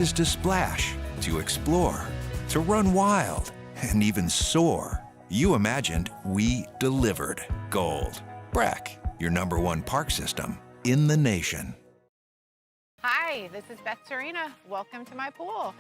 is to splash, to explore, to run wild, and even soar. You imagined, we delivered. Gold. Breck, your #1 park system in the nation. Hi, this is Beth Serena. Welcome to my pool.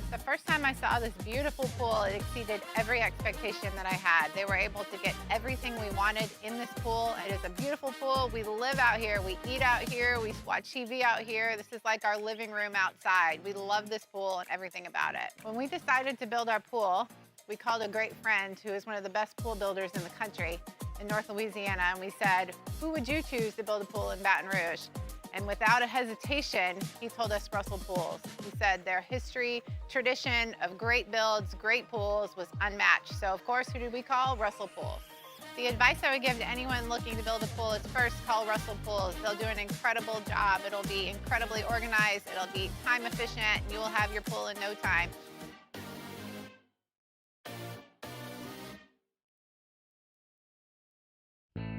The first time I saw this beautiful pool, it exceeded every expectation that I had. They were able to get everything we wanted in this pool. It is a beautiful pool. We live out here, we eat out here, we watch TV out here. This is like our living room outside. We love this pool and everything about it. When we decided to build our pool, we called a great friend who is one of the best pool builders in the country in North Louisiana, and we said, who would you choose to build a pool in Baton Rouge? And without a hesitation, he told us Russell Pools. He said their history, tradition of great builds, great pools was unmatched. So of course, who did we call? Russell Pools. The advice I would give to anyone looking to build a pool is first call Russell Pools. They'll do an incredible job. It'll be incredibly organized. It'll be time efficient. And you will have your pool in no time.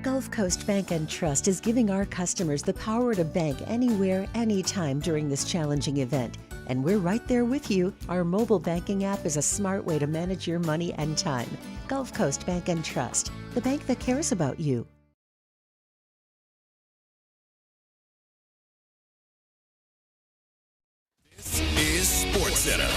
Gulf Coast Bank and Trust is giving our customers the power to bank anywhere, anytime during this challenging event. And we're right there with you. Our mobile banking app is a smart way to manage your money and time. Gulf Coast Bank and Trust, the bank that cares about you. This is SportsCenter.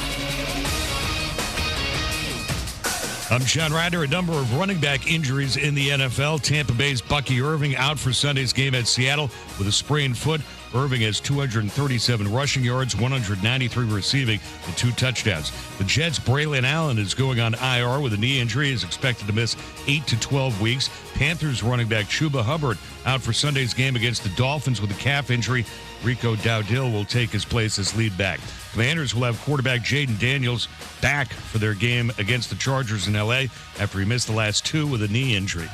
I'm Sean Ryder. A number of running back injuries in the NFL. Tampa Bay's Bucky Irving out for Sunday's game at Seattle with a sprained foot. Irving has 237 rushing yards, 193 receiving, and 2 touchdowns. The Jets' Braylon Allen is going on IR with a knee injury. He is expected to miss 8 to 12 weeks. Panthers running back Chuba Hubbard out for Sunday's game against the Dolphins with a calf injury. Rico Dowdell will take his place as lead back. Commanders will have quarterback Jaden Daniels back for their game against the Chargers in L.A. after he missed the last 2 with a knee injury.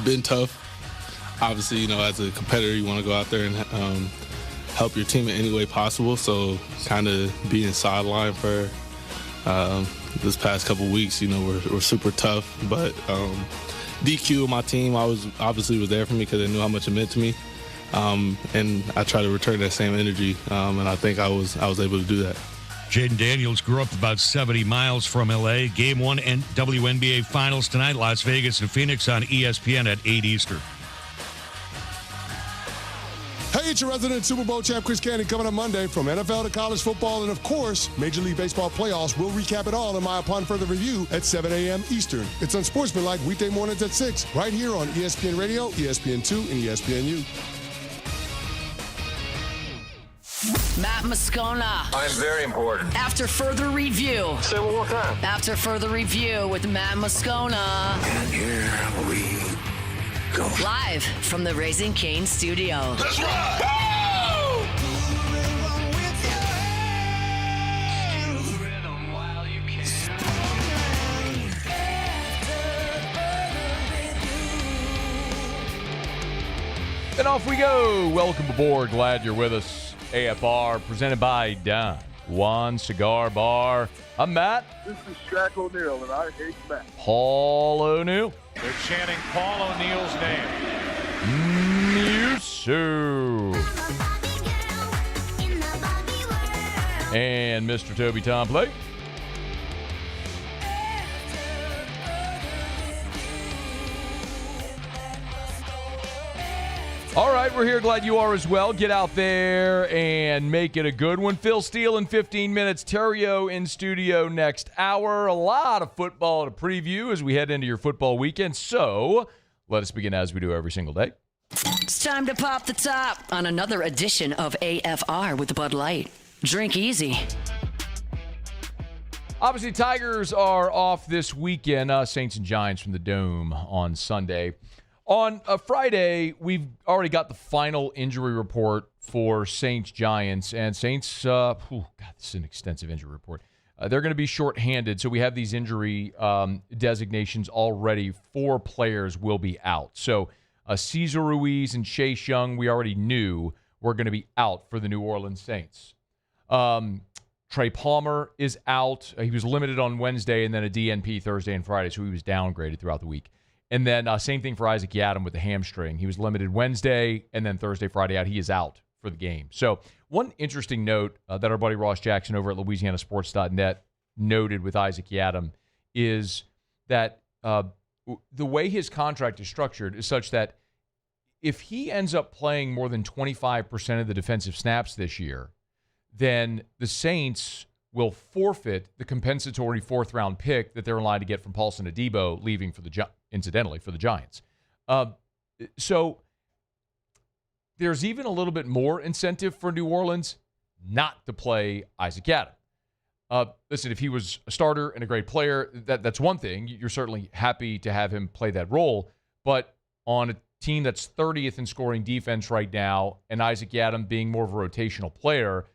Been tough. Obviously, as a competitor, you want to go out there and help your team in any way possible. So kind of being sidelined for this past couple weeks, we're super tough. But DQ and my team was there for me because they knew how much it meant to me. And I try to return that same energy, and I think I was able to do that. Jaden Daniels grew up about 70 miles from L.A. Game 1 WNBA Finals tonight, Las Vegas and Phoenix on ESPN at 8 Eastern. Hey, it's your resident Super Bowl champ, Chris Cannon, coming up Monday from NFL to college football and, of course, Major League Baseball playoffs. We'll recap it all in my Upon Further Review at 7 a.m. Eastern. It's Unsportsmanlike weekday mornings at 6, right here on ESPN Radio, ESPN2, and ESPNU. Matt Moscona. I'm very important. After further review. Say it one more time. After further review with Matt Moscona. And here we go. Live from the Raising Cane studio. That's right. And off we go. Welcome aboard. Glad you're with us. AFR presented by Don Juan Cigar Bar. I'm Matt. This is Shaq O'Neal, and I hate Matt. Paul O'Neal. They're chanting Paul O'Neal's name. Musu. And Mr. Toby Tomplay. All right, we're here. Glad you are as well. Get out there and make it a good one. Phil Steele in 15 minutes. Theriot in studio next hour. A lot of football to preview as we head into your football weekend. So let us begin as we do every single day. It's time to pop the top on another edition of AFR with Bud Light. Drink easy. Obviously, Tigers are off this weekend. Saints and Giants from the Dome on Sunday. On a Friday, we've already got the final injury report for Saints-Giants. And Saints, this is an extensive injury report. They're going to be shorthanded, so we have these injury designations already. 4 players will be out. So Cesar Ruiz and Chase Young, we already knew were going to be out for the New Orleans Saints. Trey Palmer is out. He was limited on Wednesday and then a DNP Thursday and Friday, so he was downgraded throughout the week. And then same thing for Isaac Yiadom with the hamstring. He was limited Wednesday, and then Thursday, Friday out. He is out for the game. So one interesting note that our buddy Ross Jackson over at LouisianaSports.net noted with Isaac Yiadom is that the way his contract is structured is such that if he ends up playing more than 25% of the defensive snaps this year, then the Saints will forfeit the compensatory fourth-round pick that they're allowed to get from Paulson Adebo, leaving for incidentally for the Giants. So there's even a little bit more incentive for New Orleans not to play Isaac Yiadom. Listen, if he was a starter and a great player, that's one thing. You're certainly happy to have him play that role. But on a team that's 30th in scoring defense right now, and Isaac Yiadom being more of a rotational player,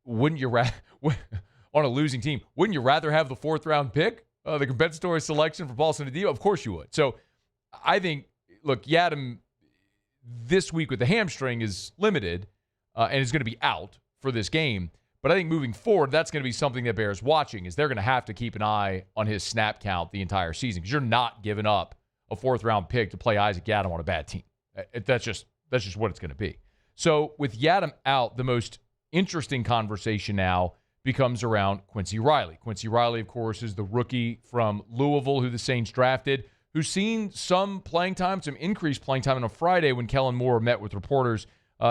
wouldn't you on a losing team, wouldn't you rather have the fourth-round pick, the compensatory selection for Paulson Adebo? Of course you would. So I think, look, Yiadom this week with the hamstring is limited and is going to be out for this game. But I think moving forward, that's going to be something that bears watching, is they're going to have to keep an eye on his snap count the entire season, because you're not giving up a fourth-round pick to play Isaac Yiadom on a bad team. That's just what it's going to be. So with Yiadom out, the most interesting conversation now becomes around Quincy Riley. Quincy Riley, of course, is the rookie from Louisville who the Saints drafted, who's seen some playing time, some increased playing time on a Friday when Kellen Moore met with reporters.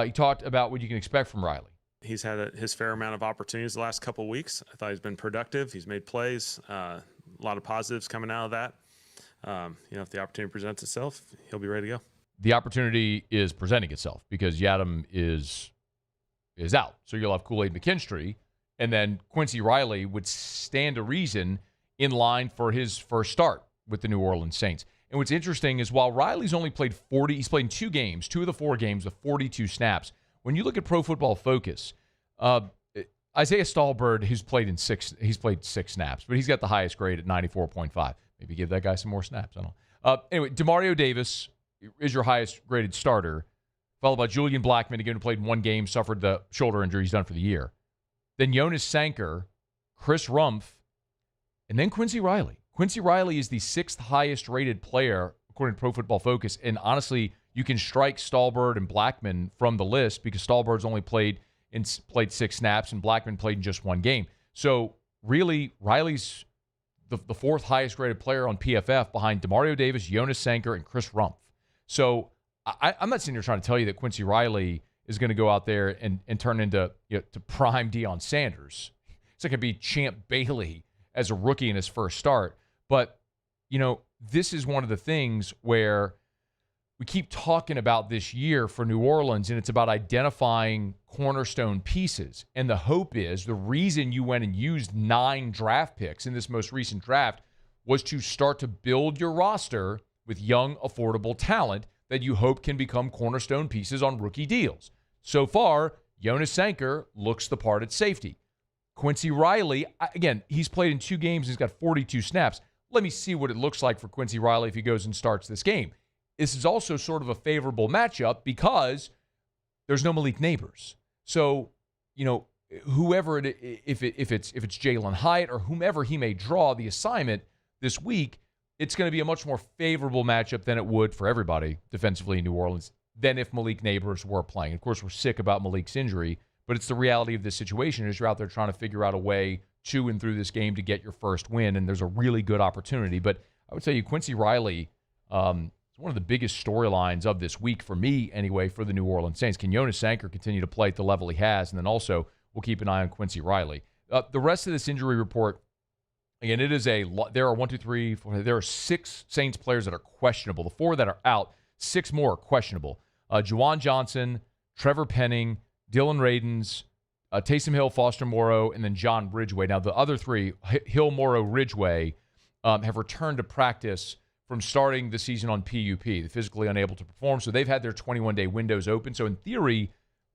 He talked about what you can expect from Riley. He's had his fair amount of opportunities the last couple of weeks. I thought he's been productive. He's made plays. A lot of positives coming out of that. If the opportunity presents itself, he'll be ready to go. The opportunity is presenting itself because Yiadom is out. So you'll have Kool-Aid McKinstry, and then Quincy Riley would stand to reason in line for his first start with the New Orleans Saints. And what's interesting is while Riley's only played 40, he's played in 2 games, 2 of the 4 games with 42 snaps. When you look at Pro Football Focus, Isaiah Stallbird, he's played 6 snaps, but he's got the highest grade at 94.5. Maybe give that guy some more snaps. I don't know. Anyway, Demario Davis is your highest graded starter, followed by Julian Blackmon, again, who played in 1 game, suffered the shoulder injury, he's done for the year. Then Jonas Sanker, Chris Rumpf, and then Quincy Riley. Quincy Riley is the 6th highest rated player, according to Pro Football Focus, and honestly, you can strike Stallbird and Blackmon from the list because Stallbird's only played 6 snaps and Blackmon played in just 1 game. So really, Riley's the 4th highest graded player on PFF behind Demario Davis, Jonas Sanker, and Chris Rumpf. So I'm not sitting here trying to tell you that Quincy Riley is going to go out there and turn into to prime Deion Sanders. It's like going to be Champ Bailey as a rookie in his first start. But, this is one of the things where we keep talking about this year for New Orleans, and it's about identifying cornerstone pieces. And the hope is the reason you went and used 9 draft picks in this most recent draft was to start to build your roster with young, affordable talent that you hope can become cornerstone pieces on rookie deals. So far, Jonas Sanker looks the part at safety. Quincy Riley, again, he's played in 2 games. He's got 42 snaps. Let me see what it looks like for Quincy Riley if he goes and starts this game. This is also sort of a favorable matchup because there's no Malik Neighbors. So, whoever if it's Jalen Hyatt or whomever he may draw the assignment this week, it's going to be a much more favorable matchup than it would for everybody defensively in New Orleans than if Malik Neighbors were playing. Of course, we're sick about Malik's injury, but it's the reality of this situation is you're out there trying to figure out a way to and through this game to get your first win, and there's a really good opportunity. But I would tell you, Quincy Riley, one of the biggest storylines of this week for me anyway for the New Orleans Saints. Can Jonas Sanker continue to play at the level he has? And then also we'll keep an eye on Quincy Riley. The rest of this injury report, again, it is there are 1, 2, 3, 4, there are 6 Saints players that are questionable. The 4 that are out, 6 more are questionable. Juwan Johnson, Trevor Penning, Dylan Radins, Taysom Hill, Foster Moreau, and then John Ridgeway. Now the other 3, Hill, Moreau, Ridgeway, have returned to practice from starting the season on PUP. They're physically unable to perform, so they've had their 21-day windows open. So in theory,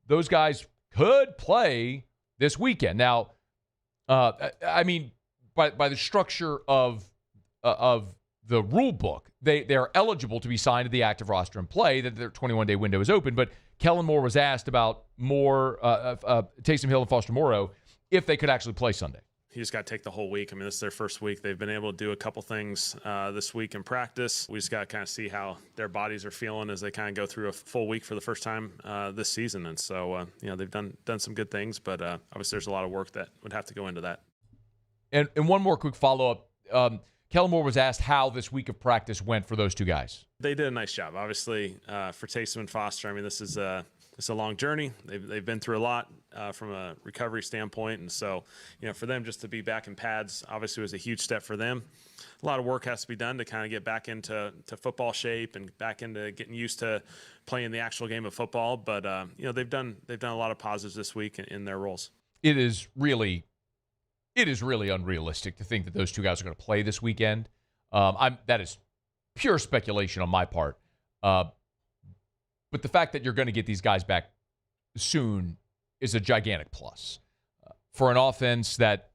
those guys could play this weekend. Now, by the structure of the rule book, they are eligible to be signed to the active roster and play. That their 21-day window is open. But Kellen Moore was asked about Taysom Hill and Foster Moreau if they could actually play Sunday. you just got to take the whole week. I mean, this is their first week. They've been able to do a couple things this week in practice. We just got to kind of see how their bodies are feeling as they kind of go through a full week for the first time this season. And so, they've done some good things, but obviously there's a lot of work that would have to go into that. And one more quick follow-up. Kellen Moore was asked how this week of practice went for those two guys. They did a nice job. Obviously, for Taysom and Foster, I mean, this is it's a long journey. They've been through a lot from a recovery standpoint. And so, for them just to be back in pads, obviously was a huge step for them. A lot of work has to be done to kind of get back into football shape and back into getting used to playing the actual game of football. But, they've done a lot of positives this week in their roles. It is really unrealistic to think that those two guys are going to play this weekend. That is pure speculation on my part. But the fact that you're going to get these guys back soon is a gigantic plus. For an offense that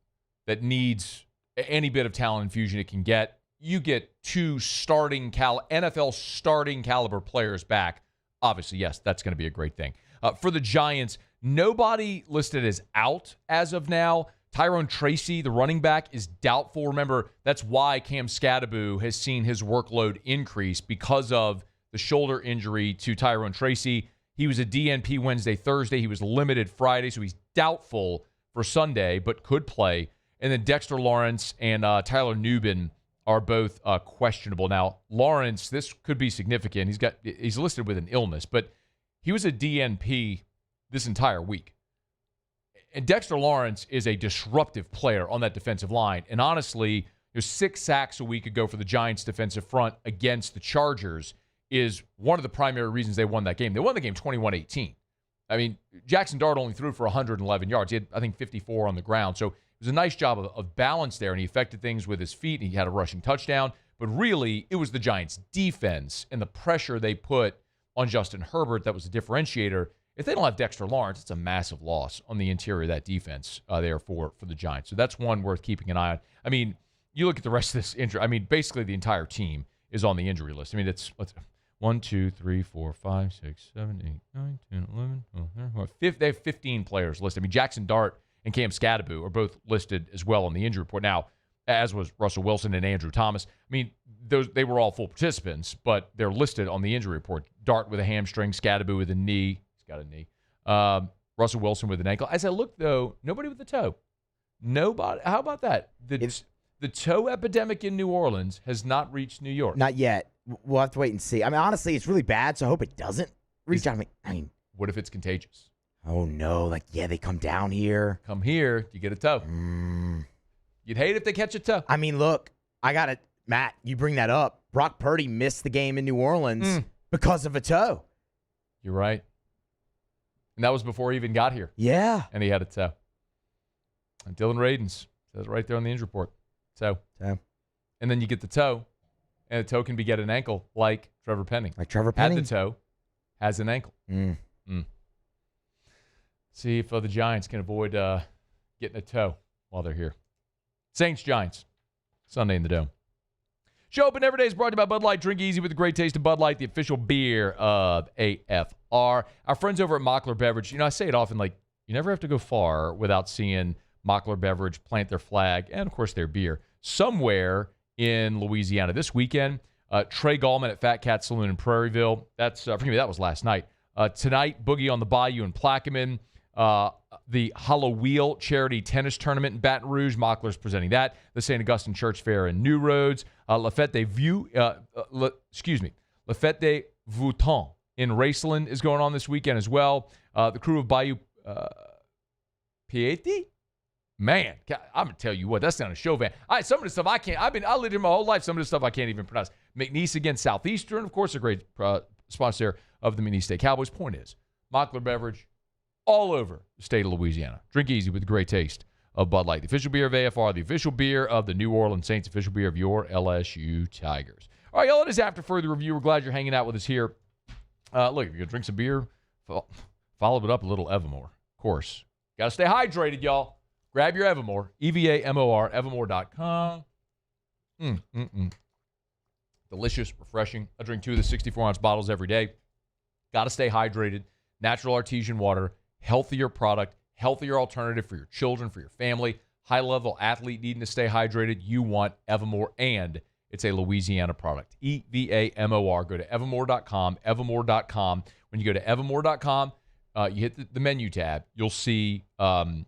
needs any bit of talent infusion it can get, you get two NFL starting caliber players back. Obviously, yes, that's going to be a great thing. For the Giants, nobody listed as out as of now. Tyrone Tracy, the running back, is doubtful. Remember, that's why Cam Scadaboo has seen his workload increase because of the shoulder injury to Tyrone Tracy. He was a DNP Wednesday, Thursday. He was limited Friday, so he's doubtful for Sunday, but could play. And then Dexter Lawrence and Tyler Nubin are both questionable. Now, Lawrence, this could be significant. He's listed with an illness, but he was a DNP this entire week. And Dexter Lawrence is a disruptive player on that defensive line. And honestly, there's 6 sacks a week ago for the Giants' defensive front against the Chargers is one of the primary reasons they won that game. They won the game 21-18. I mean, Jackson Dart only threw for 111 yards. He had, I think, 54 on the ground. So it was a nice job of balance there, and he affected things with his feet. He had a rushing touchdown. But really, it was the Giants' defense and the pressure they put on Justin Herbert that was the differentiator. If they don't have Dexter Lawrence, it's a massive loss on the interior of that defense there for the Giants. So that's one worth keeping an eye on. I mean, you look at the rest of this injury. I mean, basically the entire team is on the injury list. I mean, it's 1, 2, 3, 4, 5, 6, 7, 8, 9, 10, 11, 12, 13. They have 15 players listed. I mean, Jackson Dart and Cam Scadaboo are both listed as well on the injury report. Now, as was Russell Wilson and Andrew Thomas. I mean, they were all full participants, but they're listed on the injury report. Dart with a hamstring, Scadaboo with a knee. Got a knee. Russell Wilson with an ankle. As I look, though, nobody with a toe. Nobody. How about that? The toe epidemic in New Orleans has not reached New York. Not yet. We'll have to wait and see. I mean, honestly, it's really bad, so I hope it doesn't reach out. I mean, what if it's contagious? Oh, no. They come down here. Come here, you get a toe. You'd hate if they catch a toe. I mean, look, Matt, you bring that up. Brock Purdy missed the game in New Orleans because of a toe. You're right. And that was before he even got here. Yeah. And he had a toe. And Dylan Radins says right there on the injury report. Toe. And then you get the toe, and the toe can beget an ankle like Trevor Penning. Had the toe, has an ankle. See if the Giants can avoid getting a toe while they're here. Saints-Giants, Sunday in the Dome. Show Up and Every Day is brought to you by Bud Light. Drink easy with the great taste of Bud Light, the official beer of AFR. Our friends over at Mockler Beverage, I say it often, you never have to go far without seeing Mockler Beverage plant their flag and, of course, their beer somewhere in Louisiana. This weekend, Trey Gallman at Fat Cat Saloon in Prairieville. That's, forgive me, that was last night. Tonight, Boogie on the Bayou in Plaquemine. The Hollow Wheel Charity Tennis Tournament in Baton Rouge. Mockler's presenting that. The St. Augustine Church Fair in New Roads. La Fête des Voutons in Raceland is going on this weekend as well. The crew of Bayou Piety? Man, I'm going to tell you what, that's not a show van. Some of the stuff I lived here my whole life. Some of the stuff I can't even pronounce. McNeese against Southeastern, of course, a great sponsor of the McNeese State Cowboys. Point is, Mockler Beverage, all over the state of Louisiana. Drink easy with the great taste of Bud Light. The official beer of AFR, the official beer of the New Orleans Saints, official beer of your LSU Tigers. All right, y'all, it is after further review. We're glad you're hanging out with us here. Look, if you're going to drink some beer, follow it up a little Evermore. Of course. Got to stay hydrated, y'all. Grab your Evermore, EVAMOR, Evermore.com. Delicious, refreshing. I drink 2 of the 64-ounce bottles every day. Got to stay hydrated. Natural artesian water. Healthier product, healthier alternative for your children, for your family. high-level athlete needing to stay hydrated, you want Evamore, and it's a Louisiana product. EVAMOR. Go to evamore.com, evamore.com. When you go to evamore.com, you hit the menu tab. You'll see the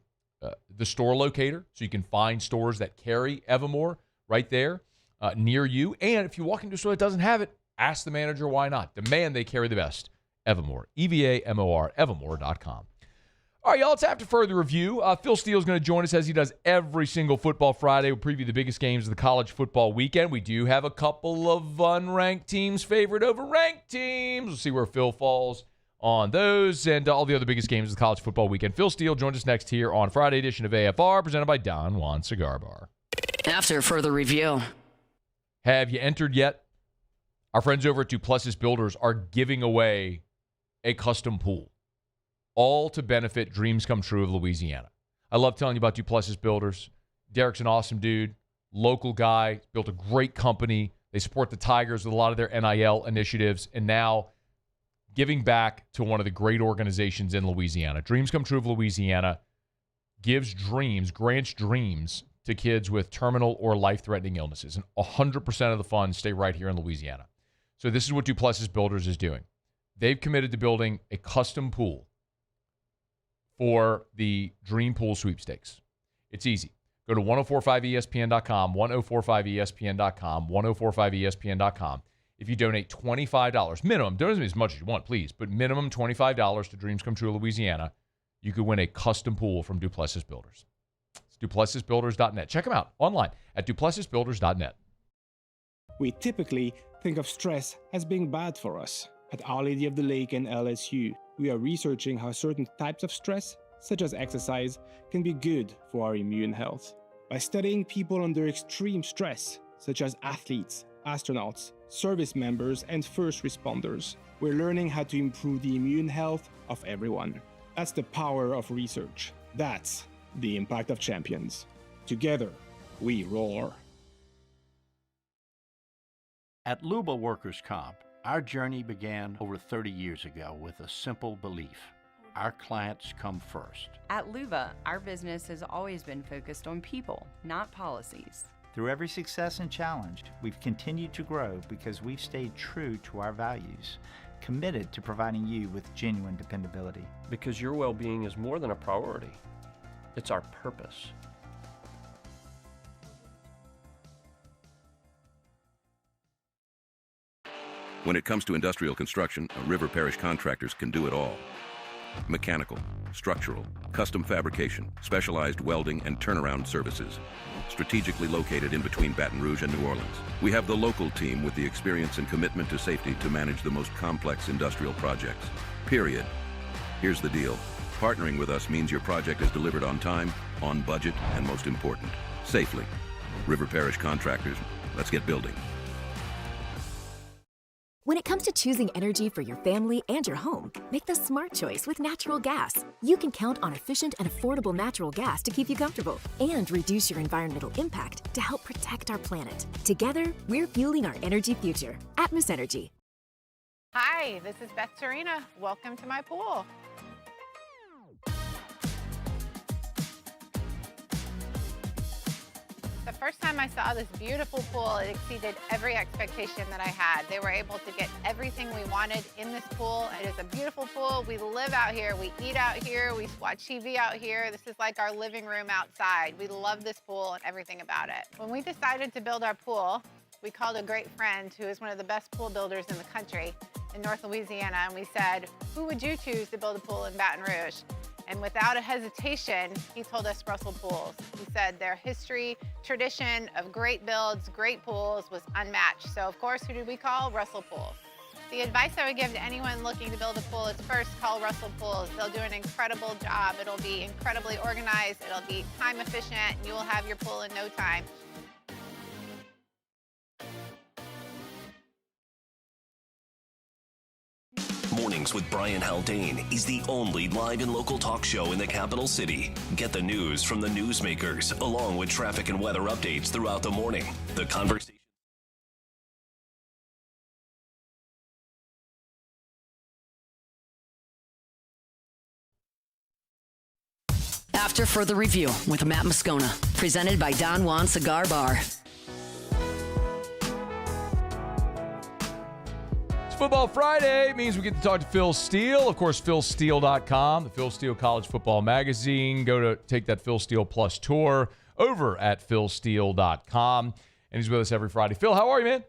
store locator, so you can find stores that carry Evamore right there near you. And if you walk into a store that doesn't have it, ask the manager why not. Demand they carry the best. Evamore. EVAMOR. Evamore.com. All right, y'all, it's after further review. Phil Steele is going to join us as he does every single Football Friday. We'll preview the biggest games of the college football weekend. We do have a couple of unranked teams favored over ranked teams. We'll see where Phil falls on those and all the other biggest games of the college football weekend. Phil Steele joins us next here on Friday edition of AFR, presented by Don Juan Cigar Bar. After further review. Have you entered yet? Our friends over at Duplessis Builders are giving away a custom pool, all to benefit Dreams Come True of Louisiana. I love telling you about Duplessis Builders. Derek's an awesome dude, local guy, built a great company. They support the Tigers with a lot of their NIL initiatives, and now giving back to one of the great organizations in Louisiana. Dreams Come True of Louisiana grants dreams to kids with terminal or life-threatening illnesses, and 100% of the funds stay right here in Louisiana. So this is what Duplessis Builders is doing. They've committed to building a custom pool for the Dream Pool Sweepstakes. It's easy. Go to 1045ESPN.com, 1045ESPN.com, 1045ESPN.com. If you donate $25, minimum, donate as much as you want, please, but minimum $25 to Dreams Come True Louisiana, you could win a custom pool from Duplessis Builders. It's duplessisbuilders.net. Check them out online at duplessisbuilders.net. We typically think of stress as being bad for us. At Our Lady of the Lake and LSU, we are researching how certain types of stress, such as exercise, can be good for our immune health. By studying people under extreme stress, such as athletes, astronauts, service members, and first responders, we're learning how to improve the immune health of everyone. That's the power of research. That's the impact of champions. Together, we roar. At Luba Workers' Comp, our journey began over 30 years ago with a simple belief: our clients come first. At Luba, our business has always been focused on people, not policies. Through every success and challenge, we've continued to grow because we've stayed true to our values, committed to providing you with genuine dependability. Because your well-being is more than a priority. It's our purpose. When it comes to industrial construction, River Parish Contractors can do it all. Mechanical, structural, custom fabrication, specialized welding, and turnaround services. Strategically located in between Baton Rouge and New Orleans, we have the local team with the experience and commitment to safety to manage the most complex industrial projects. Period. Here's the deal. Partnering with us means your project is delivered on time, on budget, and most important, safely. River Parish Contractors, let's get building. When it comes to choosing energy for your family and your home, make the smart choice with natural gas. You can count on efficient and affordable natural gas to keep you comfortable and reduce your environmental impact to help protect our planet. Together, we're fueling our energy future. Atmos Energy. Hi, this is Beth Serena. Welcome to my pool. The first time I saw this beautiful pool, it exceeded every expectation that I had. They were able to get everything we wanted in this pool. It is a beautiful pool. We live out here. We eat out here. We watch TV out here. This is like our living room outside. We love this pool and everything about it. When we decided to build our pool, we called a great friend who is one of the best pool builders in the country in North Louisiana, and we said, who would you choose to build a pool in Baton Rouge? And without a hesitation, he told us Russell Pools. He said their history, tradition of great builds, great pools was unmatched. So of course, who did we call? Russell Pools. The advice I would give to anyone looking to build a pool is first call Russell Pools. They'll do an incredible job. It'll be incredibly organized. It'll be time efficient, and you will have your pool in no time. Mornings with Brian Haldane is the only live and local talk show in the capital city. Get the news from the newsmakers, along with traffic and weather updates throughout the morning. The conversation. after further review with Matt Moscona, presented by Don Juan Cigar Bar. It's Football Friday. It means we get to talk to Phil Steele. Of course, philsteele.com, the Phil Steele College Football Magazine. Go to take that Phil Steele Plus tour over at philsteele.com. And he's with us every Friday. Phil, how are you, man?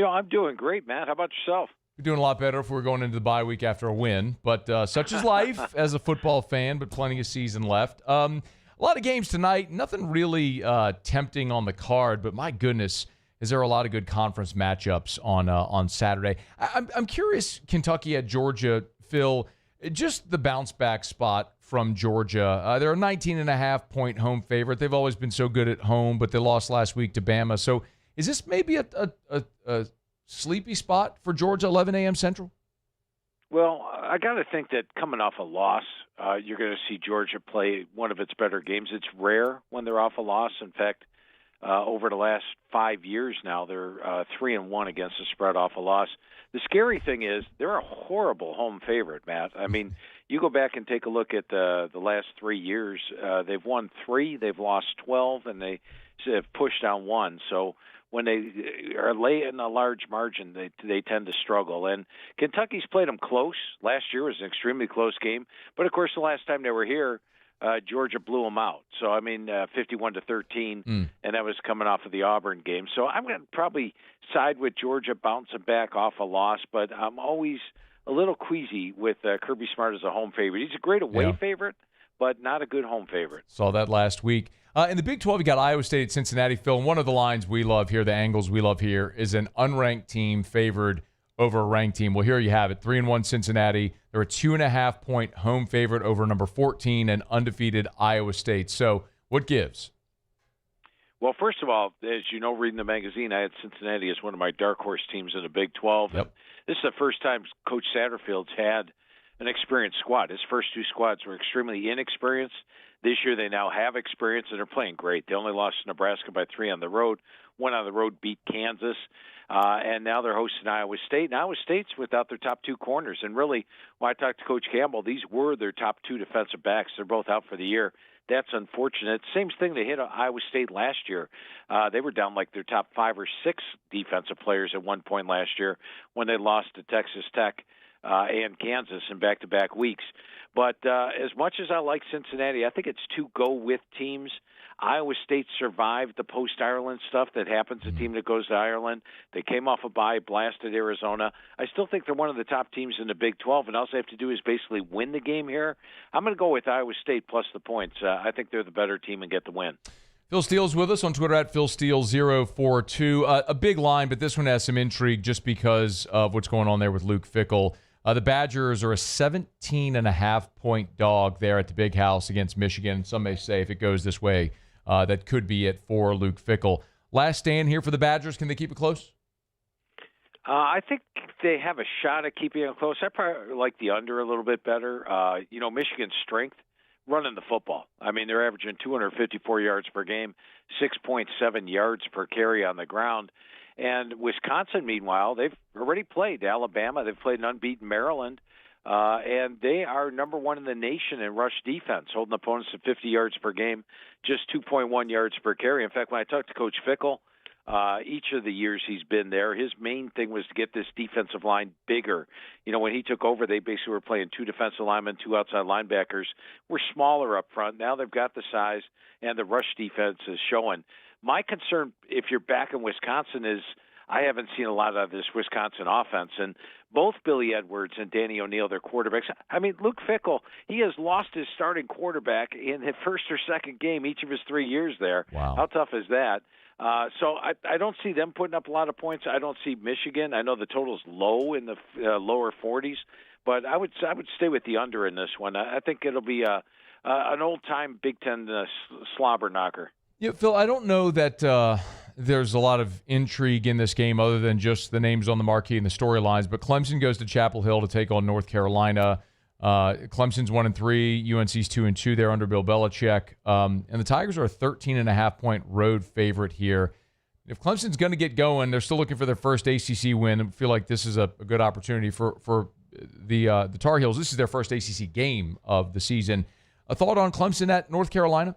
I'm doing great, Matt. How about yourself? We're doing a lot better if we're going into the bye week after a win. But such is life as a football fan, but plenty of season left. A lot of games tonight. Nothing really tempting on the card, but my goodness, is there a lot of good conference matchups on Saturday. I'm curious, Kentucky at Georgia, Phil, just the bounce-back spot from Georgia. They're a 19.5-point home favorite. They've always been so good at home, but they lost last week to Bama. So is this maybe a sleepy spot for Georgia, 11 a.m. Central? Well, I got to think that coming off a loss, you're going to see Georgia play one of its better games. It's rare when they're off a loss. In fact, over the last 5 years now, they're 3-1 against the spread off a loss. The scary thing is they're a horrible home favorite, Matt. I mean, you go back and take a look at the last 3 years. They've won 3, they've lost 12, and they have pushed down 1. So when they are late in a large margin, they tend to struggle. And Kentucky's played them close. Last year was an extremely close game. But, of course, the last time they were here, Georgia blew them out. So, 51-13, and that was coming off of the Auburn game. So I'm going to probably side with Georgia bouncing back off a loss, but I'm always a little queasy with Kirby Smart as a home favorite. He's a great away favorite, but not a good home favorite. Saw that last week. In the Big 12, you got Iowa State at Cincinnati. Phil, one of the lines we love here, the angles we love here, is an unranked team favored over a ranked team. Well, here you have it, 3-1 Cincinnati. They're a 2.5-point home favorite over number 14 and undefeated Iowa State. So what gives? Well, first of all, as you know, reading the magazine, I had Cincinnati as one of my dark horse teams in the Big 12. Yep. This is the first time Coach Satterfield's had an experienced squad. His first 2 squads were extremely inexperienced. This year they now have experience, and they're playing great. They only lost to Nebraska by 3 on the road. Went on the road, beat Kansas, and now they're hosting Iowa State. And Iowa State's without their top 2 corners. And really, when I talked to Coach Campbell, these were their top 2 defensive backs. They're both out for the year. That's unfortunate. Same thing they hit Iowa State last year. They were down like their top 5 or 6 defensive players at one point last year when they lost to Texas Tech and Kansas in back-to-back weeks. But as much as I like Cincinnati, I think it's 2 go-with teams. Iowa State survived the post-Ireland stuff that happens, a team that goes to Ireland. They came off a bye, blasted Arizona. I still think they're one of the top teams in the Big 12, and all they have to do is basically win the game here. I'm going to go with Iowa State plus the points. I think they're the better team and get the win. Phil Steele's with us on Twitter at PhilSteele042. A big line, but this one has some intrigue just because of what's going on there with Luke Fickell. The Badgers are a 17.5-point dog there at the Big House against Michigan. Some may say if it goes this way, that could be it for Luke Fickell. Last stand here for the Badgers. Can they keep it close? I think they have a shot at keeping it close. I probably like the under a little bit better. Michigan's strength, running the football. They're averaging 254 yards per game, 6.7 yards per carry on the ground. And Wisconsin, meanwhile, they've already played Alabama. They've played an unbeaten Maryland. And they are number 1 in the nation in rush defense, holding opponents to 50 yards per game, just 2.1 yards per carry. In fact, when I talked to Coach Fickell, each of the years he's been there, his main thing was to get this defensive line bigger. When he took over, they basically were playing 2 defensive linemen, 2 outside linebackers. We're smaller up front. Now they've got the size, and the rush defense is showing. My concern, if you're back in Wisconsin, is I haven't seen a lot of this Wisconsin offense. And both Billy Edwards and Danny O'Neal, their quarterbacks. Luke Fickell, he has lost his starting quarterback in the first or second game each of his 3 years there. Wow. How tough is that? So I don't see them putting up a lot of points. I don't see Michigan. I know the total's low in the lower 40s, but I would stay with the under in this one. I think it'll be an old-time Big Ten slobber knocker. Yeah, Phil, I don't know that there's a lot of intrigue in this game other than just the names on the marquee and the storylines, but Clemson goes to Chapel Hill to take on North Carolina. Clemson's 1-3, UNC's 2-2 there under Bill Belichick. And the Tigers are a 13.5-point road favorite here. If Clemson's going to get going, they're still looking for their first ACC win. I feel like this is a good opportunity for the Tar Heels. This is their first ACC game of the season. A thought on Clemson at North Carolina?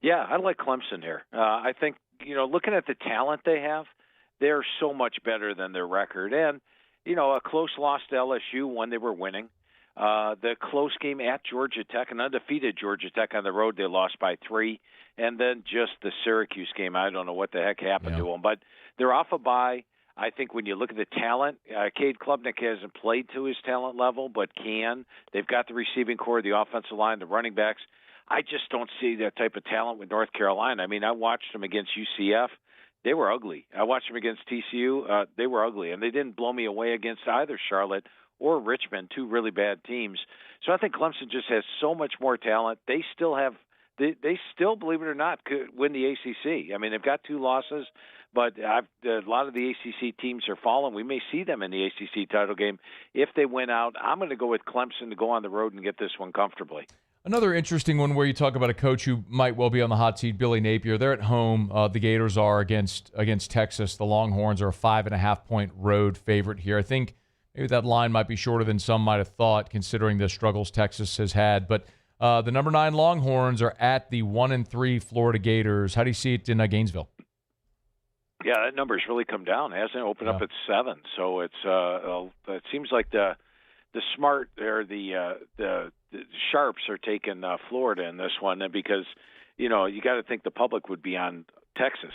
Yeah, I like Clemson here. I think, looking at the talent they have, they're so much better than their record. And, a close loss to LSU when they were winning. The close game at Georgia Tech, an undefeated Georgia Tech on the road, they lost by 3. And then just the Syracuse game, I don't know what the heck happened to them. But they're off a bye. I think when you look at the talent, Cade Klubnik hasn't played to his talent level, but can. They've got the receiving core, the offensive line, the running backs. I just don't see that type of talent with North Carolina. I mean, I watched them against UCF. They were ugly. I watched them against TCU. They were ugly, and they didn't blow me away against either Charlotte or Richmond, two really bad teams. So I think Clemson just has so much more talent. They still have they still, believe it or not, could win the ACC. I mean, they've got 2 losses, but a lot of the ACC teams are falling. We may see them in the ACC title game if they win out. I'm going to go with Clemson to go on the road and get this one comfortably. Another interesting one where you talk about a coach who might well be on the hot seat, Billy Napier. They're at home. The Gators are against Texas. The Longhorns are a 5.5-point road favorite here. I think maybe that line might be shorter than some might have thought, considering the struggles Texas has had. But the number 9 Longhorns are at the 1-3 Florida Gators. How do you see it in Gainesville? Yeah, that number's really come down, hasn't it? Opened up at 7. So it's it seems like the smart or the sharps are taking Florida in this one, because you got to think the public would be on Texas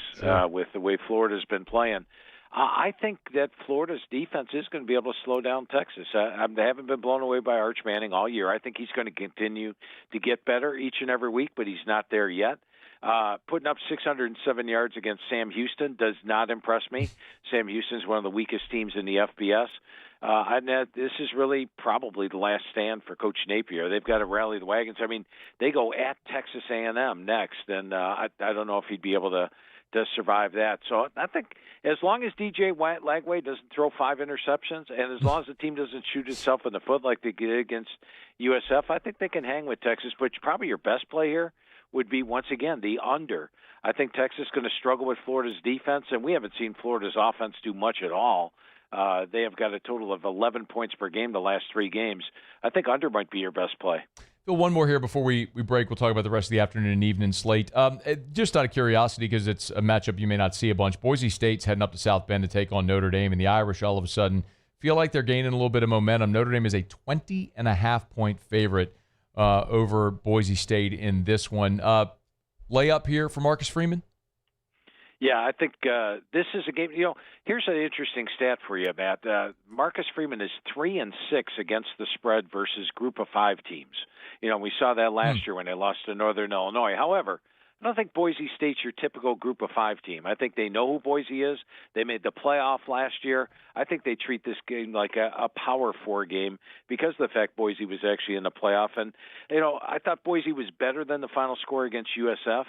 with the way Florida's been playing. I think that Florida's defense is going to be able to slow down Texas. They haven't been blown away by Arch Manning all year. I think he's going to continue to get better each and every week, but he's not there yet. Putting up 607 yards against Sam Houston does not impress me. Sam Houston's one of the weakest teams in the FBS. And this is really probably the last stand for Coach Napier. They've got to rally the wagons. I mean, they go at Texas A&M next, and I don't know if he'd be able to survive that. So I think as long as DJ Lagway doesn't throw 5 interceptions, and as long as the team doesn't shoot itself in the foot like they did against USF, I think they can hang with Texas. But probably your best play here would be, once again, the under. I think Texas is going to struggle with Florida's defense, and we haven't seen Florida's offense do much at all. They have got a total of 11 points per game the last 3 games. I think under might be your best play. Phil, one more here before we break. We'll talk about the rest of the afternoon and evening slate. Just out of curiosity, because it's a matchup you may not see a bunch, Boise State's heading up to South Bend to take on Notre Dame, and the Irish all of a sudden feel like they're gaining a little bit of momentum. Notre Dame is a 20.5-point favorite over Boise State in this one. Layup here for Marcus Freeman? Yeah, I think this is a game. Here's an interesting stat for you, Matt. Marcus Freeman is 3-6 against the spread versus Group of 5 teams. We saw that last year when they lost to Northern Illinois. However, I don't think Boise State's your typical Group of 5 team. I think they know who Boise is. They made the playoff last year. I think they treat this game like a Power 4 game because of the fact Boise was actually in the playoff. And I thought Boise was better than the final score against USF.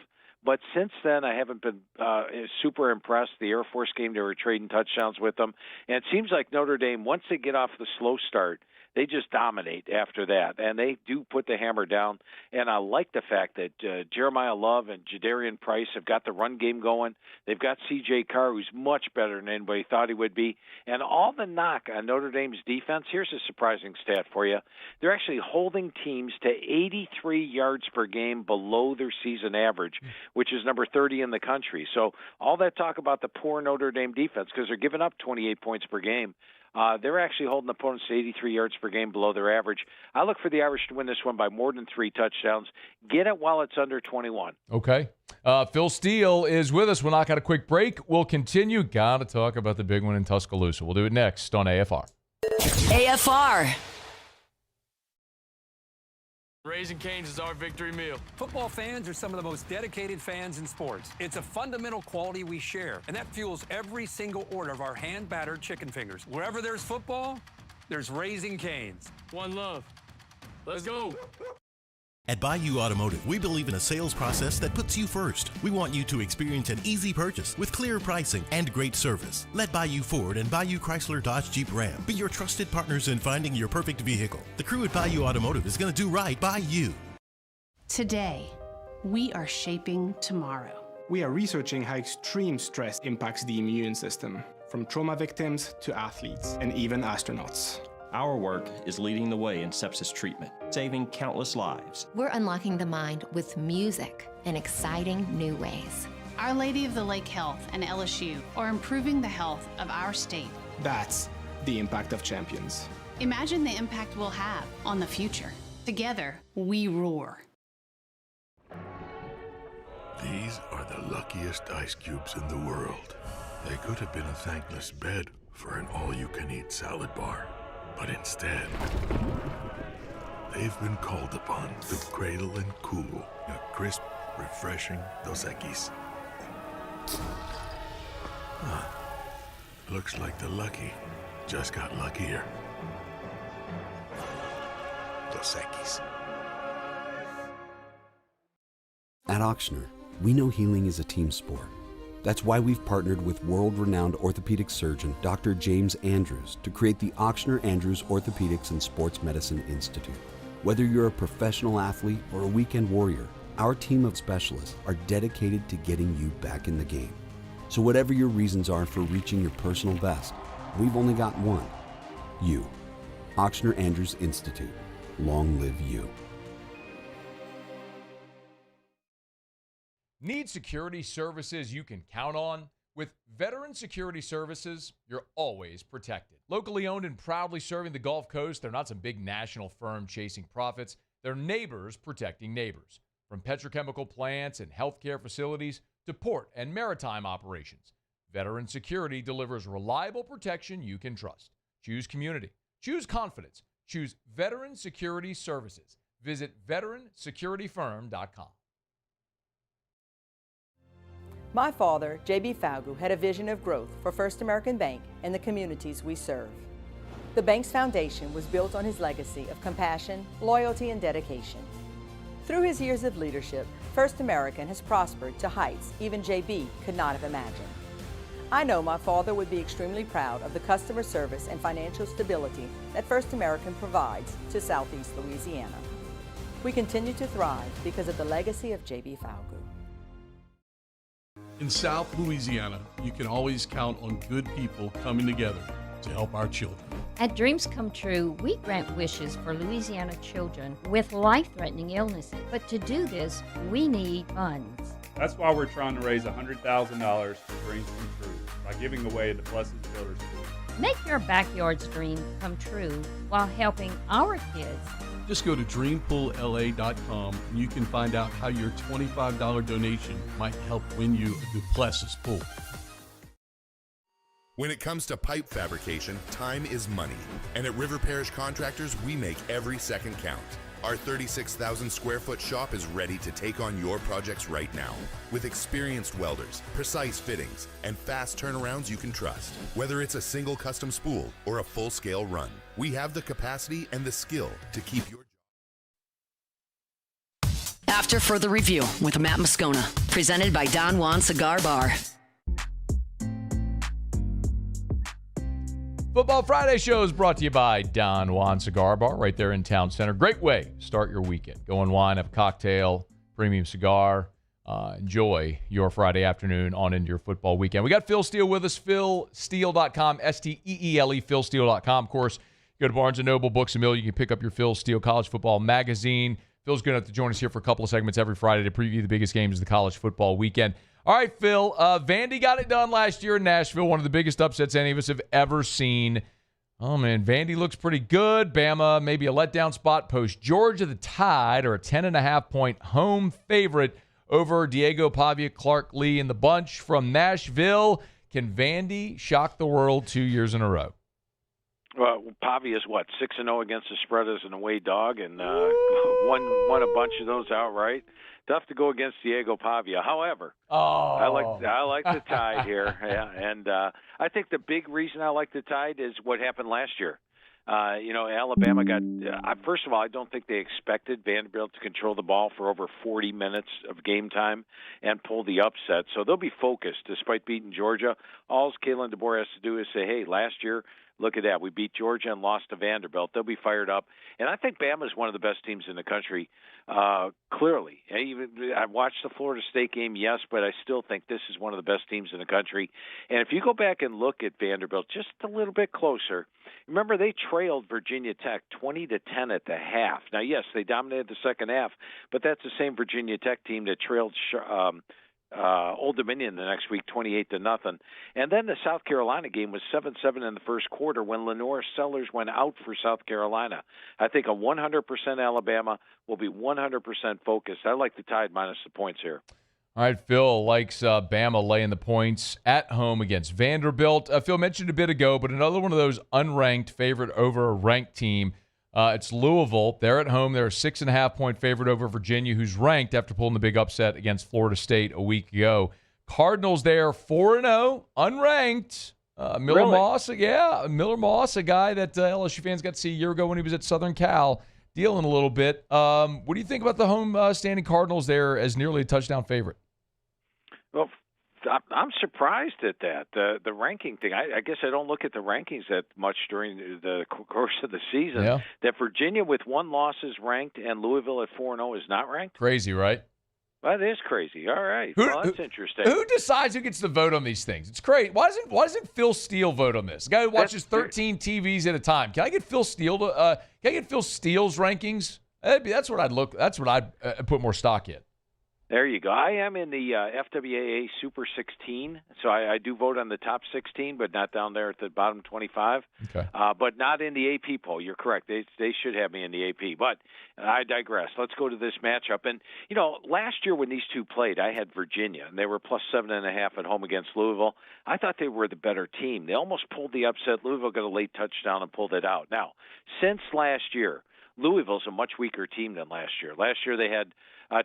But since then, I haven't been super impressed. The Air Force game, they were trading touchdowns with them. And it seems like Notre Dame, once they get off the slow start, they just dominate after that. And they do put the hammer down. And I like the fact that Jeremiah Love and Jadarian Price have got the run game going. They've got C.J. Carr, who's much better than anybody thought he would be. And all the knock on Notre Dame's defense, here's a surprising stat for you. They're actually holding teams to 83 yards per game below their season average, which is number 30 in the country. So all that talk about the poor Notre Dame defense, because they're giving up 28 points per game, they're actually holding opponents to 83 yards per game below their average. I look for the Irish to win this one by more than 3 touchdowns. Get it while it's under 21. Okay. Phil Steele is with us. We'll knock out a quick break. We'll continue. Got to talk about the big one in Tuscaloosa. We'll do it next on AFR. AFR. Raising Cane's is our victory meal. Football fans are some of the most dedicated fans in sports. It's a fundamental quality we share, and that fuels every single order of our hand-battered chicken fingers. Wherever there's football, there's Raising Cane's. One love. Let's go. At Bayou Automotive, we believe in a sales process that puts you first. We want you to experience an easy purchase with clear pricing and great service. Let Bayou Ford and Bayou Chrysler Dodge Jeep Ram be your trusted partners in finding your perfect vehicle. The crew at Bayou Automotive is going to do right by you. Today, we are shaping tomorrow. We are researching how extreme stress impacts the immune system, from trauma victims to athletes and even astronauts. Our work is leading the way in sepsis treatment, saving countless lives. We're unlocking the mind with music in exciting new ways. Our Lady of the Lake Health and LSU are improving the health of our state. That's the impact of champions. Imagine the impact we'll have on the future. Together, we roar. These are the luckiest ice cubes in the world. They could have been a thankless bed for an all-you-can-eat salad bar. But instead, they've been called upon to cradle and cool a crisp, refreshing Dos Equis. Looks like the lucky just got luckier. Dos Equis. At Auctioner, we know healing is a team sport. That's why we've partnered with world-renowned orthopedic surgeon Dr. James Andrews to create the Auctioner Andrews Orthopedics and Sports Medicine Institute. Whether you're a professional athlete or a weekend warrior, our team of specialists are dedicated to getting you back in the game. So whatever your reasons are for reaching your personal best, we've only got one. You. Auctioner Andrews Institute. Long live you. Need security services you can count on? With Veteran Security Services, you're always protected. Locally owned and proudly serving the Gulf Coast, they're not some big national firm chasing profits. They're neighbors protecting neighbors. From petrochemical plants and healthcare facilities to port and maritime operations, Veteran Security delivers reliable protection you can trust. Choose community. Choose confidence. Choose Veteran Security Services. Visit veteransecurityfirm.com. My father, J.B. Falgu, had a vision of growth for First American Bank and the communities we serve. The bank's foundation was built on his legacy of compassion, loyalty, and dedication. Through his years of leadership, First American has prospered to heights even J.B. could not have imagined. I know my father would be extremely proud of the customer service and financial stability that First American provides to Southeast Louisiana. We continue to thrive because of the legacy of J.B. Falgu. In South Louisiana, you can always count on good people coming together to help our children. At Dreams Come True, we grant wishes for Louisiana children with life-threatening illnesses. But to do this, we need funds. That's why we're trying to raise $100,000 for Dreams Come True by giving away the Blessed Children's School. Make your backyard's dream come true while helping our kids. Just go to dreampoolla.com and you can find out how your $25 donation might help win you a Duplessis pool. When it comes to pipe fabrication, time is money. And at River Parish Contractors, we make every second count. Our 36,000 square foot shop is ready to take on your projects right now. With experienced welders, precise fittings, and fast turnarounds you can trust. Whether it's a single custom spool or a full-scale run, we have the capacity and the skill to keep your After Further Review with Matt Moscona, presented by Don Juan Cigar Bar. Football Friday show is brought to you by Don Juan Cigar Bar right there in Town Center. Great way to start your weekend. Go and wine, have a cocktail, premium cigar. Enjoy your Friday afternoon on into your football weekend. We got Phil Steele with us, philsteele.com, S-T-E-E-L-E, philsteele.com. Of course, go to Barnes & Noble, Books & Mill. You can pick up your Phil Steele College Football Magazine. Phil's going to have to join us here for a couple of segments every Friday to preview the biggest games of the college football weekend. All right, Phil, Vandy got it done last year in Nashville, one of the biggest upsets any of us have ever seen. Oh, man, Vandy looks pretty good. Bama, maybe a letdown spot. Post Georgia, the Tide, or a 10.5-point home favorite over Diego Pavia, Clark Lee, and the bunch from Nashville. Can Vandy shock the world 2 years in a row? Well, Pavia is 6-0 against the spread as an away dog, and won a bunch of those outright. Tough to go against Diego Pavia. However, I like the Tide here, yeah, and I think the big reason I like the Tide is what happened last year. Alabama got. First of all, I don't think they expected Vanderbilt to control the ball for over 40 minutes of game time and pull the upset. So they'll be focused despite beating Georgia. All Kalen DeBoer has to do is say, "Hey, last year, look at that. We beat Georgia and lost to Vanderbilt." They'll be fired up. And I think Bama is one of the best teams in the country, clearly. I watched the Florida State game, yes, but I still think this is one of the best teams in the country. And if you go back and look at Vanderbilt just a little bit closer, Remember, they trailed Virginia Tech 20-10 at the half. Now, yes, they dominated the second half, but that's the same Virginia Tech team that trailed Old Dominion the next week 28-0. And then the South Carolina game was 7-7 in the first quarter when Lenore Sellers went out for South Carolina. I think a 100% Alabama will be 100% focused. I like the Tide minus the points here. All right, Phil likes Bama laying the points at home against Vanderbilt. Phil mentioned a bit ago, but another one of those unranked favorite over a ranked team. It's Louisville. They're at home. They're a 6.5-point favorite over Virginia, who's ranked after pulling the big upset against Florida State a week ago. Cardinals there, 4-0, unranked. Miller Really? Moss, Miller Moss, a guy that LSU fans got to see a year ago when he was at Southern Cal, dealing a little bit. What do you think about the home standing Cardinals there as nearly a touchdown favorite? Well, I'm surprised at that. The ranking thing, I guess I don't look at the rankings that much during the course of the season. Yeah. That Virginia with 1 loss is ranked and Louisville at 4-0 is not ranked? Crazy, right? That is crazy. All right. Well, that's interesting. Who decides who gets to vote on these things? It's great. Why doesn't Phil Steele vote on this? The guy who watches 13 TVs at a time. Can I get Phil Steele to? Can I get Phil Steele's rankings? That's what I'd look. That's what I'd put more stock in. There you go. I am in the FWAA Super 16, so I do vote on the top 16, but not down there at the bottom 25. Okay. But not in the AP poll. You're correct. They should have me in the AP. But I digress. Let's go to this matchup. And, last year when these two played, I had Virginia, and they were plus 7.5 at home against Louisville. I thought they were the better team. They almost pulled the upset. Louisville got a late touchdown and pulled it out. Now, since last year, Louisville's a much weaker team than last year. Last year they had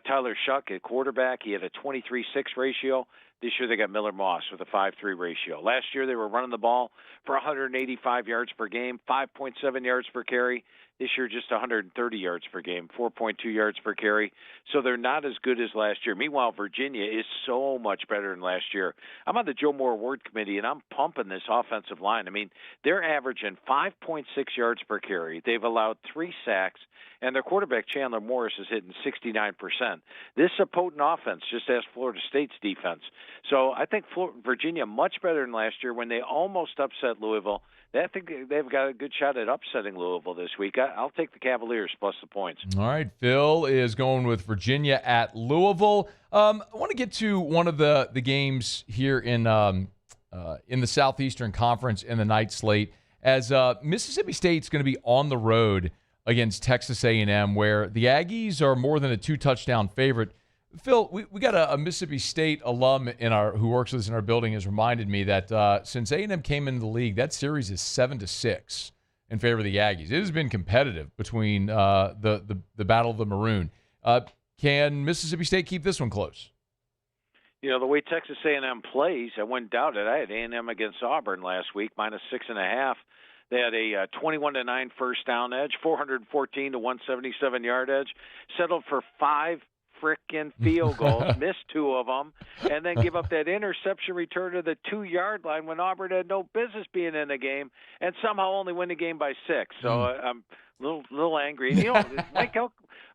Tyler Shuck at quarterback. He had a 23-6 ratio. This year they got Miller Moss with a 5-3 ratio. Last year they were running the ball for 185 yards per game, 5.7 yards per carry. This year just 130 yards per game, 4.2 yards per carry. So they're not as good as last year. Meanwhile, Virginia is so much better than last year. I'm on the Joe Moore Award Committee, and I'm pumping this offensive line. I mean, they're averaging 5.6 yards per carry. They've allowed 3 sacks, and their quarterback, Chandler Morris, is hitting 69%. This is a potent offense, just as Florida State's defense. So I think Virginia much better than last year when they almost upset Louisville. I think they've got a good shot at upsetting Louisville this week. I'll take the Cavaliers plus the points. All right, Phil is going with Virginia at Louisville. I want to get to one of the games here in the Southeastern Conference in the night slate, as Mississippi State's going to be on the road against Texas A&M, where the Aggies are more than a 2-touchdown favorite. Phil, we got a Mississippi State alum who works with us in our building has reminded me that since A&M came into the league, that series is 7-6 in favor of the Aggies. It has been competitive between the Battle of the Maroon. Can Mississippi State keep this one close? The way Texas A&M plays, I wouldn't doubt it. I had A&M against Auburn last week, minus 6.5. They had a 21-9 first down edge, 414 to 177 yard edge, settled for 5 frickin' field goals, missed 2 of them, and then give up that interception return to the 2-yard line when Auburn had no business being in the game, and somehow only win the game by 6. So I'm a little angry.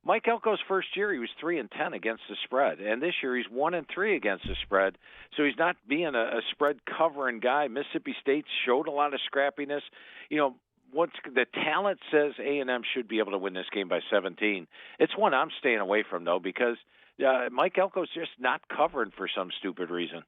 Mike Elko's first year, he was 3-10 against the spread, and this year he's 1-3 against the spread. So he's not being a spread covering guy. Mississippi State showed a lot of scrappiness. What the talent says A&M should be able to win this game by 17. It's one I'm staying away from, though, because Mike Elko's just not covering for some stupid reason.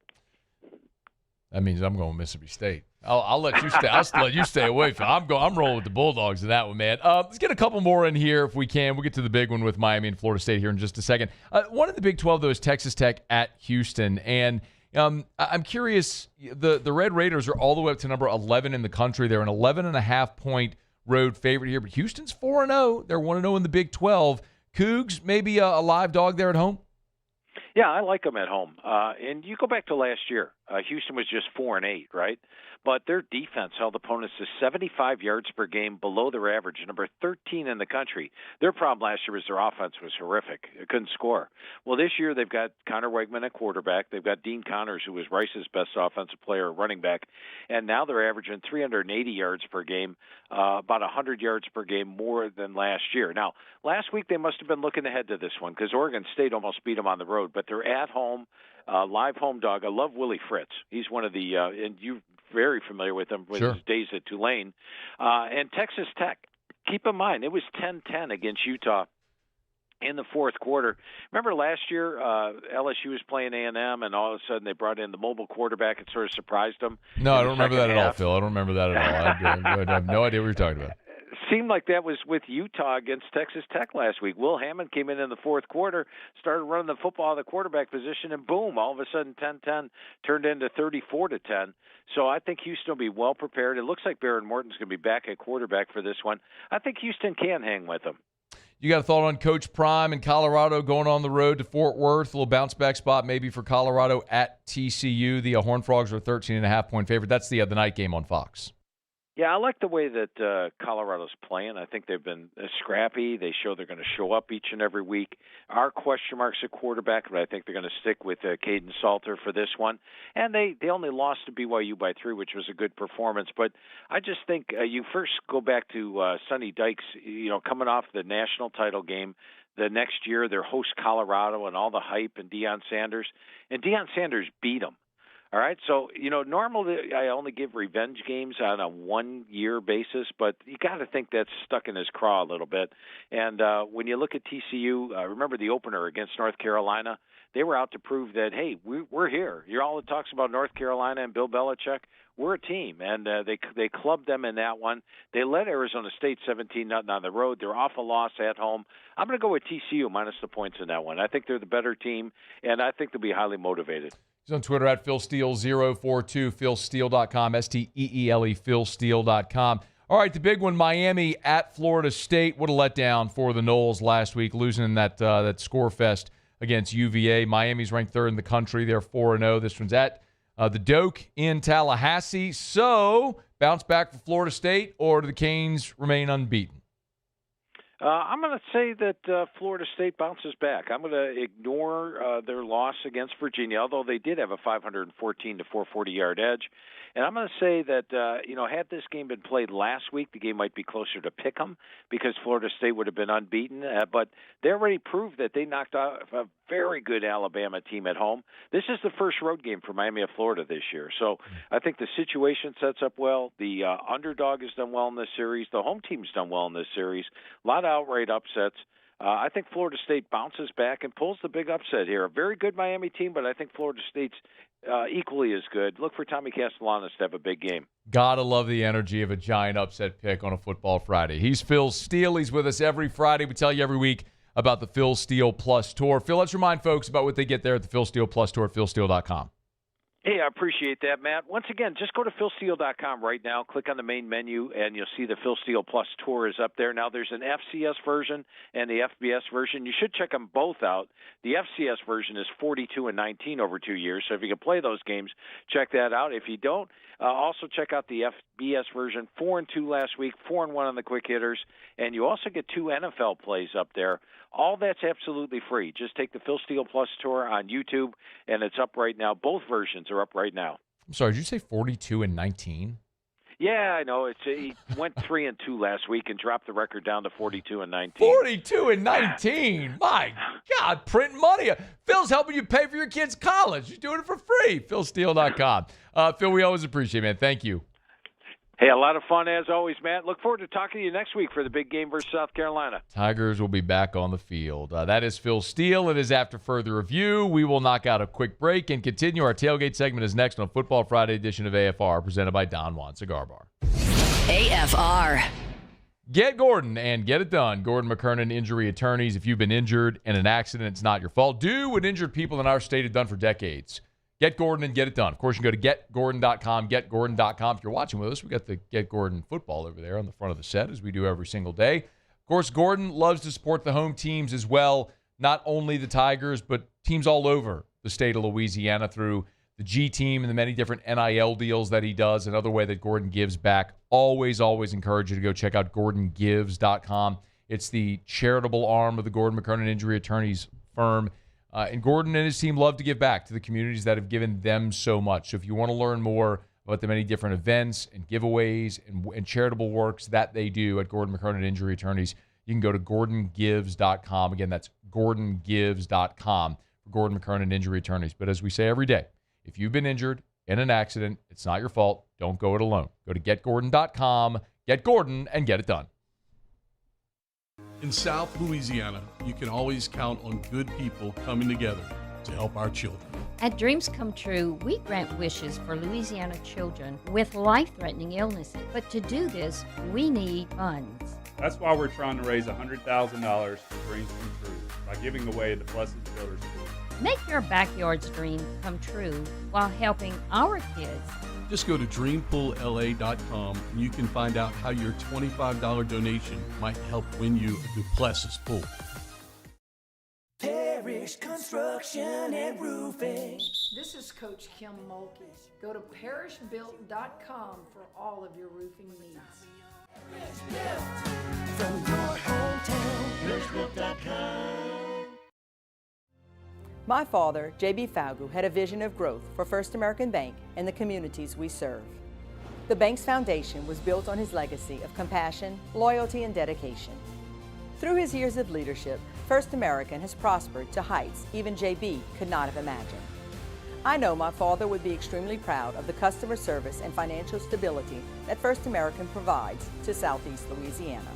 That means I'm going with Mississippi State. I'll let you stay. I'll let you stay away from. I'm rolling with the Bulldogs in that one, man. Let's get a couple more in here if we can. We'll get to the big one with Miami and Florida State here in just a second. One in the Big 12 though is Texas Tech at Houston, and I'm curious. The Red Raiders are all the way up to number 11 in the country. They're an 11.5-point road favorite here, but Houston's 4-0. They're 1-0 in the Big 12. Cougs maybe a live dog there at home. Yeah, I like them at home. And you go back to last year. Houston was just 4-8, right? But their defense held opponents to 75 yards per game below their average, number 13 in the country. Their problem last year was their offense was horrific. It couldn't score. Well, this year they've got Connor Wegman at quarterback. They've got Dean Connors, who was Rice's best offensive player, running back. And now they're averaging 380 yards per game, about 100 yards per game more than last year. Now, last week they must have been looking ahead to this one because Oregon State almost beat them on the road, but they're at home. Live home dog. I love Willie Fritz. He's one of the and you very familiar with him with his days at Tulane. And Texas Tech, keep in mind, it was 10-10 against Utah in the fourth quarter. Remember last year, LSU was playing A&M, and all of a sudden they brought in the mobile quarterback and sort of surprised them. No, I don't remember that at all, Phil. I don't remember that at all. I have no idea what you're talking about. Seemed like that was with Utah against Texas Tech last week. Will Hammond came in the fourth quarter, started running the football at the quarterback position, and boom, all of a sudden 10-10 turned into 34-10. So I think Houston will be well prepared. It looks like Baron Morton's going to be back at quarterback for this one. I think Houston can hang with them. You got a thought on Coach Prime in Colorado going on the road to Fort Worth? A little bounce-back spot maybe for Colorado at TCU. The Horned Frogs are a 13.5-point favorite. That's the night game on Fox. Yeah, I like the way that Colorado's playing. I think they've been scrappy. They show they're going to show up each and every week. Our question marks at quarterback, but I think they're going to stick with Caden Salter for this one. And they only lost to BYU by 3, which was a good performance. But I just think you first go back to Sonny Dykes, coming off the national title game. The next year, they're host Colorado and all the hype and Deion Sanders. And Deion Sanders beat them. All right, so, normally I only give revenge games on a one-year basis, but you got to think that's stuck in his craw a little bit. And when you look at TCU, remember the opener against North Carolina? They were out to prove that, hey, we're here. You're all that talks about North Carolina and Bill Belichick. We're a team, and they clubbed them in that one. They led Arizona State 17-0 on the road. They're off a loss at home. I'm going to go with TCU minus the points in that one. I think they're the better team, and I think they'll be highly motivated. He's on Twitter at PhilSteele042, PhilSteele.com, STEELE, PhilSteele.com. All right, the big one, Miami at Florida State. What a letdown for the Noles last week, losing in that score fest against UVA. Miami's ranked 3rd in the country. They're 4-0. This one's at the Doak in Tallahassee. So, bounce back for Florida State, or do the Canes remain unbeaten? I'm going to say that Florida State bounces back. I'm going to ignore their loss against Virginia, although they did have a 514 to 440-yard edge. And I'm going to say that, had this game been played last week, the game might be closer to pick 'em because Florida State would have been unbeaten. But they already proved that they knocked out a very good Alabama team at home. This is the first road game for Miami of Florida this year. So I think the situation sets up well. The underdog has done well in this series. The home team's done well in this series. A lot of outright upsets. I think Florida State bounces back and pulls the big upset here. A very good Miami team, but I think Florida State's equally as good. Look for Tommy Castellanos to have a big game. Gotta love the energy of a giant upset pick on a Football Friday. He's Phil Steele. He's with us every Friday. We tell you every week about the Phil Steele Plus Tour. Phil, let's remind folks about what they get there at the Phil Steele Plus Tour at philsteele.com. Hey, I appreciate that, Matt. Once again, just go to philsteele.com right now, click on the main menu, and you'll see the Phil Steele Plus Tour is up there. Now, there's an FCS version and the FBS version. You should check them both out. The FCS version is 42-19 over 2 years, so if you can play those games, check that out. If you don't, also check out the FBS version, 4-2 last week, 4-1 on the quick hitters, and you also get 2 NFL plays up there. All that's absolutely free. Just take the Phil Steele Plus Tour on YouTube, and it's up right now. Both versions are up right now. I'm sorry, did you say 42-19? Yeah, I know. He went 3-2 last week and dropped the record down to 42-19. 42-19. My God, print money. Phil's helping you pay for your kids' college. He's doing it for free. philsteele.com. Phil, we always appreciate it, man. Thank you. Hey, a lot of fun as always, Matt. Look forward to talking to you next week for the big game versus South Carolina. Tigers will be back on the field. That is Phil Steele. It is after further review. We will knock out a quick break and continue. Our tailgate segment is next on Football Friday edition of AFR, presented by Don Juan Cigar Bar. AFR. Get Gordon and get it done. Gordon McKernan Injury Attorneys. If you've been injured in an accident, it's not your fault. Do what injured people in our state have done for decades. Get Gordon and get it done. Of course, you can go to getgordon.com, getgordon.com. If you're watching with us, we got the Get Gordon football over there on the front of the set, as we do every single day. Of course, Gordon loves to support the home teams as well, not only the Tigers, but teams all over the state of Louisiana through the G team and the many different NIL deals that he does. Another way that Gordon gives back. Always encourage you to go check out GordonGives.com. It's the charitable arm of the Gordon McKernan Injury Attorneys firm. And Gordon and his team love to give back to the communities that have given them so much. So if you want to learn more about the many different events and giveaways and charitable works that they do at Gordon McKernan Injury Attorneys, you can go to GordonGives.com. Again, that's GordonGives.com for Gordon McKernan Injury Attorneys. But as we say every day, if you've been injured in an accident. It's not your fault. Don't go it alone. Go to getgordon.com, get Gordon, and get it done. In South Louisiana, you can always count on good people coming together to help our children. At Dreams Come True, we grant wishes for Louisiana children with life-threatening illnesses. But to do this, we need funds. That's why we're trying to raise $100,000 for Dreams Come True by giving away the Blessed Children's School. Make your backyard's dream come true while helping our kids. Just go to dreampoolla.com and you can find out how your $25 donation might help win you a Duplessis pool. Parish Construction and Roofing. This is Coach Kim Mulkey. Go to parishbuilt.com for all of your roofing needs. From your hometown, parishbuilt.com. My father, J.B. Falgu, had a vision of growth for First American Bank and the communities we serve. The bank's foundation was built on his legacy of compassion, loyalty, and dedication. Through his years of leadership, First American has prospered to heights even J.B. could not have imagined. I know my father would be extremely proud of the customer service and financial stability that First American provides to Southeast Louisiana.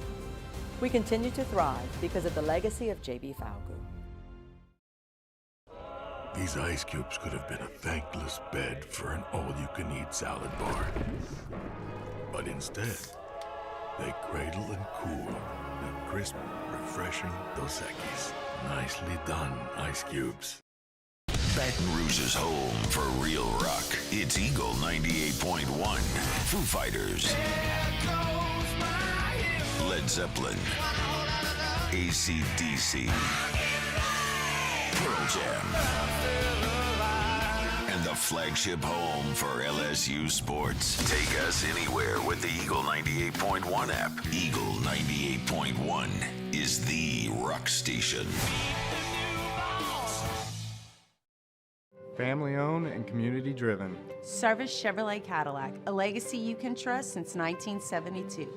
We continue to thrive because of the legacy of J.B. Falgu. These ice cubes could have been a thankless bed for an all-you-can-eat salad bar. But instead, they cradle and cool the crisp, refreshing Dos Equis. Nicely done, ice cubes. Baton Rouge's home for real rock. It's Eagle 98.1. Foo Fighters. Led Zeppelin. AC/DC. Pearl Jam. And the flagship home for LSU sports. Take us anywhere with the Eagle 98.1 app. Eagle 98.1 is the rock station. Family owned and community driven. Service Chevrolet Cadillac, a legacy you can trust since 1972.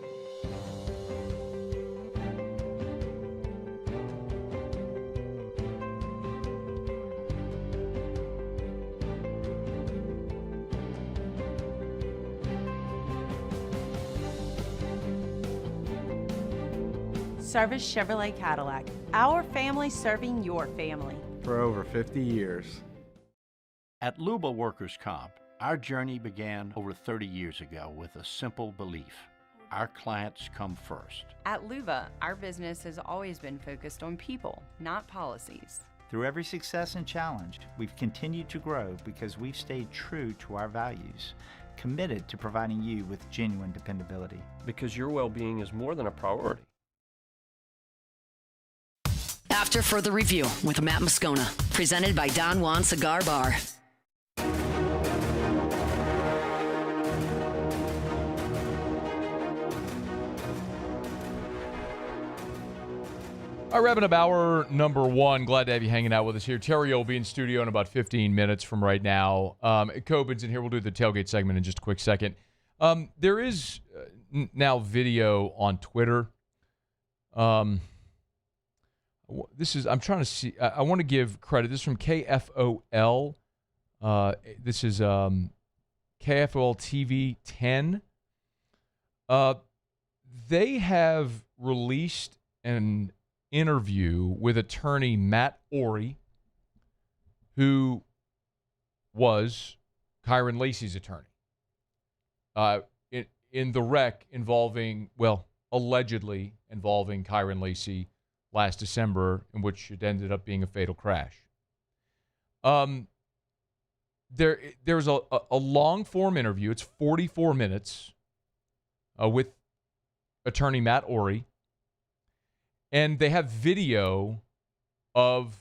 Service Chevrolet Cadillac, our family serving your family. For over 50 years. At Luba Workers' Comp, our journey began over 30 years ago with a simple belief. Our clients come first. At Luba, our business has always been focused on people, not policies. Through every success and challenge, we've continued to grow because we've stayed true to our values, committed to providing you with genuine dependability. Because your well-being is more than a priority. After Further Review with Matt Moscona, presented by Don Juan Cigar Bar. All right, wrapping up hour number one. Glad to have you hanging out with us here. Theriot will be in studio in about 15 minutes from right now. Cobin's in here. We'll do the tailgate segment in just a quick second. There is now video on Twitter. This is, I'm trying to see, I want to give credit. This is from KFOL. This is KFOL TV 10. They have released an interview with attorney Matt Ory, who was Kyron Lacy's attorney, in the wreck involving, allegedly involving Kyron Lacy last December, in which it ended up being a fatal crash. There's a long-form interview. It's 44 minutes with attorney Matt Ory. And they have video of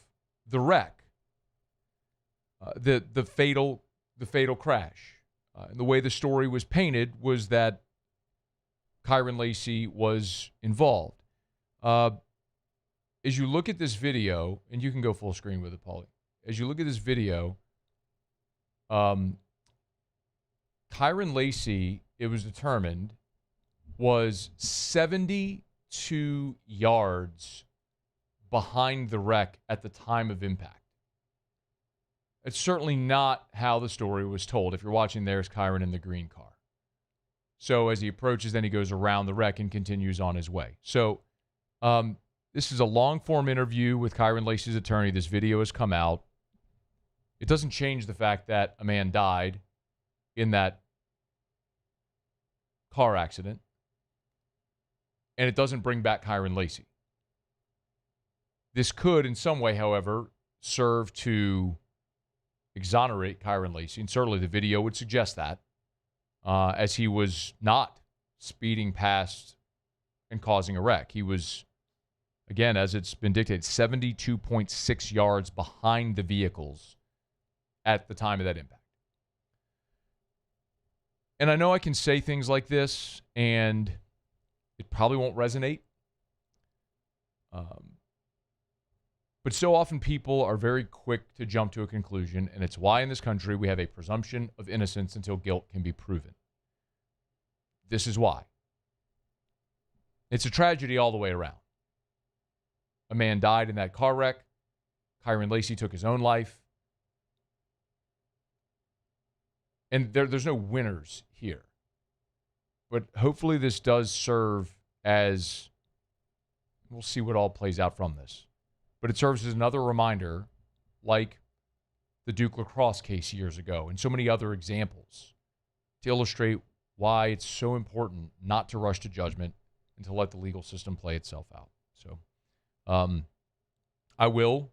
the wreck, the fatal crash. And the way the story was painted was that Kyron Lacy was involved. As you look at this video, and you can go full screen with it, Paulie. As you look at this video, Kyron Lacy, it was determined, was 72 yards behind the wreck at the time of impact. It's certainly not how the story was told. If you're watching, there's Kyron in the green car. So as he approaches, then he goes around the wreck and continues on his way. So this is a long-form interview with Kyron Lacy's attorney. This video has come out. It doesn't change the fact that a man died in that car accident. And it doesn't bring back Kyron Lacy. This could, in some way, however, serve to exonerate Kyron Lacy, and certainly the video would suggest that, as he was not speeding past and causing a wreck. He was, again, as it's been dictated, 72.6 yards behind the vehicles at the time of that impact. And I know I can say things like this, and it probably won't resonate. But so often people are very quick to jump to a conclusion, and it's why in this country we have a presumption of innocence until guilt can be proven. This is why. It's a tragedy all the way around. A man died in that car wreck. Kyron Lacy took his own life. And there's no winners here. But hopefully this does serve as, we'll see what all plays out from this. But it serves as another reminder, like the Duke lacrosse case years ago and so many other examples, to illustrate why it's so important not to rush to judgment and to let the legal system play itself out. So I will,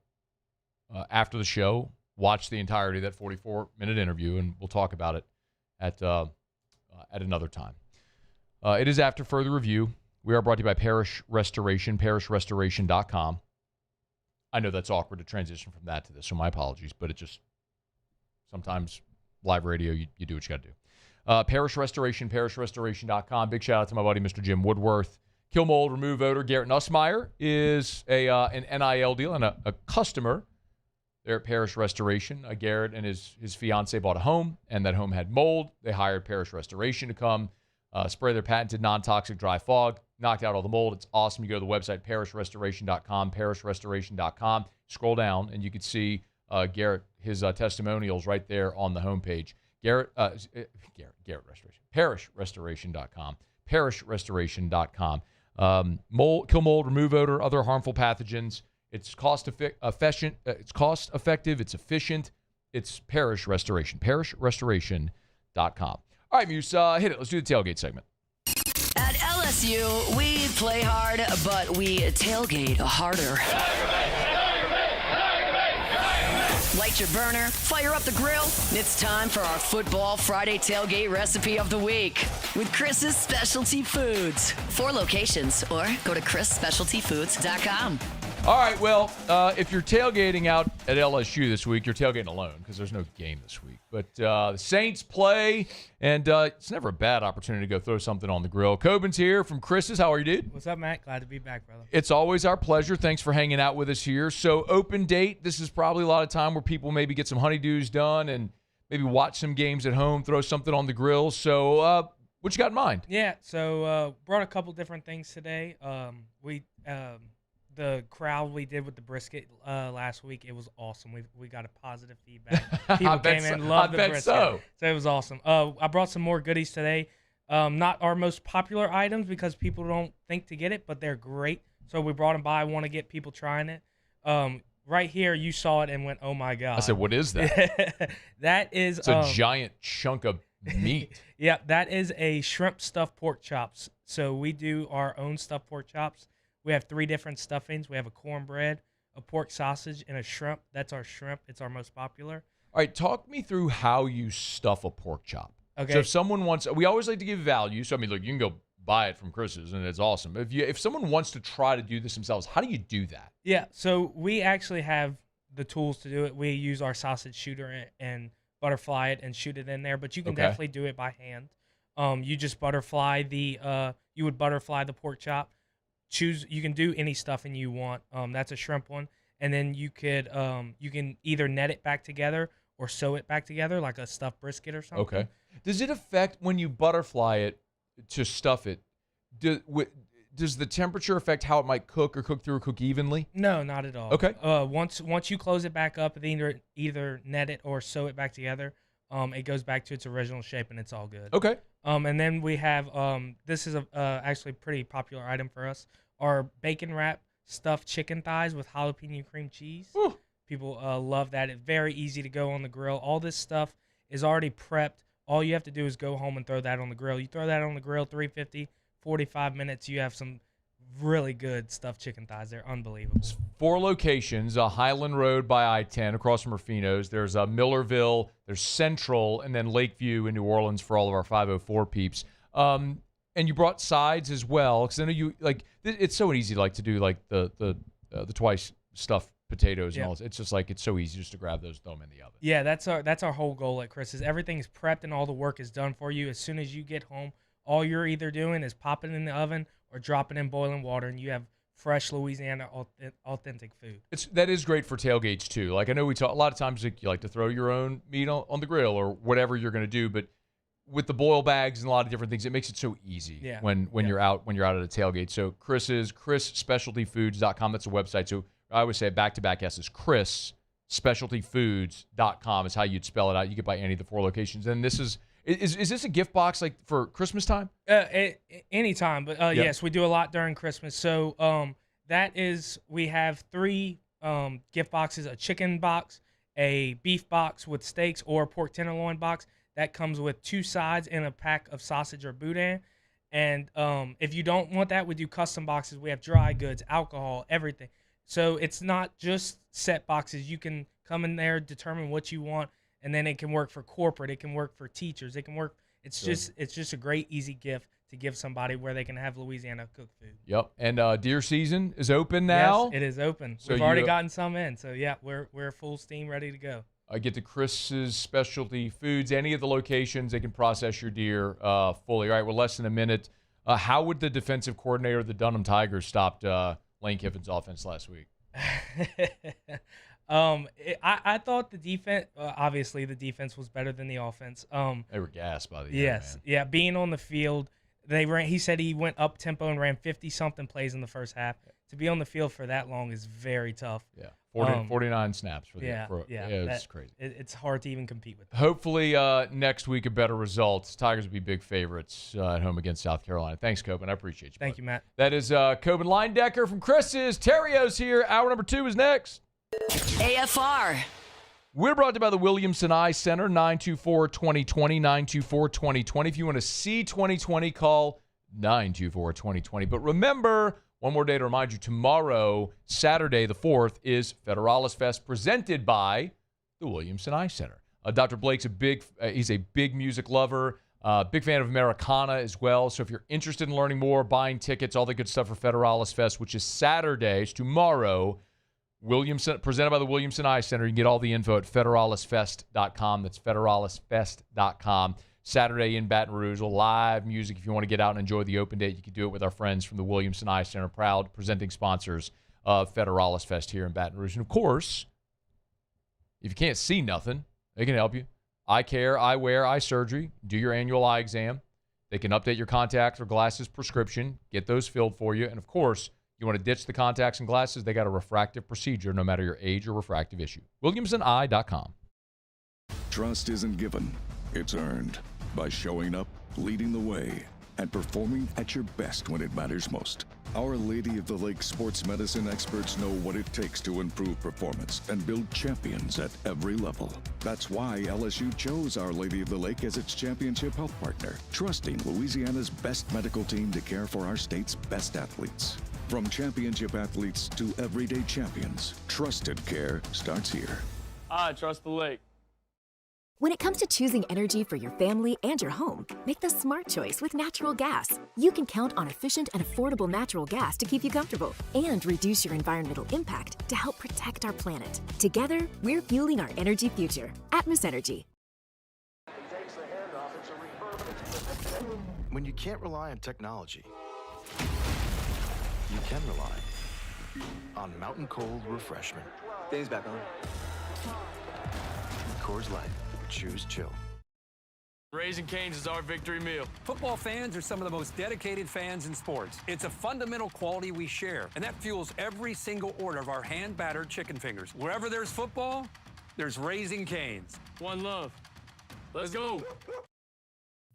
after the show, watch the entirety of that 44-minute interview, and we'll talk about it at another time. It is after further review. We are brought to you by Parish Restoration, parishrestoration.com. I know that's awkward to transition from that to this, so my apologies, but it just, sometimes live radio, you do what you got to do. Parish Restoration, parishrestoration.com. Big shout out to my buddy, Mr. Jim Woodworth. Kill mold, remove odor. Garrett Nussmeyer is an NIL deal and a customer there at Parish Restoration. Garrett and his fiance bought a home, and that home had mold. They hired Parish Restoration to come spray their patented non-toxic dry fog, knocked out all the mold. It's awesome. You go to the website, parishrestoration.com, parishrestoration.com. Scroll down, and you can see Garrett, his testimonials right there on the homepage. Garrett Restoration, parishrestoration.com, parishrestoration.com. Kill mold, remove odor, other harmful pathogens. It's cost effective. It's efficient. It's Parish Restoration. Parishrestoration.com. All right, Muse, hit it. Let's do the tailgate segment. At LSU, we play hard, but we tailgate harder. Light your burner, fire up the grill. It's time for our Football Friday tailgate recipe of the week with Chris's Specialty Foods. 4 locations, or go to chrisspecialtyfoods.com. All right, well, if you're tailgating out at LSU this week, you're tailgating alone because there's no game this week. But the Saints play, and it's never a bad opportunity to go throw something on the grill. Coben's here from Chris's. How are you, dude? What's up, Matt? Glad to be back, brother. It's always our pleasure. Thanks for hanging out with us here. So open date, this is probably a lot of time where people maybe get some honeydews done and maybe watch some games at home, throw something on the grill. So what you got in mind? Yeah, so brought a couple different things today. The crowd we did with the brisket last week, it was awesome. We got a positive feedback. People came in, loved the brisket. So it was awesome. I brought some more goodies today. Not our most popular items because people don't think to get it, but they're great. So we brought them by. I want to get people trying it. Right here, you saw it and went, oh, my God. I said, what is that? That is it's a giant chunk of meat. Yeah, that is a shrimp stuffed pork chops. So we do our own stuffed pork chops. We have 3 different stuffings. We have a cornbread, a pork sausage, and a shrimp. That's our shrimp. It's our most popular. All right, talk me through how you stuff a pork chop. Okay. So if someone wants, we always like to give value. So, I mean, look, you can go buy it from Chris's, and it's awesome. If someone wants to try to do this themselves, how do you do that? Yeah, so we actually have the tools to do it. We use our sausage shooter and butterfly it and shoot it in there, but you can definitely do it by hand. You just butterfly the pork chop. You can do any stuffing you want. That's a shrimp one, and then you can either net it back together or sew it back together like a stuffed brisket or something. Okay. Does it affect when you butterfly it to stuff it? does the temperature affect how it might cook or cook through or cook evenly? No, not at all. Okay. Once you close it back up, either net it or sew it back together, it goes back to its original shape and it's all good. Okay. And then we have this is actually a pretty popular item for us. Our bacon wrap stuffed chicken thighs with jalapeno cream cheese. Ooh. People love that. It's very easy to go on the grill. All this stuff is already prepped. All you have to do is go home and throw that on the grill. You throw that on the grill, 350, 45 minutes. You have some really good stuffed chicken thighs. They're unbelievable. 4 locations, Highland Road by I-10 across from Rufino's. There's Millerville, there's Central, and then Lakeview in New Orleans for all of our 504 peeps. And you brought sides as well, because I know you, like, it's so easy to do the twice stuffed potatoes and all this. It's just it's so easy just to grab those, throw them in the oven. Yeah, that's our whole goal at Chris. Is everything's prepped and all the work is done for you. As soon as you get home, all you're either doing is popping it in the oven or dropping in boiling water, and you have fresh Louisiana authentic food. That is great for tailgates too. Like, I know we talk a lot of times, you like to throw your own meat on the grill or whatever you're going to do, but with the boil bags and a lot of different things, it makes it so easy when you're out at a tailgate. So chrisspecialtyfoods.com. That's a website. So I always say back-to-back S's. chrisspecialtyfoods.com is how you'd spell it out. You could buy any of the 4 locations. And this is this a gift box like for Christmas time? Anytime, but yes, we do a lot during Christmas. So we have 3 gift boxes: a chicken box, a beef box with steaks, or a pork tenderloin box. That comes with 2 sides and a pack of sausage or boudin. And if you don't want that, we do custom boxes. We have dry goods, alcohol, everything. So it's not just set boxes. You can come in there, determine what you want, and then it can work for corporate. It can work for teachers. It can work. It's just a great, easy gift to give somebody where they can have Louisiana cooked food. Yep. And deer season is open now. Yes, it is open. So we've already gotten some in. So yeah, we're full steam, ready to go. Get to Chris's Specialty Foods. Any of the locations, they can process your deer fully. All right, we're less than a minute. How would the defensive coordinator of the Dunham Tigers stopped Lane Kiffin's offense last week? I thought the defense, obviously the defense was better than the offense. They were gassed by the end, yes, man. Yeah, being on the field, he said he went up tempo and ran 50-something plays in the first half. To be on the field for that long is very tough. Yeah, 49 snaps for the it's crazy. It's hard to even compete with that. Hopefully next week a better result. Tigers will be big favorites at home against South Carolina. Thanks, Coben. I appreciate you. Thank you, Matt. That is Coben Linedecker from Chris's. Theriot's here. Hour number 2 is next. AFR. We're brought to you by the Williamson Eye Center, 924-2020, 924-2020. If you want to see 2020, call 924-2020. But remember, one more day to remind you, tomorrow, Saturday the 4th, is Federalis Fest presented by the Williamson Eye Center. Dr. Blake's he's a big music lover, big fan of Americana as well. So if you're interested in learning more, buying tickets, all the good stuff for Federalis Fest, which is Saturday, it's tomorrow, presented by the Williamson Eye Center. You can get all the info at federalisfest.com. That's federalisfest.com. Saturday in Baton Rouge, live music. If you want to get out and enjoy the open date, you can do it with our friends from the Williamson Eye Center, proud presenting sponsors of Federalis Fest here in Baton Rouge. And of course, if you can't see nothing, they can help you. Eye care, eyewear, eye surgery. Do your annual eye exam. They can update your contacts or glasses prescription, get those filled for you. And of course, you want to ditch the contacts and glasses, they got a refractive procedure no matter your age or refractive issue. WilliamsonEye.com. Trust isn't given, it's earned by showing up, leading the way, and performing at your best when it matters most. Our Lady of the Lake sports medicine experts know what it takes to improve performance and build champions at every level. That's why LSU chose Our Lady of the Lake as its championship health partner, trusting Louisiana's best medical team to care for our state's best athletes. From championship athletes to everyday champions, trusted care starts here. I trust the lake. When it comes to choosing energy for your family and your home, make the smart choice with natural gas. You can count on efficient and affordable natural gas to keep you comfortable and reduce your environmental impact to help protect our planet. Together, we're fueling our energy future. Atmos Energy. When you can't rely on technology, you can rely on Mountain Cold Refreshment. Dave's back on. Coors Light. Choose chill. Raising Cane's is our victory meal. Football fans are some of the most dedicated fans in sports. It's a fundamental quality we share, and that fuels every single order of our hand-battered chicken fingers. Wherever there's football, there's Raising Cane's. One love. Let's go.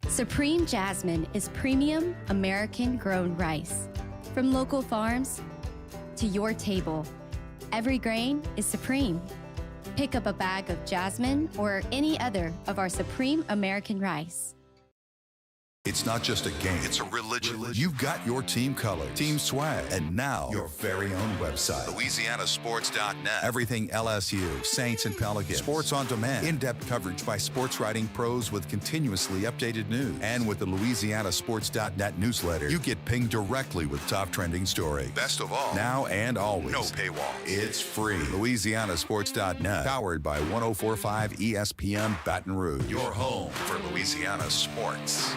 Supreme Jasmine is premium American-grown rice. From local farms to your table, every grain is supreme. Pick up a bag of Jasmine or any other of our Supreme American rice. It's not just a game, it's a religion. You've got your team color, team swag, and now your very own website. LouisianaSports.net. Everything LSU, Saints, and Pellicans. Sports on demand. In-depth coverage by sports writing pros with continuously updated news. And with the LouisianaSports.net newsletter, you get pinged directly with top trending stories. Best of all, now and always, no paywall. It's free. LouisianaSports.net. Powered by 104.5 ESPN Baton Rouge. Your home for Louisiana sports.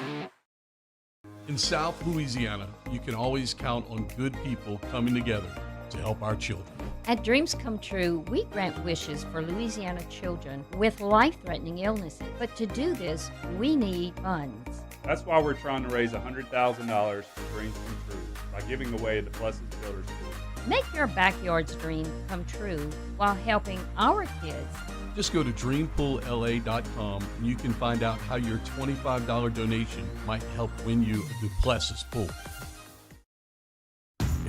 In South Louisiana, you can always count on good people coming together to help our children. At Dreams Come True, we grant wishes for Louisiana children with life-threatening illnesses. But to do this, we need funds. That's why we're trying to raise $100,000 for Dreams Come True by giving away the Blessed Builders School. Make your backyard's dream come true while helping our kids. Just go to dreampoolla.com and you can find out how your $25 donation might help win you a Duplessis pool.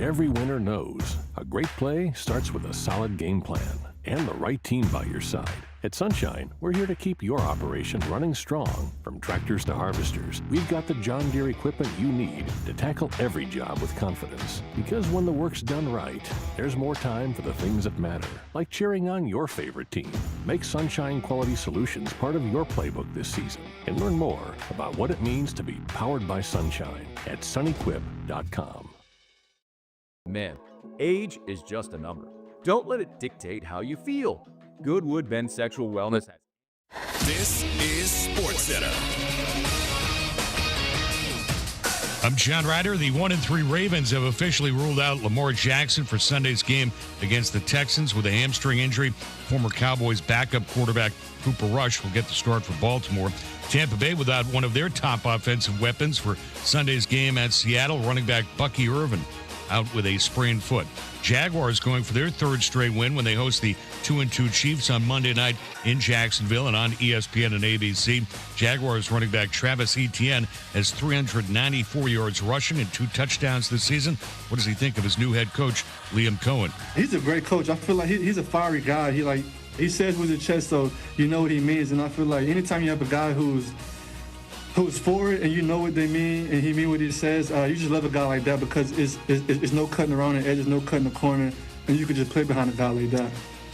Every winner knows a great play starts with a solid game plan and the right team by your side. At Sunshine, we're here to keep your operation running strong. From tractors to harvesters, we've got the John Deere equipment you need to tackle every job with confidence. Because when the work's done right, there's more time for the things that matter, like cheering on your favorite team. Make Sunshine Quality Solutions part of your playbook this season and learn more about what it means to be powered by Sunshine at sunequip.com. Men, age is just a number. Don't let it dictate how you feel. Goodwood Bend Sexual Wellness has. This is SportsCenter. I'm John Ryder. The 1-3 Ravens have officially ruled out Lamar Jackson for Sunday's game against the Texans with a hamstring injury. Former Cowboys backup quarterback Cooper Rush will get the start for Baltimore. Tampa Bay without one of their top offensive weapons for Sunday's game at Seattle. Running back Bucky Irvin out with a sprained foot. Jaguars going for their third straight win when they host the 2-2 Chiefs on Monday night in Jacksonville and on ESPN and ABC. Jaguars running back Travis Etienne has 394 yards rushing and 2 touchdowns this season. What does he think of his new head coach, Liam Cohen? He's a great coach. I feel like he's a fiery guy. He says with his chest, so you know what he means. And I feel like anytime you have a guy who's for it and you know what they mean and he mean what he says, you just love a guy like that because it's no cutting around the edges, no cutting the corner, and you can just play behind a guy like that.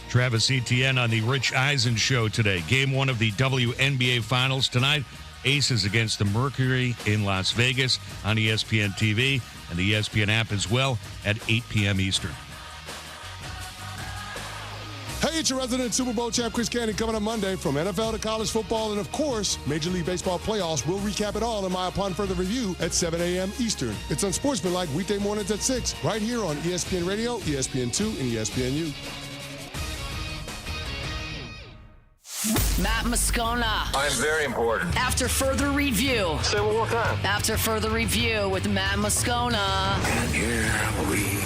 Travis Etienne on the Rich Eisen Show today. Game 1 of the WNBA Finals tonight. Aces against the Mercury in Las Vegas on ESPN TV and the ESPN app as well at 8 p.m. Eastern. Hey, it's your resident Super Bowl champ, Chris Candy, coming up Monday from NFL to college football and, of course, Major League Baseball playoffs. We'll recap it all in my Upon Further Review at 7 a.m. Eastern. It's Unsportsmanlike weekday mornings at 6, right here on ESPN Radio, ESPN2, and ESPNU. Matt Moscona. I'm very important. After further review. Say it one more time. After further review with Matt Moscona. And here we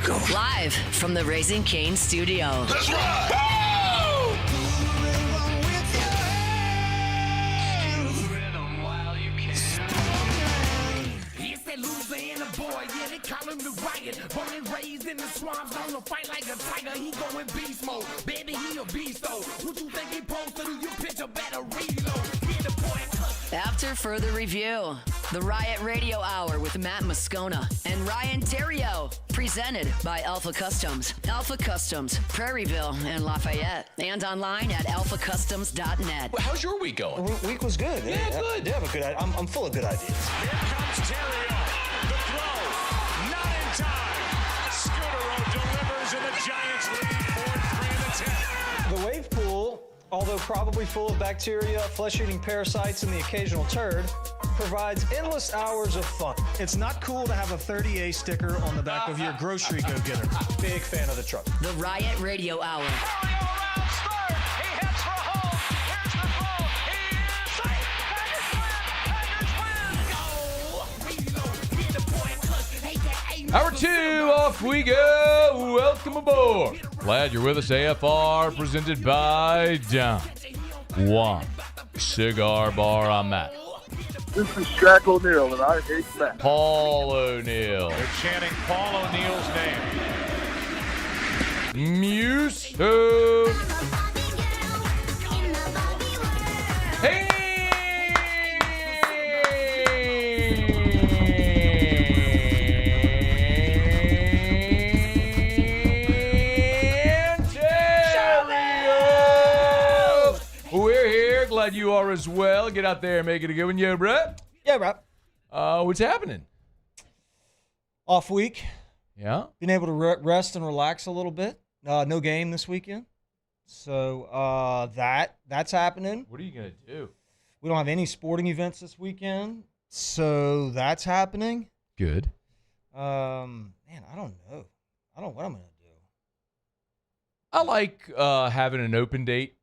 go. Live from the Raising Cane studio. Let's ride! It's that Louisiana boy, yeah, they call him the Riot. Born and raised in the swamps, on the fight like a tiger. He going beast mode, baby, he a beast though. What you think he supposed to do? You pitch a better reload. Yeah, the boy. After further review, the Riot Radio Hour with Matt Moscona and Ryan Theriot, presented by Alpha Customs. Alpha Customs, Prairieville and Lafayette, and online at alphacustoms.net. Well, how's your week going? Week was good. Yeah, good. Yeah, but good. I'm full of good ideas. Here comes Theriot. The throw, not in time. Scudero delivers, and the Giants lead 4-3 in the 10th. The wave pool, although probably full of bacteria, flesh-eating parasites, and the occasional turd, provides endless hours of fun. It's not cool to have a 30A sticker on the back of your grocery go-getter. Big fan of the truck. The Riot Radio Hour. He heads for home. Here's the throw. He is safe. Hour 2, off we go. Welcome aboard. Glad you're with us. AFR presented by Don Juan Cigar Bar. I'm Matt. This is Shaq O'Neal, and I hate Matt. Paul O'Neal. They're chanting Paul O'Neal's name. Muso. Hey! We're here. Glad you are as well. Get out there and make it a good one. Yo, bro. Yeah, bro. What's happening? Off week. Yeah. Being able to rest and relax a little bit. No game this weekend. So that's happening. What are you going to do? We don't have any sporting events this weekend. So that's happening. Good. Man, I don't know. I don't know what I'm going to do. I like having an open date.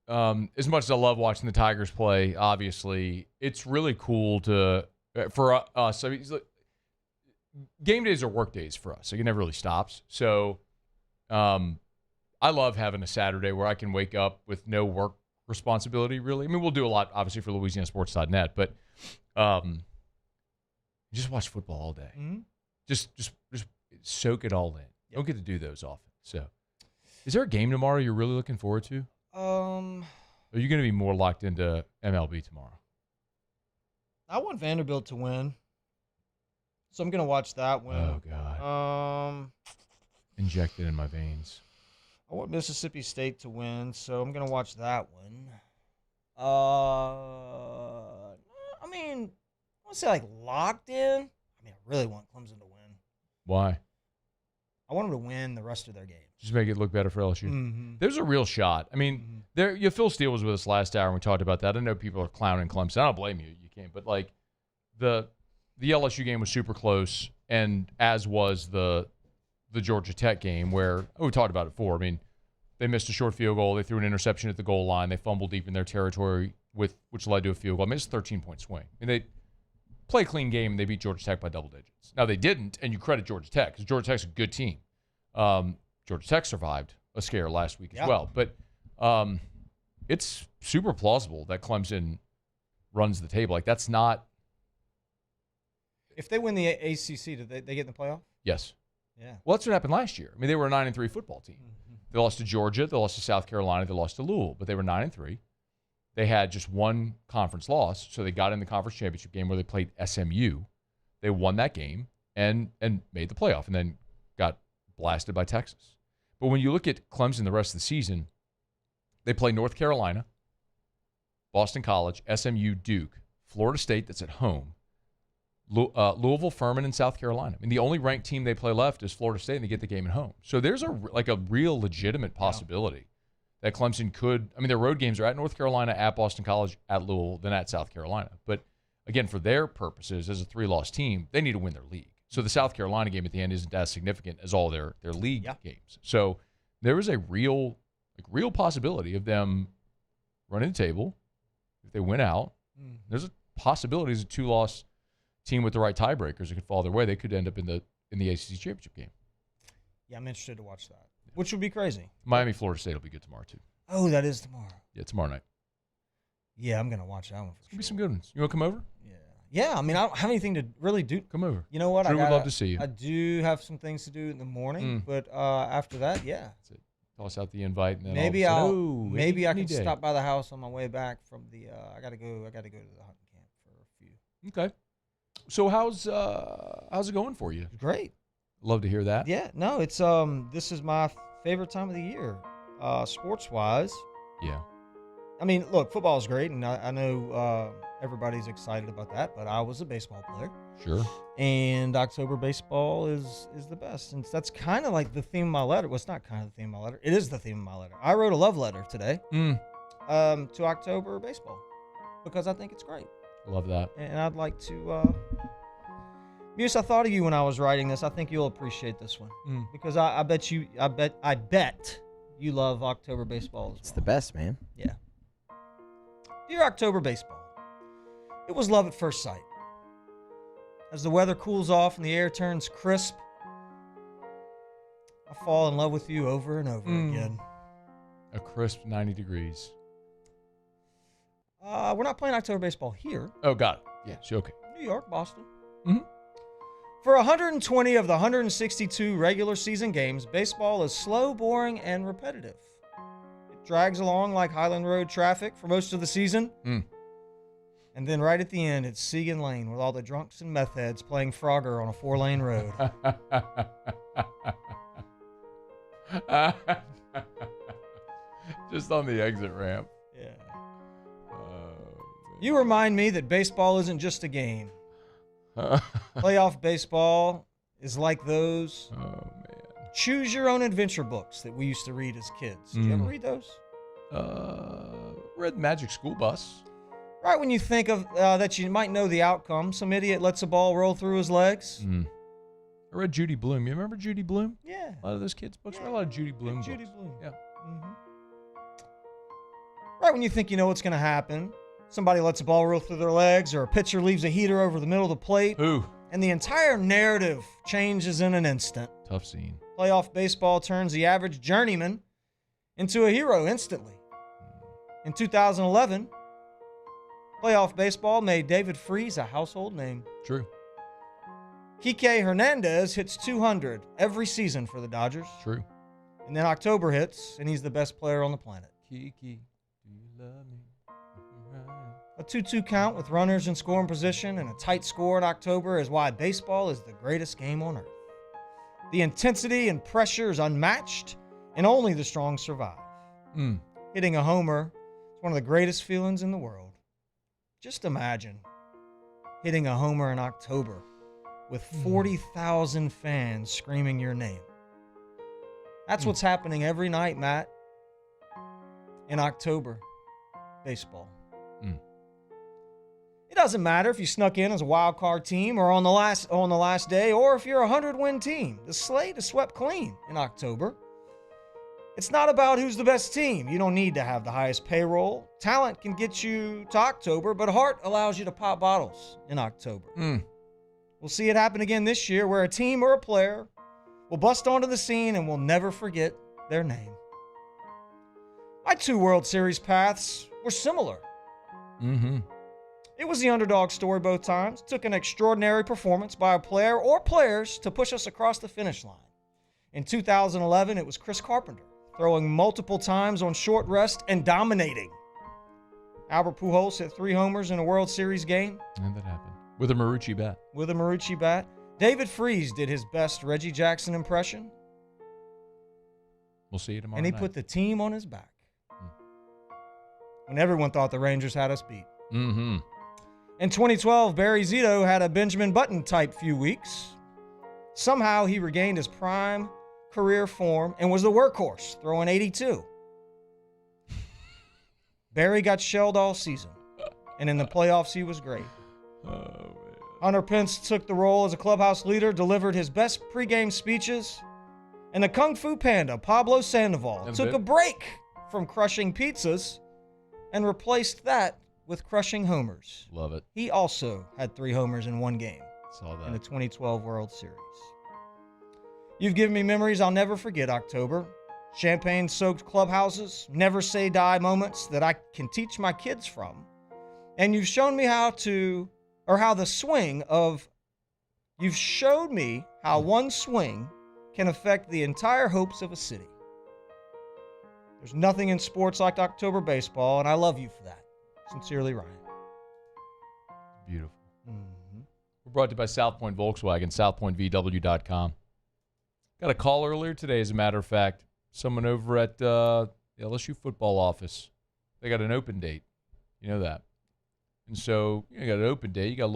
As much as I love watching the Tigers play, obviously, it's really cool for us. I mean, game days are work days for us. It never really stops. So I love having a Saturday where I can wake up with no work responsibility, really. I mean, we'll do a lot, obviously, for LouisianaSports.net, but just watch football all day. Mm-hmm. Just soak it all in. You don't get to do those often. So is there a game tomorrow you're really looking forward to? Are you going to be more locked into MLB tomorrow? I want Vanderbilt to win, so I'm going to watch that win. Oh, God. Inject it in my veins. I want Mississippi State to win, so I'm going to watch that one. I mean, I want to say like locked in. I mean, I really want Clemson to win. Why? I want them to win the rest of their games. Just make it look better for LSU. Mm-hmm. There's a real shot. I mean, Phil Steele was with us last hour, and we talked about that. I know people are clowning Clemson. I don't blame you. You can't. But, like, the LSU game was super close, and as was the Georgia Tech game where we talked about it before. I mean, they missed a short field goal. They threw an interception at the goal line. They fumbled deep in their territory, which led to a field goal. I mean, it's a 13-point swing. I mean, they play a clean game, and they beat Georgia Tech by double digits. Now, they didn't, and you credit Georgia Tech because Georgia Tech's a good team. Georgia Tech survived a scare last week as well. But it's super plausible that Clemson runs the table. Like, that's not... If they win the ACC, do they get in the playoff? Yes. Yeah. Well, that's what happened last year. I mean, they were a 9-3 football team. Mm-hmm. They lost to Georgia. They lost to South Carolina. They lost to Louisville. But they were 9-3. They had just one conference loss, so they got in the conference championship game where they played SMU. They won that game and made the playoff and then got blasted by Texas. But when you look at Clemson the rest of the season, they play North Carolina, Boston College, SMU, Duke, Florida State that's at home, Louisville, Furman, and South Carolina. I mean, the only ranked team they play left is Florida State, and they get the game at home. So there's a real legitimate possibility that Clemson could. I mean, their road games are at North Carolina, at Boston College, at Louisville, then at South Carolina. But again, for their purposes, as a 3-loss team, they need to win their league. So the South Carolina game at the end isn't as significant as all their league games. So there is a real possibility of them running the table. If they win out, there's a possibility as a 2-loss team with the right tiebreakers that could fall their way. They could end up in the ACC championship game. Yeah, I'm interested to watch that, which would be crazy. Miami, Florida State will be good tomorrow too. Oh, that is tomorrow. Yeah, tomorrow night. Yeah, I'm gonna watch that one. There'll be some good ones. You want to come over? Yeah, I mean, I don't have anything to really do. Come over. You know what? Drew would love to see you. I do have some things to do in the morning, but after that, yeah. That's it. Toss out the invite, and then maybe I can day. stop by the house on my way back from the. I gotta go to the hunting camp for a few. Okay. So how's it going for you? Great. Love to hear that. Yeah. No, it's this is my favorite time of the year, sports wise. Yeah. I mean, look, football is great, and I know everybody's excited about that, but I was a baseball player. Sure. And October baseball is the best. And that's kind of like the theme of my letter. Well, it's not kind of the theme of my letter. It is the theme of my letter. I wrote a love letter today to October baseball because I think it's great. Love that. And I'd like to Muse, I thought of you when I was writing this. I think you'll appreciate this one because I bet you love October baseball as well. It's the best, man. Yeah. Dear October baseball, it was love at first sight. as the weather cools off and the air turns crisp, I fall in love with you over and over again. A crisp 90 degrees. We're not playing October baseball here. Oh, got it. Yeah, so okay. New York, Boston. Mhm. For 120 of the 162 regular season games, baseball is slow, boring, and repetitive. It drags along like Highland Road traffic for most of the season. And then right at the end, it's Segan Lane with all the drunks and meth heads playing Frogger on a 4-lane road. Just on the exit ramp. Yeah. You remind me that baseball isn't just a game. Playoff baseball is like those choose your own adventure books that we used to read as kids. Did you ever read those? Read Magic School Bus. Right when you think of that you might know the outcome, some idiot lets a ball roll through his legs. I read Judy Blume. You remember Judy Blume? Yeah. A lot of those kids' books. I read a lot of Judy Blume books. Judy Blume. Yeah. Right when you think you know what's going to happen, somebody lets a ball roll through their legs, or a pitcher leaves a heater over the middle of the plate. Ooh. And the entire narrative changes in an instant. Tough scene. Playoff baseball turns the average journeyman into a hero instantly. In 2011, playoff baseball made David Freese a household name. True. Kike Hernandez hits 200 every season for the Dodgers. True. And then October hits, and he's the best player on the planet. Kiki, do you love me? A 2-2 count with runners in scoring position and a tight score in October is why baseball is the greatest game on earth. The intensity and pressure is unmatched, and only the strong survive. Hitting a homer is one of the greatest feelings in the world. Just imagine hitting a homer in October with 40,000 fans screaming your name. That's what's happening every night, Matt, in October baseball. It doesn't matter if you snuck in as a wild card team or on the last day, or if you're a 100-win team. The slate is swept clean in October. It's not about who's the best team. You don't need to have the highest payroll. Talent can get you to October, but heart allows you to pop bottles in October. We'll see it happen again this year, where a team or a player will bust onto the scene and we'll never forget their name. My 2 World Series paths were similar. It was the underdog story both times. It took an extraordinary performance by a player or players to push us across the finish line. In 2011, it was Chris Carpenter, throwing multiple times on short rest and dominating. Albert Pujols hit 3 homers in a World Series game. And that happened. With a Marucci bat. David Freese did his best Reggie Jackson impression. We'll see you tomorrow And he night. put the team on his back. When everyone thought the Rangers had us beat. In 2012, Barry Zito had a Benjamin Button-type few weeks. Somehow he regained his prime career form and was the workhorse, throwing 82. Barry got shelled all season, and in the playoffs he was great. Hunter Pence took the role as a clubhouse leader, delivered his best pregame speeches, and the Kung Fu Panda, Pablo Sandoval, took a break from crushing pizzas and replaced that with crushing homers. Love it. He also had 3 homers in 1 game. Saw that. In the 2012 World Series. You've given me memories I'll never forget, October. Champagne-soaked clubhouses, never say die moments that I can teach my kids from. And you've shown me how one swing can affect the entire hopes of a city. There's nothing in sports like October baseball, and I love you for that. Sincerely, Ryan. Beautiful. We're brought to you by South Point Volkswagen, southpointvw.com. Got a call earlier today, as a matter of fact. Someone over at the LSU football office. They got an open date. You know that. And so you got an open date. You got a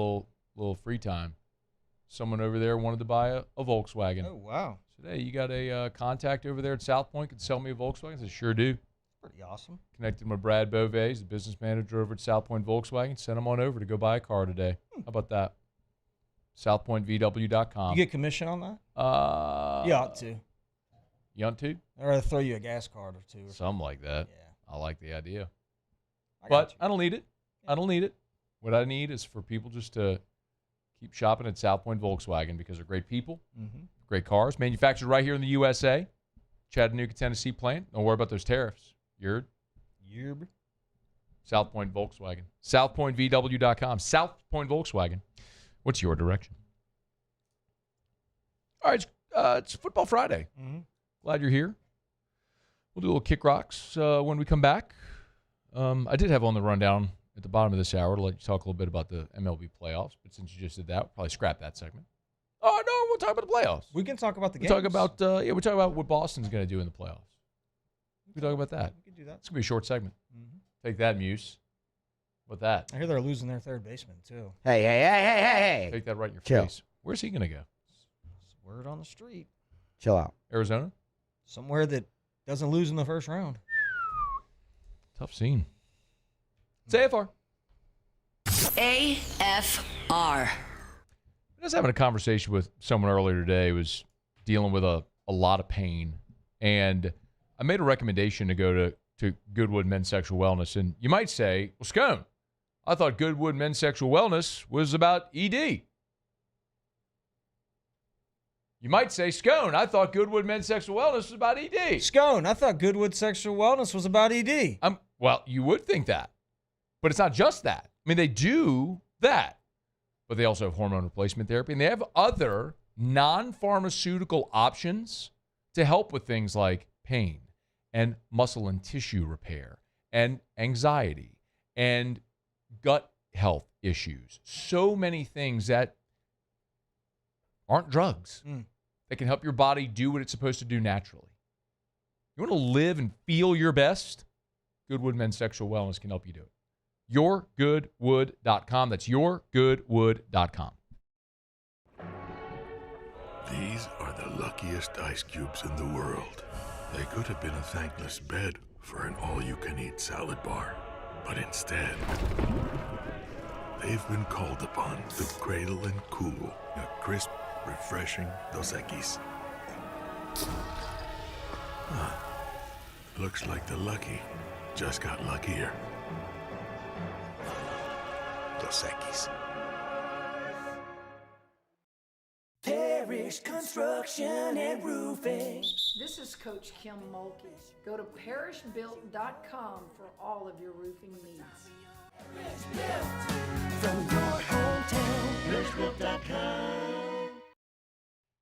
little free time. Someone over there wanted to buy a Volkswagen. Oh, wow. So, hey, you got a contact over there at South Point? Could sell me a Volkswagen? I said, sure do. Pretty awesome. Connected with Brad Beauvais, he's the business manager over at South Point Volkswagen. Sent him on over to go buy a car today. How about that? SouthPointVW.com. You get commission on that? You ought to. You want to? I'd rather throw you a gas card or 2. Something like that. Yeah. I like the idea. I don't need it. I don't need it. What I need is for people just to keep shopping at South Point Volkswagen because they're great people, Mhm. great cars, manufactured right here in the USA. Chattanooga, Tennessee plant. Don't worry about those tariffs. You're South Point Volkswagen. SouthPointVW.com. South Point Volkswagen. What's your direction? All right, it's Football Friday. Glad you're here. We'll do a little kick rocks when we come back. I did have on the rundown at the bottom of this hour to let you talk a little bit about the MLB playoffs, but since you just did that, we'll probably scrap that segment. Oh, no, we'll talk about the playoffs. We can talk about the We'll games. talk about we'll talk about what Boston's going to do in the playoffs. We can talk about that. We can do that. It's going to be a short segment. Take that, Muse. What that? I hear they're losing their third baseman, too. Hey. Take that right in your Chill. face. Where's he going to go? Word on the street. Chill out. Arizona? Somewhere that doesn't lose in the first round. Tough scene. It's AFR. AFR. I was having a conversation with someone earlier today who was dealing with a lot of pain. And I made a recommendation to go to Goodwood Men's Sexual Wellness. And you might say, well, Scone, I thought Goodwood Men's Sexual Wellness was about ED. You might say, Scone, I thought Goodwood Men's Sexual Wellness was about ED. Scone, I thought Goodwood Sexual Wellness was about ED. Well, you would think that. But it's not just that. I mean, they do that. But they also have hormone replacement therapy. And they have other non-pharmaceutical options to help with things like pain and muscle and tissue repair and anxiety and gut health issues. So many things that aren't drugs that can help your body do what it's supposed to do naturally. You want to live and feel your best? Goodwood Men's Sexual Wellness can help you do it. YourGoodWood.com. That's YourGoodWood.com. These are the luckiest ice cubes in the world. They could have been a thankless bed for an all-you-can-eat salad bar. But instead, they've been called upon to cradle and cool a crisp, refreshing Dos Equis. Looks like the lucky just got luckier. Dos Equis. Parish Construction and Roofing. This is Coach Kim Mulkey. Go to parishbuilt.com for all of your roofing needs. From your hometown, parishbuilt.com.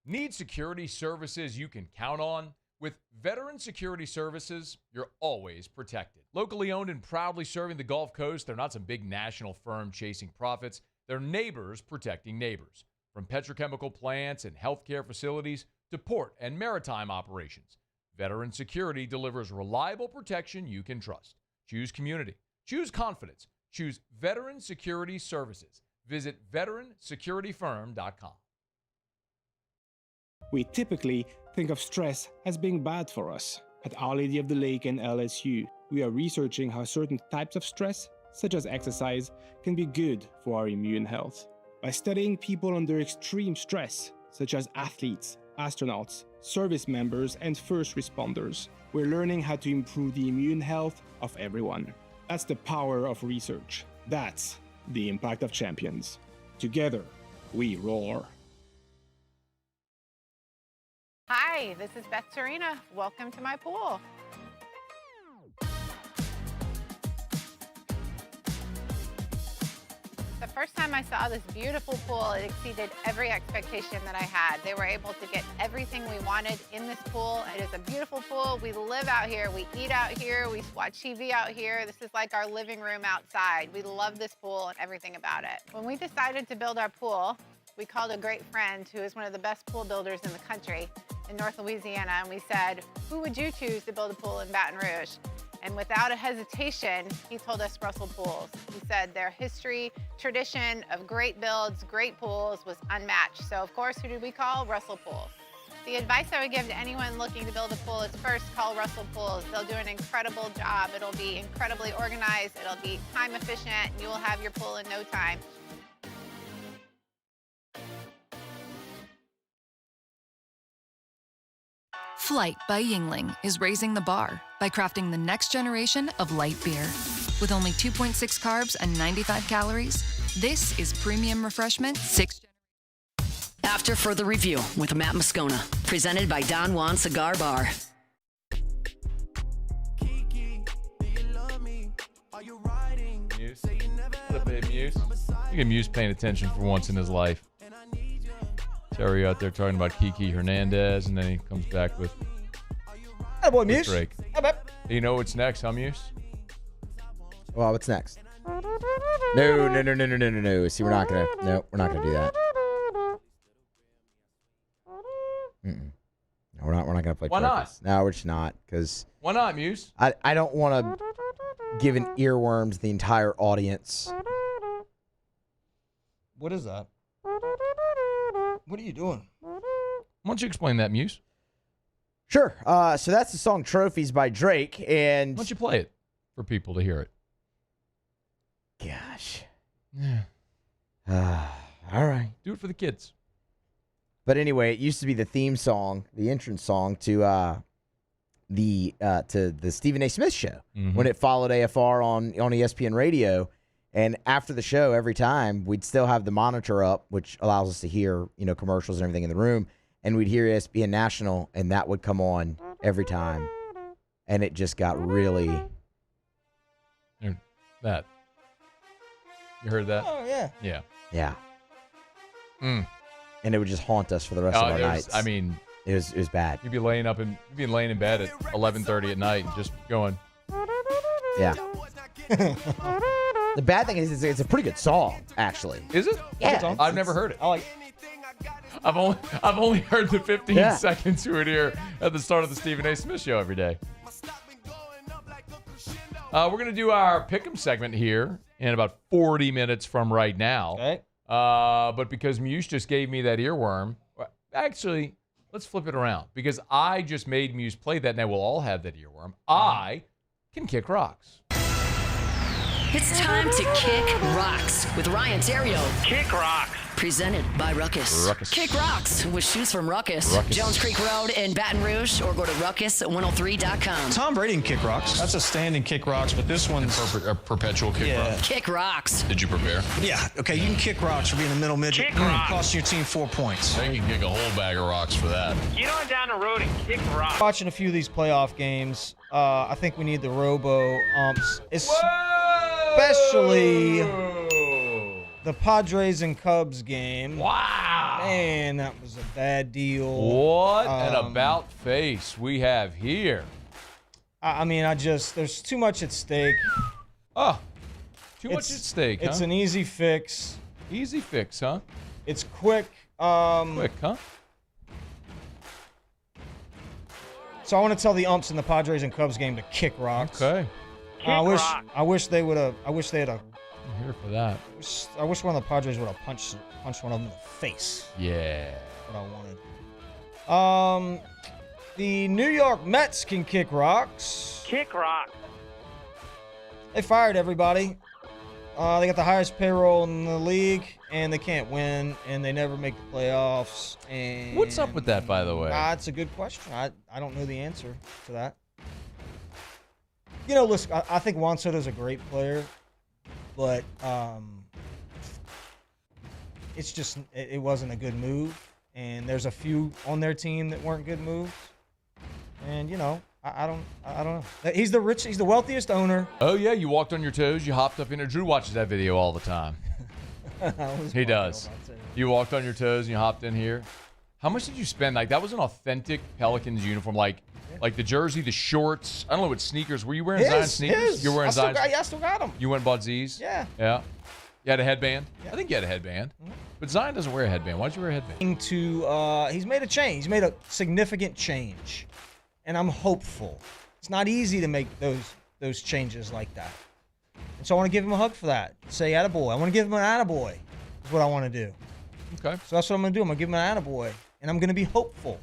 Need security services you can count on? With Veteran Security Services, you're always protected. Locally owned and proudly serving the Gulf Coast, they're not some big national firm chasing profits. They're neighbors protecting neighbors. From petrochemical plants and healthcare facilities to port and maritime operations, Veteran Security delivers reliable protection you can trust. Choose community. Choose confidence. Choose Veteran Security Services. Visit veteransecurityfirm.com. We typically think of stress as being bad for us. At Our Lady of the Lake and LSU, we are researching how certain types of stress, such as exercise, can be good for our immune health. By studying people under extreme stress, such as athletes, astronauts, service members, and first responders, we're learning how to improve the immune health of everyone. That's the power of research. That's the impact of champions. Together, we roar. Hi, this is Beth Serena. Welcome to my pool. The first time I saw this beautiful pool, it exceeded every expectation that I had. They were able to get everything we wanted in this pool. It is a beautiful pool. We live out here. We eat out here. We watch TV out here. This is like our living room outside. We love this pool and everything about it. When we decided to build our pool, we called a great friend who is one of the best pool builders in the country in North Louisiana, and we said, who would you choose to build a pool in Baton Rouge? And without a hesitation, he told us Russell Pools. He said their history, tradition of great builds, great pools was unmatched. So of course, who did we call? Russell Pools. The advice I would give to anyone looking to build a pool is first call Russell Pools. They'll do an incredible job. It'll be incredibly organized. It'll be time efficient. And you will have your pool in no time. Flight by Yingling is raising the bar by crafting the next generation of light beer. With only 2.6 carbs and 95 calories, this is premium refreshment 6th generation. After further review with Matt Moscona, presented by Don Juan Cigar Bar. Muse. What up, babe, Muse? Look at Muse paying attention for once in his life. Terry out there talking about Kiki Hernandez, and then he comes back with Attaboy, Muse. Drake. You know what's next, huh, Muse? Well, what's next? No. See, we're not gonna do that. No, we're not gonna play. Why not? trophies. No, we're just not, because. Why not, Muse? I don't want to give an earworm to the entire audience. What is that? What are you doing? Why don't you explain that, Muse? Sure. So that's the song "Trophies" by Drake, and why don't you play it for people to hear it? Gosh. Yeah. All right. Do it for the kids. But anyway, it used to be the theme song, the entrance song to the Stephen A. Smith show when it followed AFR on ESPN radio. And after the show, every time we'd still have the monitor up, which allows us to hear, commercials and everything in the room. And we'd hear ESPN National, and that would come on every time. And it just got really. That. You heard that? Oh, yeah. Yeah. Yeah. Mm. And it would just haunt us for the rest of our nights. I mean, it was bad. You'd be laying in bed at 11:30 at night and just going. Yeah. The bad thing is it's a pretty good song, actually. Is it? Yeah. I've never heard it. I like it. I've only heard the 15 seconds you would hear at the start of the Stephen A. Smith show every day. We're going to do our Pick'em segment here in about 40 minutes from right now. Okay. But because Muse just gave me that earworm, actually, let's flip it around. Because I just made Muse play that, and we'll all have that earworm. I can kick rocks. It's time to kick rocks with Ryan Theriot. Kick rocks. Presented by Ruckus. Kick rocks with shoes from Ruckus. Jones Creek Road in Baton Rouge, or go to ruckus103.com. Tom Brady can kick rocks. That's a standing kick rocks, but this one's a perpetual kick rock. Kick rocks. Did you prepare? Yeah. Okay, you can kick rocks for being a middle midget. Kick rocks. Costing your team 4 points. I can kick a whole bag of rocks for that. Get on down the road and kick rocks. Watching a few of these playoff games, I think we need the robo-umps, especially the Padres and Cubs game. Wow. Man, that was a bad deal. What an about face we have here. I mean, there's too much at stake. Oh, too much at stake, huh? It's an easy fix. Easy fix, huh? It's quick. Quick, huh? So I want to tell the umps in the Padres and Cubs game to kick rocks. Okay. I wish they had a. I'm here for that. I wish one of the Padres would have punched one of them in the face. Yeah. What I wanted. The New York Mets can kick rocks. Kick rock. They fired everybody. They got the highest payroll in the league, and they can't win, and they never make the playoffs. And what's up with that, by the way? That's a good question. I don't know the answer to that. Listen, I think Juan Soto's a great player, but it's just it wasn't a good move, and there's a few on their team that weren't good moves, and I don't know. He's the wealthiest owner. Oh yeah, you walked on your toes. You hopped up in there. Drew watches that video all the time. He does. You walked on your toes and you hopped in here. How much did you spend? Like, that was an authentic Pelicans uniform. Like the jersey, the shorts. I don't know what sneakers. Were you wearing Zion sneakers? You're wearing Zion. I still got them. You went and bought Z's? Yeah. Yeah. You had a headband? Yeah. I think you had a headband. Mm-hmm. But Zion doesn't wear a headband. Why'd you wear a headband? He's made a change. He's made a significant change. And I'm hopeful. It's not easy to make those changes like that. And so I want to give him a hug for that. Say attaboy. I want to give him an attaboy is what I want to do. Okay. So that's what I'm going to do. I'm going to give him an attaboy. And I'm going to be hopeful.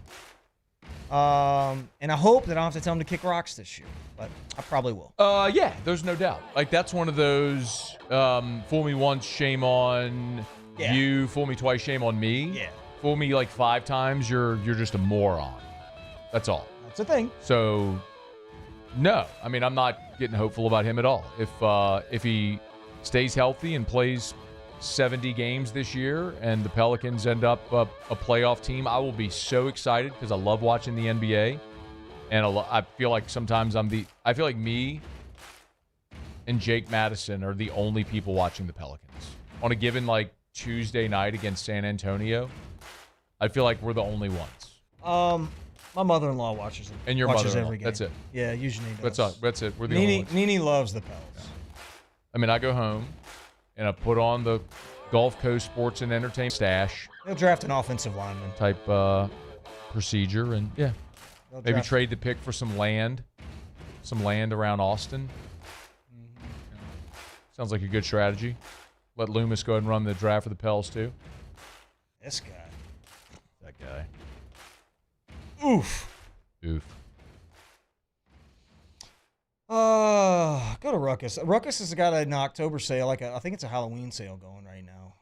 And I hope that I don't have to tell him to kick rocks this year. But I probably will. Yeah, there's no doubt. Like, that's one of those fool me once, shame on you. Fool me twice, shame on me. Yeah. Fool me like 5 times, you're just a moron. That's all. That's the thing. So, no. I mean, I'm not getting hopeful about him at all. If he stays healthy and plays 70 games this year and the Pelicans end up a playoff team, I will be so excited because I love watching the NBA. And I feel like sometimes I feel like me and Jake Madison are the only people watching the Pelicans. On a given, like, Tuesday night against San Antonio, I feel like we're the only ones. My mother-in-law watches them. And your watches mother-in-law. every game. That's it. Yeah, usually does. That's it. We're the only ones. Nene loves the Pels. Yeah. I mean, I go home and I put on the Gulf Coast Sports and Entertainment stash. They'll draft an offensive lineman. Type procedure, and yeah. They'll Maybe draft- trade the pick for some land around Austin. Mm-hmm. Sounds like a good strategy. Let Loomis go ahead and run the draft for the Pels, too. This guy. That guy. Oof. Go to Ruckus. Ruckus has got an October sale, I think it's a Halloween sale going right now.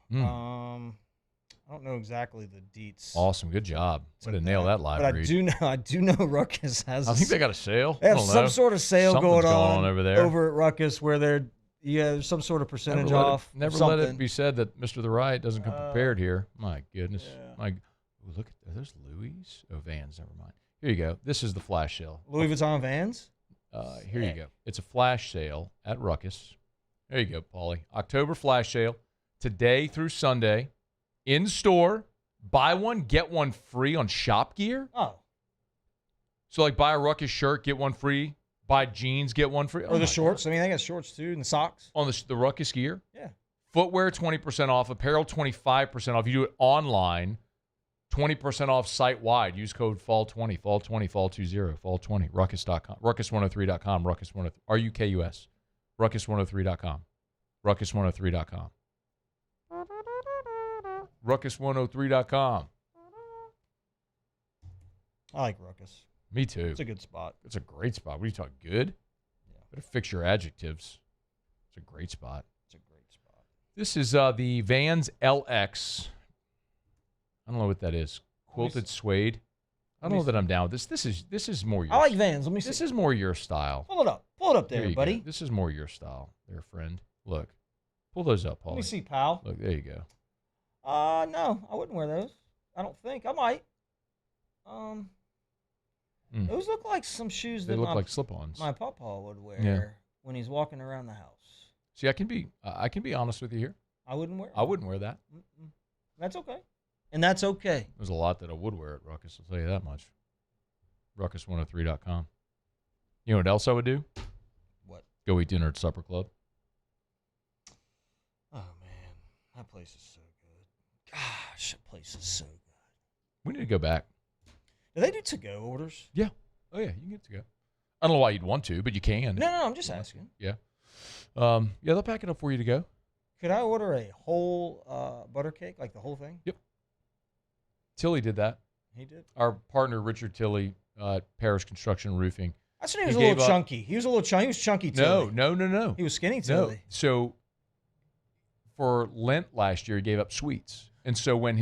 I don't know exactly the deets. Awesome, good job. Way to nail that live But read. I do know Ruckus has. I think they got a sale. They have I don't some know. sort of sale Something's going on over there. over at Ruckus where there's some sort of percentage off. Never let it be said that Mr. The Riot doesn't come prepared here. My goodness. Yeah. Look at there's Louis. Oh, Vans. Never mind. Here you go. This is the flash sale. Louis Vuitton Vans. Here you go. It's a flash sale at Ruckus. There you go, Paulie. October flash sale today through Sunday in store. Buy one, get one free on shop gear. Oh. So, like, buy a Ruckus shirt, get one free. Buy jeans, get one free. Or the shorts. God. I mean, they got shorts, too, and the socks. On the Ruckus gear? Yeah. Footwear, 20% off. Apparel, 25% off. You do it online, 20% off site-wide. Use code FALL20, FALL20, FALL20, FALL20, Ruckus.com, Ruckus103.com, Ruckus103, RUKUS, Ruckus103.com, Ruckus103.com. Ruckus103.com. I like Ruckus. Me too. It's a good spot. It's a great spot. What are you talking, good? Yeah. Better fix your adjectives. It's a great spot. It's a great spot. This is the Vans LX. I don't know what that is. Quilted suede. I don't know that I'm down with this. This is more your I like Vans. Let me see. This is more your style. Pull it up. Pull it up there, you buddy. Go. This is more your style there, friend. Look. Pull those up, Paul. Let me see, pal. Look, there you go. No, I wouldn't wear those. I don't think. I might. Those look like some shoes they that look like slip-ons. My papa would wear when he's walking around the house. See, I can be honest with you here. I wouldn't wear. I wouldn't wear that. That's okay. And that's okay. There's a lot that I would wear at Ruckus, I'll tell you that much. Ruckus103.com. You know what else I would do? What? Go eat dinner at Supper Club. Oh, man. That place is so good. Gosh, that place is so good. We need to go back. Do they do to-go orders? Yeah. Oh, yeah, you can get to go. I don't know why you'd want to, but you can. No, I'm just asking. Yeah. Yeah, they'll pack it up for you to go. Could I order a whole butter cake, like the whole thing? Yep. Tilly did that. He did? Our partner, Richard Tilly, Parish Construction Roofing. I said he was a little chunky. He was a little chunky. He was chunky Tilly. No. He was skinny Tilly. No. So for Lent last year, he gave up sweets. And so when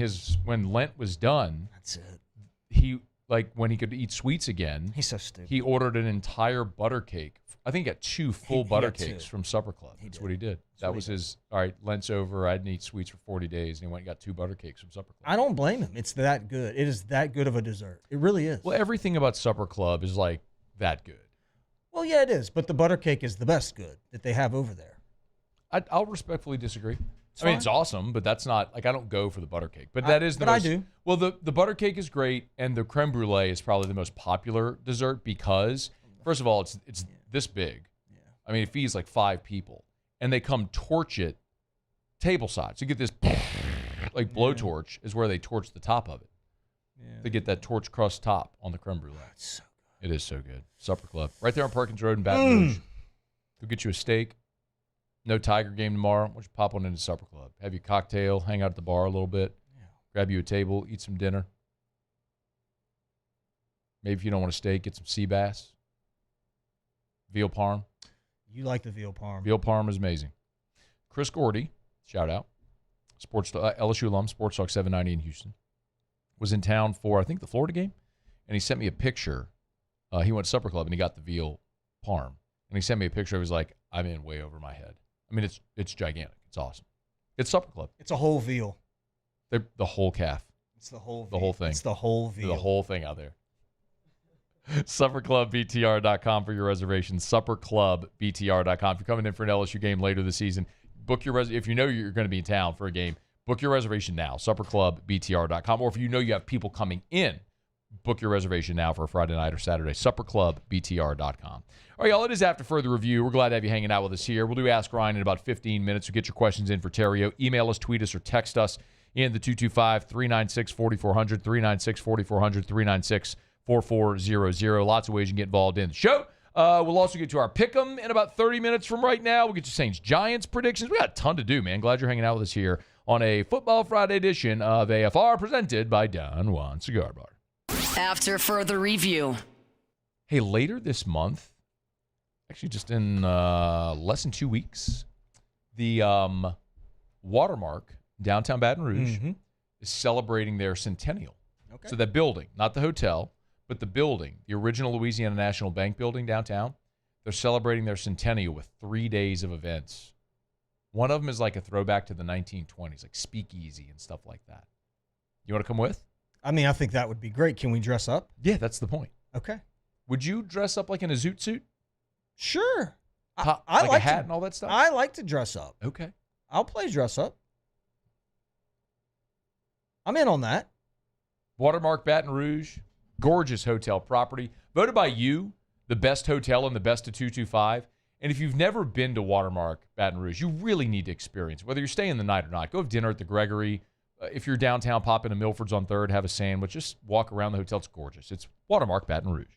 Lent was done, that's it. He, like, when he could eat sweets again, he's so stupid. He ordered an entire butter cake. I think he got 2 full butter cakes from Supper Club. That's what he did. That was his, all right, Lent's over. I didn't eat sweets for 40 days. And he went and got 2 butter cakes from Supper Club. I don't blame him. It's that good. It is that good of a dessert. It really is. Well, everything about Supper Club is, like, that good. Well, yeah, it is. But the butter cake is the best good that they have over there. I'll respectfully disagree. I mean, it's awesome, but that's not, like, I don't go for the butter cake. But that is the most. I do. Well, the butter cake is great, and the creme brulee is probably the most popular dessert because, first of all, it's this big. Yeah. I mean, it feeds like 5 people, and they come torch it table side. So you get this, like, blowtorch is where they torch the top of it. Yeah. They get that torch crust top on the creme brulee. It's so good. It is so good. Supper Club. Right there on Perkins Road in Baton Rouge. Go get you a steak. No Tiger game tomorrow. Why don't you pop one into Supper Club? Have your cocktail, hang out at the bar a little bit, grab you a table, eat some dinner. Maybe if you don't want a steak, get some sea bass. Veal parm. You like the veal parm. Veal parm is amazing. Chris Gordy, shout out, LSU alum, Sports Talk 790 in Houston, was in town for, I think, the Florida game, and he sent me a picture. He went to Supper Club, and he got the veal parm. And he sent me a picture. He was like, I'm in way over my head. I mean, it's gigantic. It's awesome. It's Supper Club. It's a whole veal. They're the whole calf. It's the whole veal. The whole thing. It's the whole veal. The whole thing out there. SupperClubBTR.com for your reservations. SupperClubBTR.com. If you're coming in for an LSU game later this season, book your if you know you're going to be in town for a game, book your reservation now. SupperClubBTR.com. Or if you know you have people coming in, book your reservation now for a Friday night or Saturday. SupperClubBTR.com. All right, y'all, it is After Further Review. We're glad to have you hanging out with us here. We'll do Ask Ryan in about 15 minutes. So get your questions in for Theriot. Email us, tweet us, or text us in the 225-396-4400, 396-4400, 396-4400. Lots of ways you can get involved in the show. We'll also get to our pick'em in about 30 minutes from right now. We'll get to Saints-Giants predictions. We got a ton to do, man. Glad you're hanging out with us here on a Football Friday edition of AFR presented by Don Juan Cigar Bar. After Further Review. Hey, later this month, actually just in less than 2 weeks, the Watermark, downtown Baton Rouge, is celebrating their centennial. Okay. So that building, not the hotel, but the building, the original Louisiana National Bank building downtown, they're celebrating their centennial with 3 days of events. One of them is like a throwback to the 1920s, like speakeasy and stuff like that. You want to come with? I mean, I think that would be great. Can we dress up? Yeah, that's the point. Okay. Would you dress up like in a zoot suit? Sure. I like a hat and all that stuff? I like to dress up. Okay. I'll play dress up. I'm in on that. Watermark Baton Rouge, gorgeous hotel property. Voted by you, the best hotel in the best of 225. And if you've never been to Watermark Baton Rouge, you really need to experience it. Whether you're staying the night or not, go have dinner at the Gregory. If you're downtown, pop into Milford's on 3rd, have a sandwich. Just walk around the hotel. It's gorgeous. It's Watermark Baton Rouge.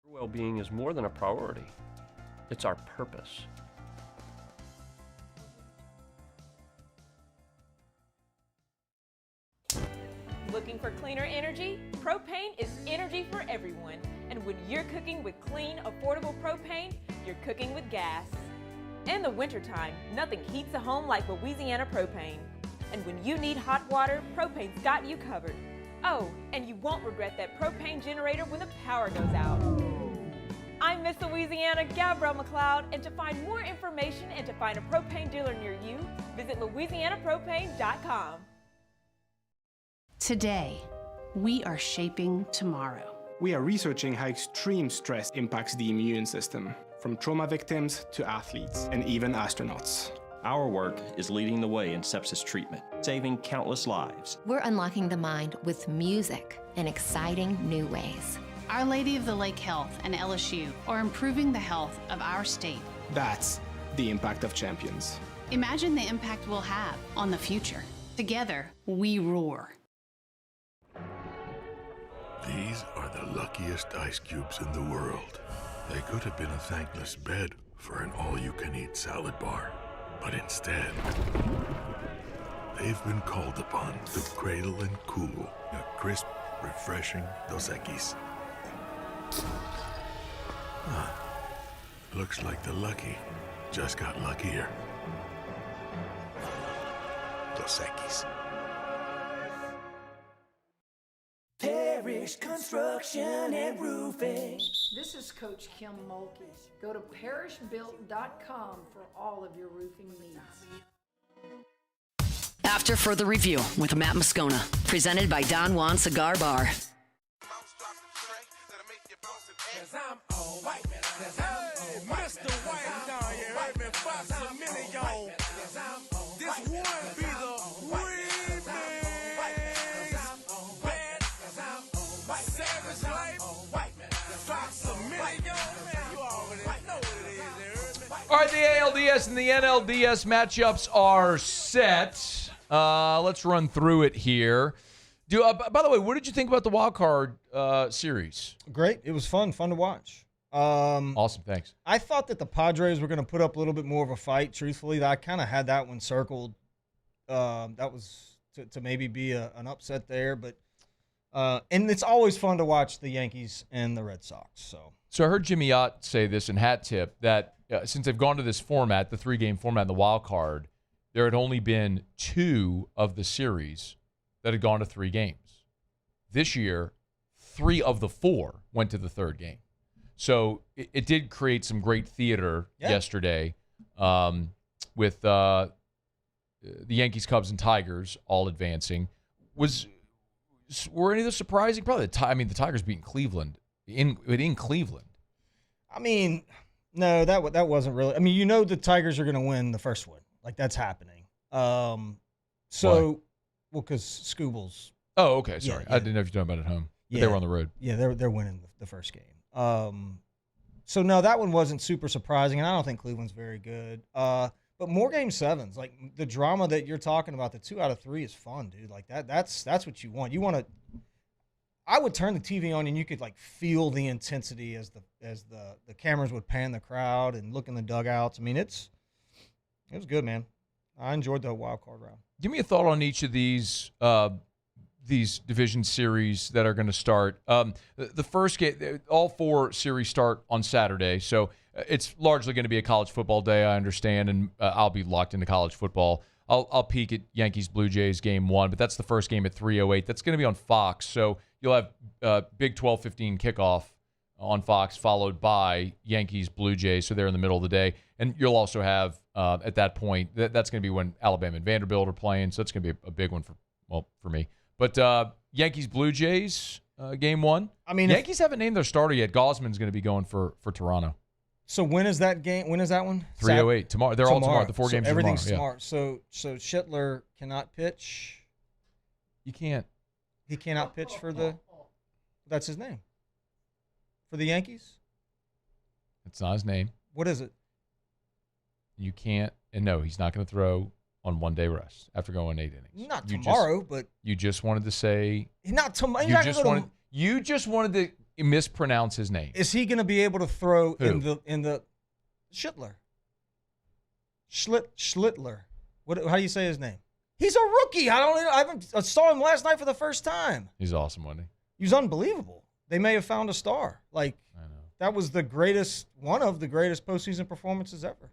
Well-being is more than a priority. It's our purpose. Looking for cleaner energy? Propane is energy for everyone. And when you're cooking with clean, affordable propane, you're cooking with gas. In the wintertime, nothing heats a home like Louisiana propane. And when you need hot water, propane's got you covered. Oh, and you won't regret that propane generator when the power goes out. I'm Miss Louisiana, Gabrielle McLeod, and to find more information and to find a propane dealer near you, visit louisianapropane.com. Today, we are shaping tomorrow. We are researching how extreme stress impacts the immune system, from trauma victims to athletes and even astronauts. Our work is leading the way in sepsis treatment, saving countless lives. We're unlocking the mind with music in exciting new ways. Our Lady of the Lake Health and LSU are improving the health of our state. That's the impact of champions. Imagine the impact we'll have on the future. Together, we roar. These are the luckiest ice cubes in the world. They could have been a thankless bed for an all-you-can-eat salad bar. But instead, they've been called upon to cradle and cool a crisp, refreshing Dos Equis. Looks like the lucky just got luckier. Dos Equis. Parish Construction and Roofing. This is Coach Kim Mulkey. Go to parishbuilt.com for all of your roofing needs. After Further Review with Matt Moscona, presented by Don Juan Cigar Bar. Mr. White, now you heard me, Fox a million. This one be the remix. Bad, savage life, Fox a million. Man, you already know what it is, you heard me? All right, the ALDS and the NLDS matchups are set. Let's run through it here. By the way, what did you think about the wild card series? Great. It was fun to watch. Awesome, thanks. I thought that the Padres were going to put up a little bit more of a fight, truthfully. I kind of had that one circled. That was to maybe be an upset there. But and it's always fun to watch the Yankees and the Red Sox. So I heard Jimmy Ott say this in Hat Tip, that since they've gone to this format, the 3-game format in the wild card, there had only been 2 of the series that had gone to 3 games. This year, 3 of the 4 went to the 3rd game. So it did create some great theater yesterday with the Yankees, Cubs, and Tigers all advancing. Were any of those surprising? Probably the Tigers beating Cleveland in Cleveland. I mean, no, that wasn't really. I mean, the Tigers are going to win the first one. Like, that's happening. Because Scooble's. Oh, okay. Sorry. Yeah. I didn't know if you're talking about at home. But they were on the road. Yeah, they're winning the first game. So, no, that one wasn't super surprising, and I don't think Cleveland's very good. But more Game 7s. Like, the drama that you're talking about, the 2 out of 3 is fun, dude. Like, that's what you want. You want to – I would turn the TV on, and you could, like, feel the intensity as the cameras would pan the crowd and look in the dugouts. I mean, it was good, man. I enjoyed the wild card round. Give me a thought on each of these division series that are going to start. The first game, all 4 series start on Saturday, so it's largely going to be a college football day, I understand, and I'll be locked into college football. I'll peek at Yankees Blue Jays game 1, but that's the first game at 3:08. That's going to be on Fox, so you'll have Big 12-15 kickoff on Fox, followed by Yankees Blue Jays, so they're in the middle of the day. And you'll also have, at that point, that's going to be when Alabama and Vanderbilt are playing, so that's going to be a big one for me. But Yankees Blue Jays, game 1. I mean, Yankees haven't named their starter yet. Gosman's going to be going for Toronto. So when is that game? When is that one? 3:08 tomorrow. They're all tomorrow. The 4 games are tomorrow. Everything's tomorrow. So Schittler cannot pitch. You can't. He cannot pitch for the. That's his name. For the Yankees. It's not his name. What is it? You can't. And no, he's not going to throw on 1-day rest after going 8 innings. Not tomorrow, but you just wanted to say. Not tomorrow. You just wanted to mispronounce his name. Is he going to be able to throw in the Schittler? Schlittler. How do you say his name? He's a rookie. I saw him last night for the first time. He's awesome, wasn't he? He was unbelievable. They may have found a star. Like, I know. That was one of the greatest postseason performances ever.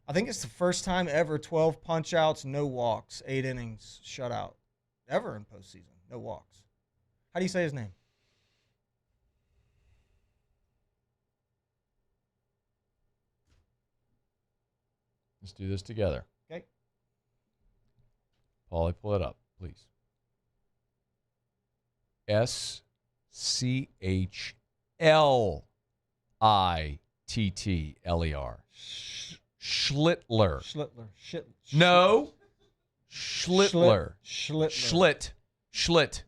I think it's the first time ever 12 punch-outs, no walks, 8 innings, shutout, ever in postseason, no walks. How do you say his name? Let's do this together. Okay. Paulie, pull it up, please. Schlittler. Schlittler. No. Schlittler. Schlitt. Schlittler.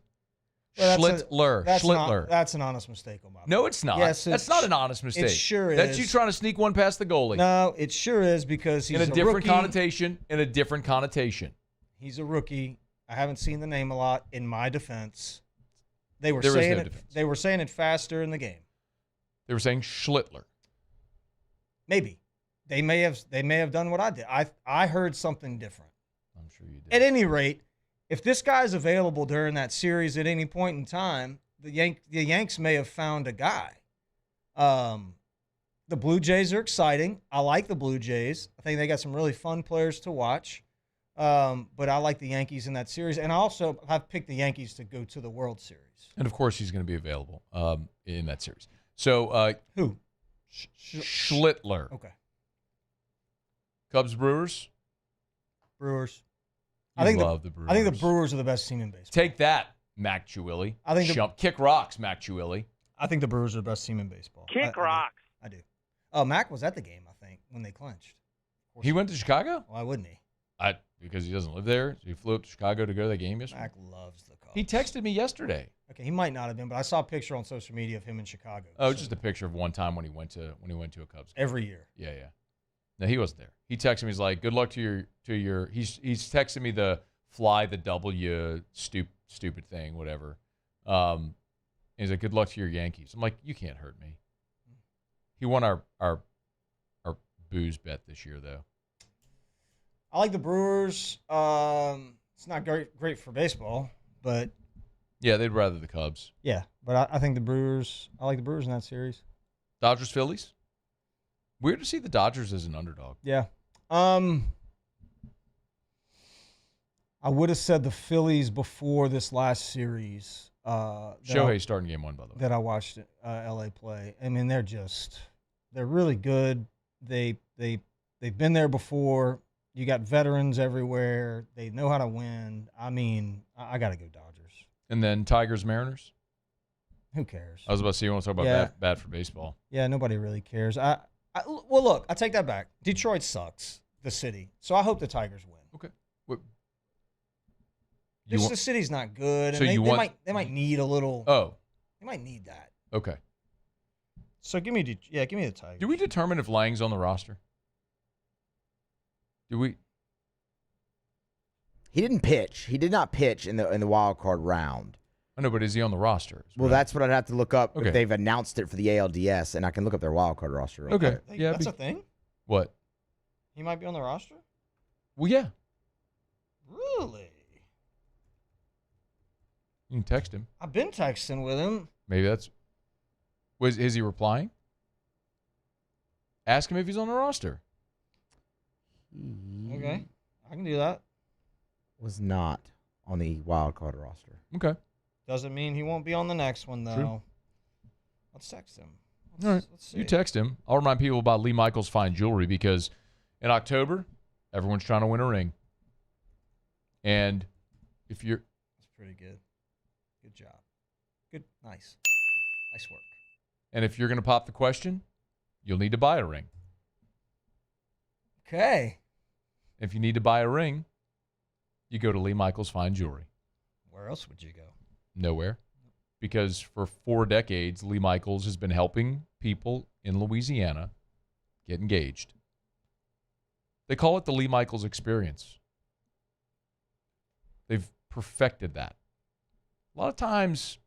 That's an honest mistake on my part. No, it's not. Yes, that's not an honest mistake. It sure is. That's you trying to sneak one past the goalie. No, it sure is because he's in a different rookie. connotation. In a different connotation. He's a rookie. I haven't seen the name a lot. In my defense, they were saying it faster in the game. They were saying Schlittler. Maybe they may have done what I did. I heard something different. I'm sure you did. At any rate, if this guy's available during that series at any point in time, the Yanks may have found a guy. The Blue Jays are exciting. I like the Blue Jays. I think they got some really fun players to watch. But I like the Yankees in that series. And I also have picked the Yankees to go to the World Series. And, of course, he's going to be available in that series. So who? Schlittler. Okay. Cubs, Brewers? Brewers. I love the Brewers. I think the Brewers are the best team in baseball. Take that, Mac Chiuili. Kick rocks, Mac Chiuili. I think the Brewers are the best team in baseball. Kick rocks. I do. Oh, Mac was at the game, I think, when they clinched. He went to Chicago? Why wouldn't he? Because he doesn't live there. So he flew up to Chicago to go to that game yesterday. Mac loves the Cubs. He texted me yesterday. Okay, he might not have been, but I saw a picture on social media of him in Chicago. Oh, just a picture of one time when he went to a Cubs game. Every year. Yeah. No, he wasn't there. He texted me. He's like, "Good luck to your." He's texting me the fly the W stupid thing, whatever. And he's like, "Good luck to your Yankees." I'm like, "You can't hurt me." He won our booze bet this year, though. I like the Brewers. It's not great for baseball, but yeah, they'd rather the Cubs. Yeah, but I think the Brewers. I like the Brewers in that series. Dodgers, Phillies. Weird to see the Dodgers as an underdog. Yeah. I would have said the Phillies before this last series. Shohei starting game 1, by the way. That I watched LA play. I mean, they're really good. They've been there before. You got veterans everywhere. They know how to win. I mean, I got to go Dodgers. And then Tigers, Mariners. Who cares? I was about to say, you want to talk about bad for baseball. Yeah, nobody really cares. Well, look, I take that back. Detroit sucks, the city. So I hope the Tigers win. Okay. The city's not good. So and they might need a little. Oh. They might need that. Okay. So give me the Tigers. Do we determine if Lang's on the roster? Do we? He didn't pitch. He did not pitch in the wild card round. I know, but is he on the roster? Well, that's what I'd have to look up Okay. if they've announced it for the ALDS, and I can look up their wild card roster. Real Okay. quick. Yeah, That's a thing? What? He might be on the roster? Well, yeah. Really? You can text him. I've been texting with him. Maybe that's. Is he replying? Ask him if he's on the roster. Okay. I can do that. Was not on the wild card roster. Okay. Doesn't mean he won't be on the next one, though. True. Let's text him. All right. Let's see. You text him. I'll remind people about Lee Michaels Fine Jewelry because in October, everyone's trying to win a ring. And if you're. That's pretty good. Good job. Good. Nice. Nice work. And if you're going to pop the question, you'll need to buy a ring. Okay. If you need to buy a ring, you go to Lee Michaels Fine Jewelry. Where else would you go? Nowhere. Because for 4 decades, Lee Michaels has been helping people in Louisiana get engaged. They call it the Lee Michaels experience. They've perfected that. A lot of times,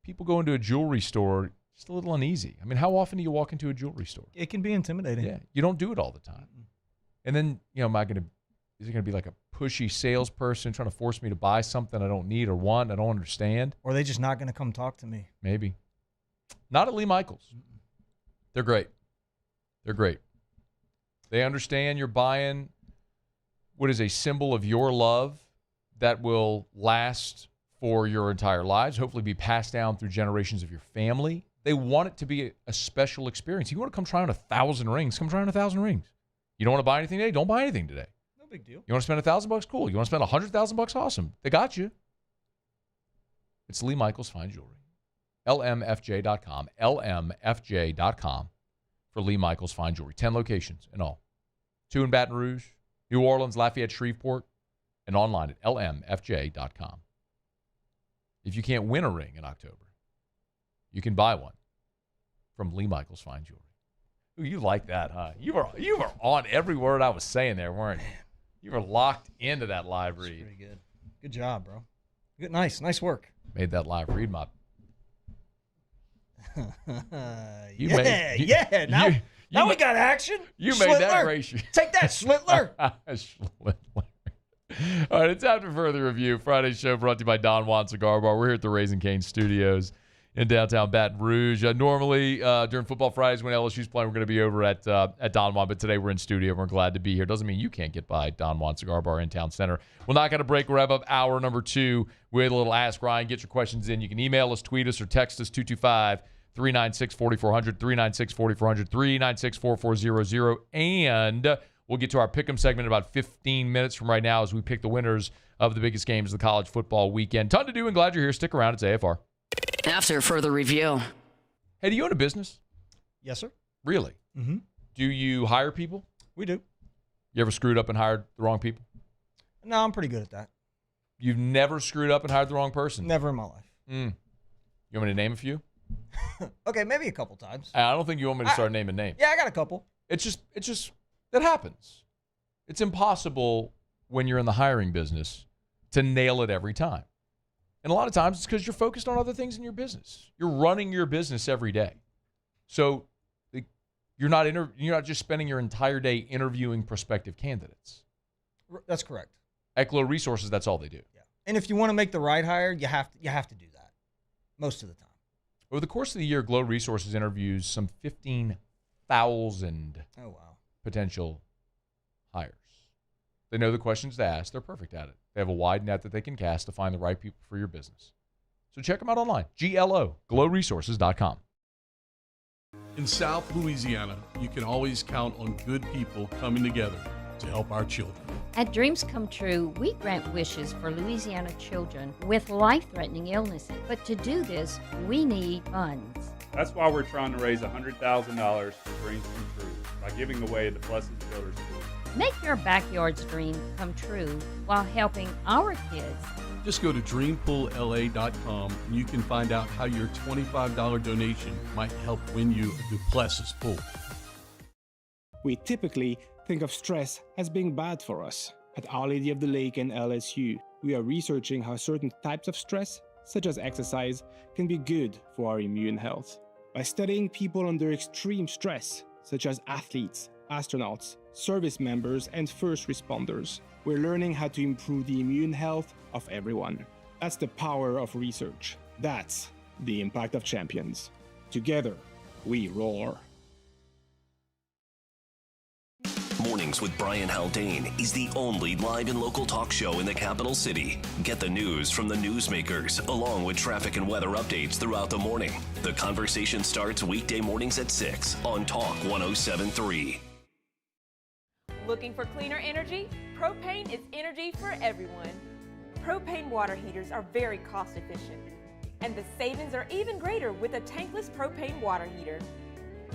people go into a jewelry store just a little uneasy. I mean, how often do you walk into a jewelry store? It can be intimidating. Yeah, you don't do it all the time. And then, is it going to be like a pushy salesperson trying to force me to buy something I don't need or want, I don't understand? Or are they just not going to come talk to me? Maybe. Not at Lee Michaels. They're great. They're great. They understand you're buying what is a symbol of your love that will last for your entire lives, hopefully be passed down through generations of your family. They want it to be a special experience. You want to come try on 1,000 rings, come try on 1,000 rings. You don't want to buy anything today? Don't buy anything today. No big deal. You want to spend $1,000? Cool. You want to spend $100,000? Awesome. They got you. It's Lee Michaels Fine Jewelry. LMFJ.com. LMFJ.com for Lee Michaels Fine Jewelry. 10 locations in all. 2 in Baton Rouge, New Orleans, Lafayette, Shreveport, and online at LMFJ.com. If you can't win a ring in October, you can buy one from Lee Michaels Fine Jewelry. Ooh, you like that, huh? You were on every word I was saying there, weren't you? You were locked into that live read. That's pretty good. Good job, bro. Good, nice work. Made that live read my. Now we got action. You Schlittler. made that ratio. Take that, Schlittler. Schlittler. All right, it's time for further review. Friday's show brought to you by Don Juan Cigar Bar. We're here at the Raising Cane Studios in downtown Baton Rouge. Normally, during Football Fridays when LSU's playing, we're going to be over at Don Juan, but today we're in studio. We're glad to be here. Doesn't mean you can't get by Don Juan Cigar Bar in Town Center. We're not going to break. We'll wrap up hour number 2 with a little Ask Ryan. Get your questions in. You can email us, tweet us, or text us 225-396-4400, 396-4400, 396-4400, and we'll get to our Pick'em segment in about 15 minutes from right now as we pick the winners of the biggest games of the college football weekend. Ton to do, and glad you're here. Stick around. It's AFR. After further review. Hey, do you own a business? Yes, sir. Really? Mm-hmm. Do you hire people? We do. You ever screwed up and hired the wrong people? No, I'm pretty good at that. You've never screwed up and hired the wrong person? Never in my life. You want me to name a few? Okay, maybe a couple times. I don't think you want me to start naming names. Yeah, I got a couple. It's just that happens. It's impossible when you're in the hiring business to nail it every time. And a lot of times it's because you're focused on other things in your business. You're running your business every day. So you're not just spending your entire day interviewing prospective candidates. That's correct. At Glow Resources, that's all they do. Yeah. And if you want to make the right hire, you have to do that most of the time. Over the course of the year, Glow Resources interviews some 15,000 potential hires. They know the questions to ask. They're perfect at it. They have a wide net that they can cast to find the right people for your business. So check them out online. glowresources.com. In South Louisiana, you can always count on good people coming together to help our children. At Dreams Come True, we grant wishes for Louisiana children with life-threatening illnesses. But to do this, we need funds. That's why we're trying to raise $100,000 for Dreams Come True by giving away the Blessed Children's School. Make your backyard's dream come true while helping our kids. Just go to dreampoolla.com and you can find out how your $25 donation might help win you a Duplessis pool. We typically think of stress as being bad for us. At Our Lady of the Lake and LSU, we are researching how certain types of stress, such as exercise, can be good for our immune health. By studying people under extreme stress, such as athletes, astronauts, service members, and first responders, we're learning how to improve the immune health of everyone. That's the power of research. That's the impact of champions. Together, we roar. Mornings with Brian Haldane is the only live and local talk show in the capital city. Get the news from the newsmakers, along with traffic and weather updates throughout the morning. The conversation starts weekday mornings at 6 on Talk 107.3. Looking for cleaner energy? Propane is energy for everyone. Propane water heaters are very cost efficient, and the savings are even greater with a tankless propane water heater.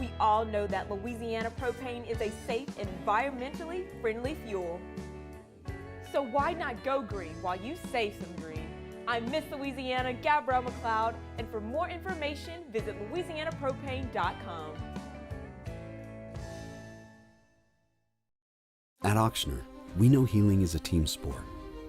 We all know that Louisiana propane is a safe and environmentally friendly fuel. So why not go green while you save some green? I'm Miss Louisiana, Gabrielle McLeod, and for more information, visit louisianapropane.com. At Ochsner, we know healing is a team sport.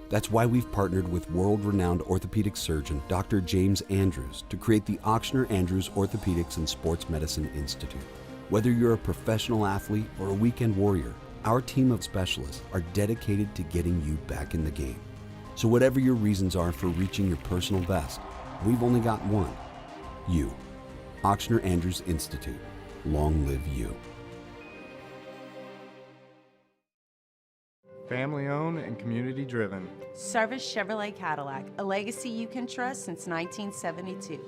That's why we've partnered with world-renowned orthopedic surgeon Dr. James Andrews to create the Ochsner Andrews Orthopedics and Sports Medicine Institute. Whether you're a professional athlete or a weekend warrior, our team of specialists are dedicated to getting you back in the game. So whatever your reasons are for reaching your personal best, we've only got one: you. Ochsner Andrews Institute. Long live you. Family owned and community driven. Service Chevrolet Cadillac, a legacy you can trust since 1972.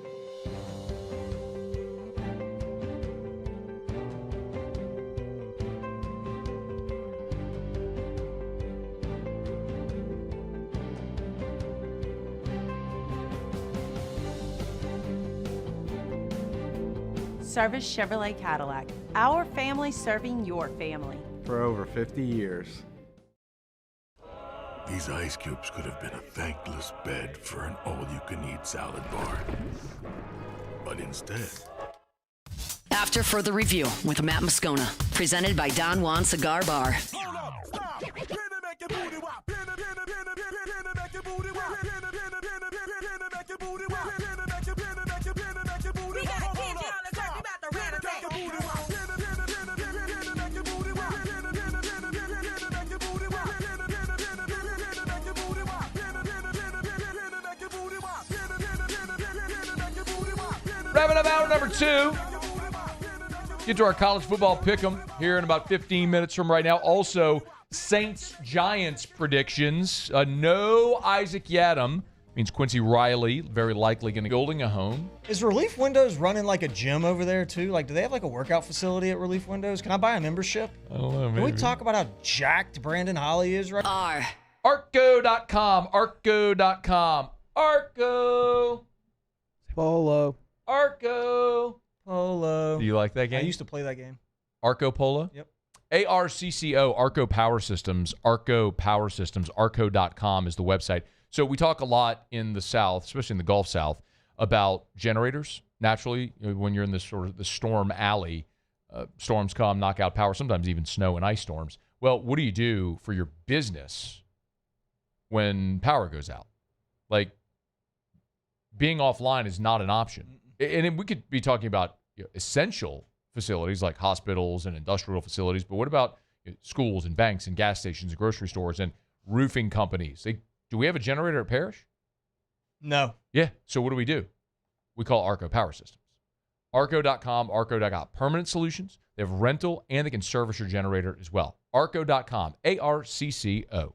Service Chevrolet Cadillac, our family serving your family. For over 50 years. These ice cubes could have been a thankless bed for an all-you-can-eat salad bar. But instead... After further review with Matt Moscona, presented by Don Juan Cigar Bar. Wrapping up hour number 2. Get to our college football pick'em here in about 15 minutes from right now. Also, Saints-Giants predictions. No Isaac Yiadom. Means Quincy Riley very likely going to be building a home. Is Relief Windows running like a gym over there too? Like, do they have like a workout facility at Relief Windows? Can I buy a membership? I don't know, Can we talk about how jacked Brandon Holly is right now? Arco.com. Arco.com. Arco. Polo. Arco. Polo. Do you like that game? I used to play that game. Arco Polo? Yep. ARCCO, Arco Power Systems, Arco Power Systems, arco.com is the website. So we talk a lot in the South, especially in the Gulf South, about generators. Naturally, when you're in this sort of the storm alley, storms come, knock out power, sometimes even snow and ice storms. Well, what do you do for your business when power goes out? Like, being offline is not an option. And we could be talking about essential facilities like hospitals and industrial facilities, but what about schools and banks and gas stations and grocery stores and roofing companies? Do we have a generator at Parish? No. Yeah. So what do? We call Arco Power Systems. Arco.com, Arco.com. Permanent solutions. They have rental, and they can service your generator as well. Arco.com, ARCCO.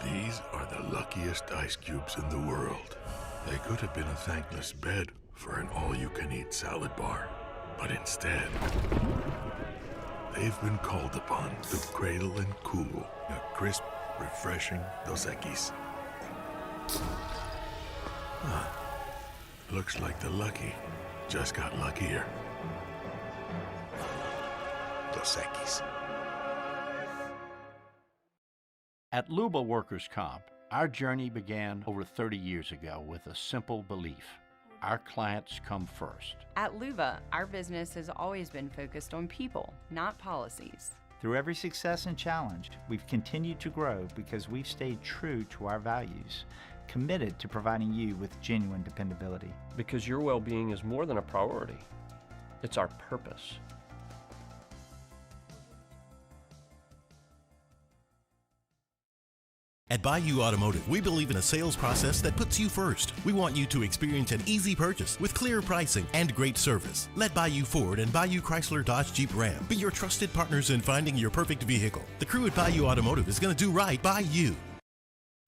These are the luckiest ice cubes in the world. They could have been a thankless bed for an all-you-can-eat salad bar. But instead, they've been called upon to cradle and cool a crisp, refreshing Dos Equis. Looks like the lucky just got luckier. Dos Equis. At Luba Workers' Comp, our journey began over 30 years ago with a simple belief. Our clients come first. At Luba, our business has always been focused on people, not policies. Through every success and challenge, we've continued to grow because we've stayed true to our values, committed to providing you with genuine dependability. Because your well-being is more than a priority. It's our purpose. At Bayou Automotive, we believe in a sales process that puts you first. We want you to experience an easy purchase with clear pricing and great service. Let Bayou Ford and Bayou Chrysler Dodge Jeep Ram be your trusted partners in finding your perfect vehicle. The crew at Bayou Automotive is going to do right by you.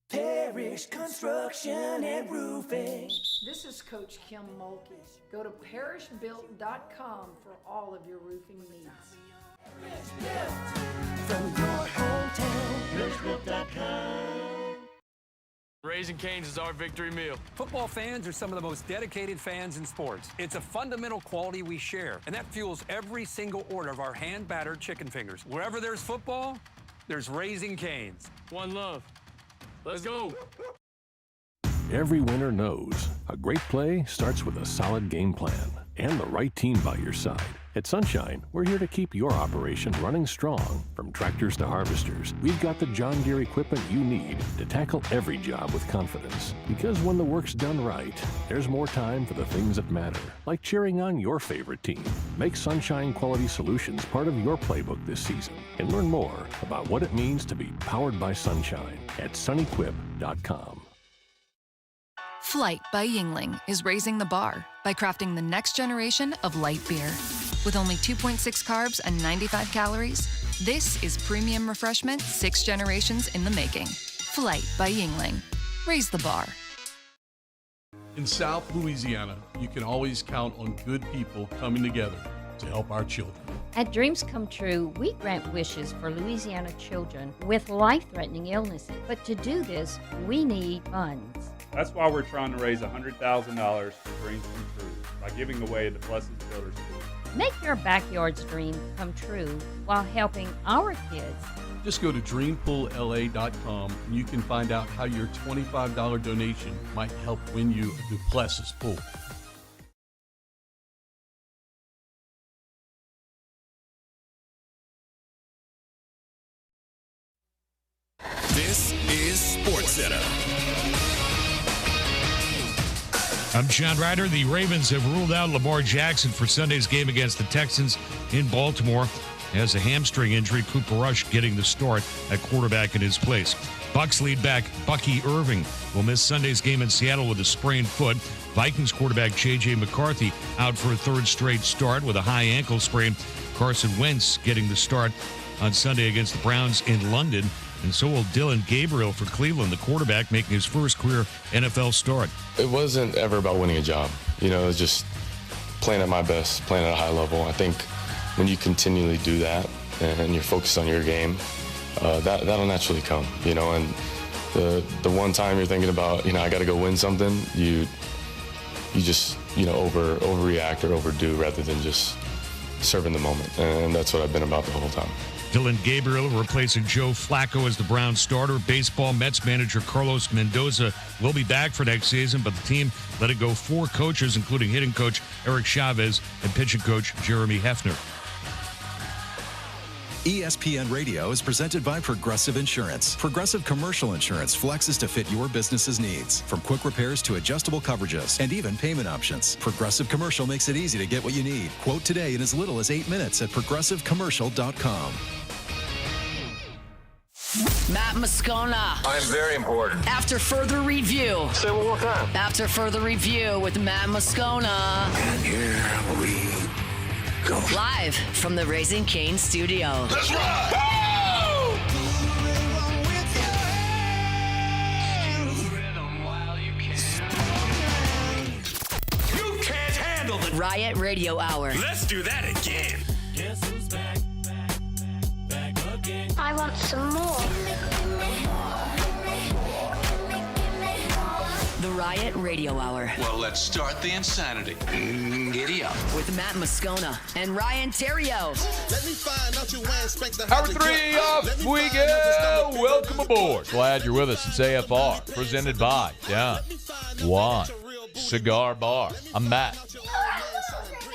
Parish Construction and Roofing. This is Coach Kim Mulkey. Go to parishbuilt.com for all of your roofing needs. From your hometown, parishbuilt.com. Raising Cane's is our victory meal. Football fans are some of the most dedicated fans in sports. It's a fundamental quality we share, and that fuels every single order of our hand-battered chicken fingers. Wherever there's football, there's Raising Cane's. One love. Let's go. Every winner knows a great play starts with a solid game plan and the right team by your side. At Sunshine, we're here to keep your operation running strong. From tractors to harvesters, we've got the John Deere equipment you need to tackle every job with confidence. Because when the work's done right, there's more time for the things that matter, like cheering on your favorite team. Make Sunshine Quality Solutions part of your playbook this season and learn more about what it means to be powered by Sunshine at sunnyquip.com. Flight by Yingling is raising the bar by crafting the next generation of light beer. With only 2.6 carbs and 95 calories, this is premium refreshment 6 generations in the making. Flight by Yingling. Raise the bar. In South Louisiana, you can always count on good people coming together to help our children. At Dreams Come True, we grant wishes for Louisiana children with life-threatening illnesses. But to do this, we need funds. That's why we're trying to raise $100,000 for Dreams Come True by giving away the Blessed Builders School. Make your backyard's dream come true while helping our kids. Just go to dreampoolla.com and you can find out how your $25 donation might help win you a Duplessis pool. This is SportsCenter. I'm John Ryder. The Ravens have ruled out Lamar Jackson for Sunday's game against the Texans in Baltimore. Has a hamstring injury. Cooper Rush getting the start at quarterback in his place. Bucs lead back Bucky Irving will miss Sunday's game in Seattle with a sprained foot. Vikings quarterback J.J. McCarthy out for a third straight start with a high ankle sprain. Carson Wentz getting the start on Sunday against the Browns in London. And so will Dylan Gabriel for Cleveland, the quarterback, making his first career NFL start. It wasn't ever about winning a job. You know, it was just playing at my best, playing at a high level. I think when you continually do that and you're focused on your game, that'll naturally come, you know. And the one time you're thinking about, you know, I got to go win something, you you just, overreact or overdo rather than just serve in the moment. And that's what I've been about the whole time. Dylan Gabriel replacing Joe Flacco as the Browns starter. Baseball Mets manager Carlos Mendoza will be back for next season, but the team let it go 4 coaches, including hitting coach Eric Chavez and pitching coach Jeremy Hefner. ESPN Radio is presented by Progressive Insurance. Progressive Commercial Insurance flexes to fit your business's needs. From quick repairs to adjustable coverages and even payment options. Progressive Commercial makes it easy to get what you need. Quote today in as little as 8 minutes at progressivecommercial.com. Matt Moscona. I'm very important. After further review. Say one more time. After further review with Matt Moscona. And here we go. Live from the Raising Cane studio. Let's ride! You can't handle the Riot Radio Hour. Let's do that again. Guess who's back again? I want some more. The Riot Radio Hour. Well, let's start the insanity. Giddy up. With Matt Moscona and Ryan Theriot. Let me find out you wearing Spanx the Hour 3 off we go. Welcome aboard. Glad you're with us. It's AFR, presented by Down One Cigar Bar. I'm Matt.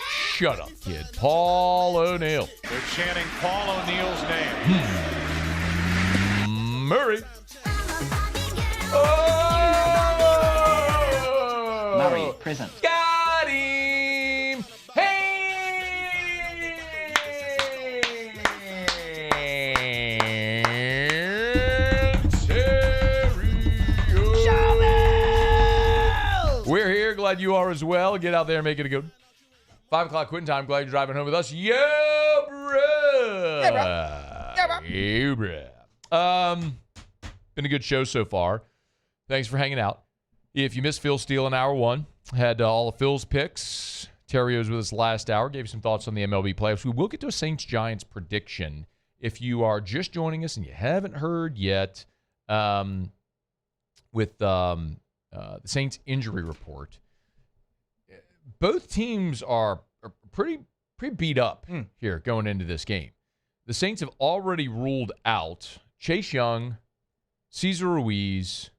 Shut up, kid. Paul O'Neill. They're chanting Paul O'Neill's name. Murray. Murray, present. Got him. Hey. We're here. Glad you are as well. Get out there and make it a good 5 o'clock quitting time. Glad you're driving home with us. Yeah, bro. Yeah, bro. Yeah, bro. Been a good show so far. Thanks for hanging out. If you missed Phil Steele in hour 1, had all of Phil's picks. Terry was with us last hour. Gave you some thoughts on the MLB playoffs. We will get to a Saints-Giants prediction. If you are just joining us and you haven't heard yet, with the Saints injury report, both teams are pretty beat up here going into this game. The Saints have already ruled out Chase Young, Cesar Ruiz,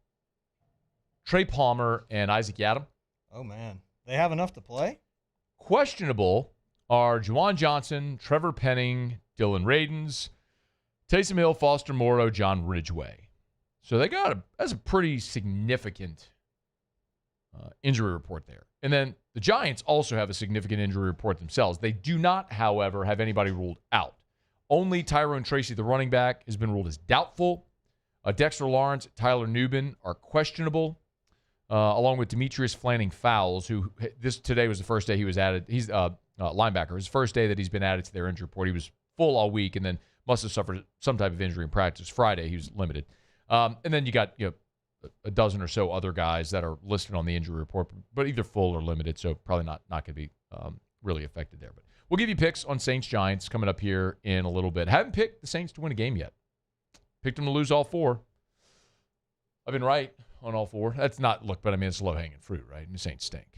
Trey Palmer, and Isaac Yiadom. Oh, man. They have enough to play? Questionable are Juwan Johnson, Trevor Penning, Dylan Radins, Taysom Hill, Foster Moreau, John Ridgeway. So they got that's a pretty significant injury report there. And then the Giants also have a significant injury report themselves. They do not, however, have anybody ruled out. Only Tyrone Tracy, the running back, has been ruled as doubtful. Dexter Lawrence, Tyler Nubin are questionable, along with Demetrius Flanning-Fowles, who today was the first day he was added. He's a linebacker. His first day that he's been added to their injury report. He was full all week and then must have suffered some type of injury in practice. Friday, he was limited. And then you got a dozen or so other guys that are listed on the injury report, but either full or limited, so probably not going to be really affected there. But we'll give you picks on Saints-Giants coming up here in a little bit. Haven't picked the Saints to win a game yet. Picked them to lose all 4. I've been right on all 4. That's not, but I mean, it's low-hanging fruit, right? The Saints stink.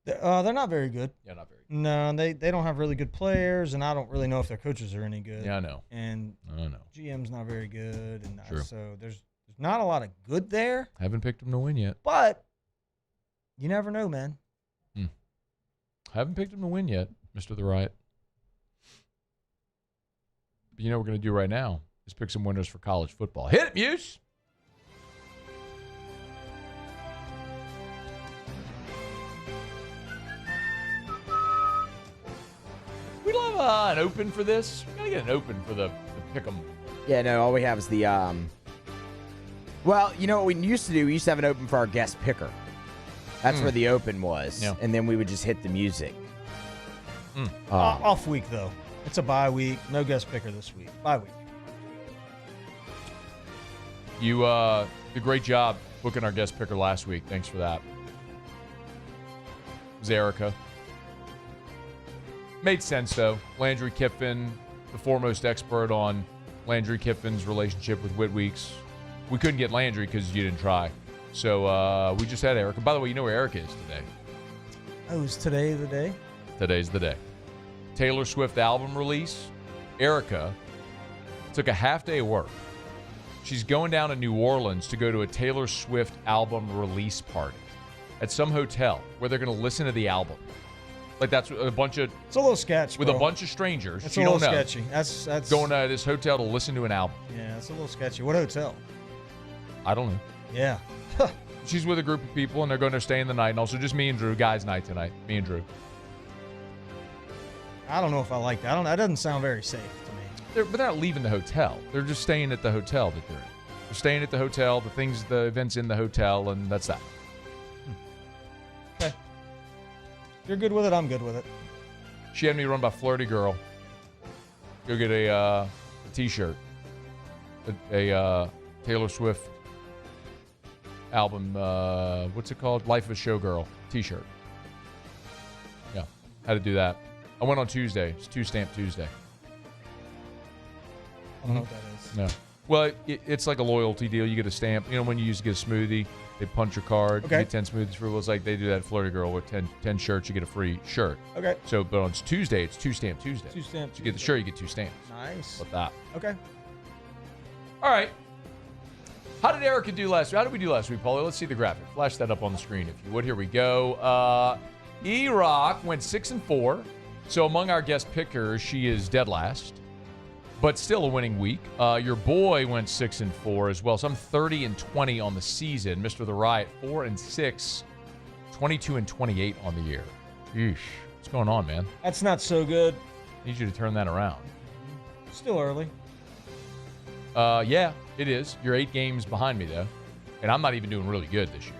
They're not very good. Yeah, not very good. No, they don't have really good players, and I don't really know if their coaches are any good. Yeah, I know. And I know. GM's not very good, and True. so there's not a lot of good there. Haven't picked them to win yet. But you never know, man. Haven't picked them to win yet, Mr. The Riot. But you know what we're going to do right now is pick some winners for college football. Hit it, Muse! We don't have an open for this. We got to get an open for the pick 'em. Yeah, no, all we have is the well, you know what we used to do? We used to have an open for our guest picker. That's where the open was. Yeah. And then we would just hit the music. Off week, though. It's a bye week. No guest picker this week. Bye week. You did a great job booking our guest picker last week. Thanks for that. It was Erica. Made sense, though. Landry Kiffin, the foremost expert on Landry Kiffin's relationship with Whit Weeks. We couldn't get Landry because you didn't try. So we just had Erica. By the way, you know where Erica is today? Oh, is today the day? Today's the day. Taylor Swift album release. Erica took a half day of work. She's going down to New Orleans to go to a Taylor Swift album release party at some hotel where they're going to listen to the album. Like that's a bunch of. It's a little sketchy. With a bunch of strangers. It's you a little don't know. sketchy. That's going to this hotel to listen to an album. Yeah, it's a little sketchy. What hotel? I don't know. Yeah. She's with a group of people and they're going to stay in the night, and also just me and Drew, guys' night tonight. Me and Drew. I don't know if I like that. That doesn't sound very safe to me. But they're not leaving the hotel. They're just staying at the hotel that they're in. They're staying at the hotel. The events in the hotel, and that's that. Okay. If you're good with it, I'm good with it. She had me run by Flirty Girl. Go get a T-shirt. A Taylor Swift album, what's it called? Life of a Showgirl T-shirt. Yeah, had to do that. I went on Tuesday. It's Two-Stamp Tuesday. I don't know what that is. No. Well, it's like a loyalty deal. You get a stamp. You know, when you used to get a smoothie, they punch your card. Okay. You get 10 smoothies for it. It's like they do that at Flirty Girl with 10 shirts. You get a free shirt. Okay. So, but on Tuesday, it's Two-Stamp Tuesday. Two-Stamp So you get the shirt, you get 2 stamps. Nice. With that. Okay. All right. How did Erica do last week? How did we do last week, Paulie? Let's see the graphic. Flash that up on the screen, if you would. Here we go. E-Rock went 6-4. So among our guest pickers, she is dead last, but still a winning week. Your boy went 6-4 as well. So I'm 30-20 on the season. Mr. The Riot 4-6, 22-28 on the year. Yeesh. What's going on, man? That's not so good. Need you to turn that around. Still early. Yeah, it is. You're 8 games behind me, though. And I'm not even doing really good this year.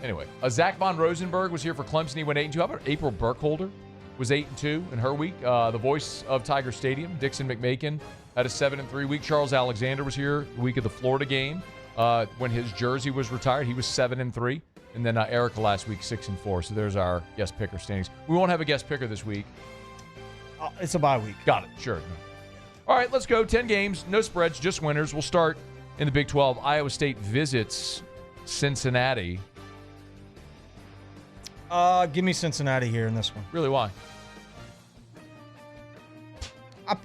Anyway, Zach Von Rosenberg was here for Clemson. He went 8-2. How about April Burkholder? Was 8-2 in her week. The voice of Tiger Stadium, Dixon McMakin, had a 7-3 week. Charles Alexander was here the week of the Florida game. When his jersey was retired, he was 7-3. And then Erica last week, 6-4. So there's our guest picker standings. We won't have a guest picker this week. It's a bye week. Got it. Sure. All right, let's go. 10 games, no spreads, just winners. We'll start in the Big 12. Iowa State visits Cincinnati. Give me Cincinnati here in this one. Really, why?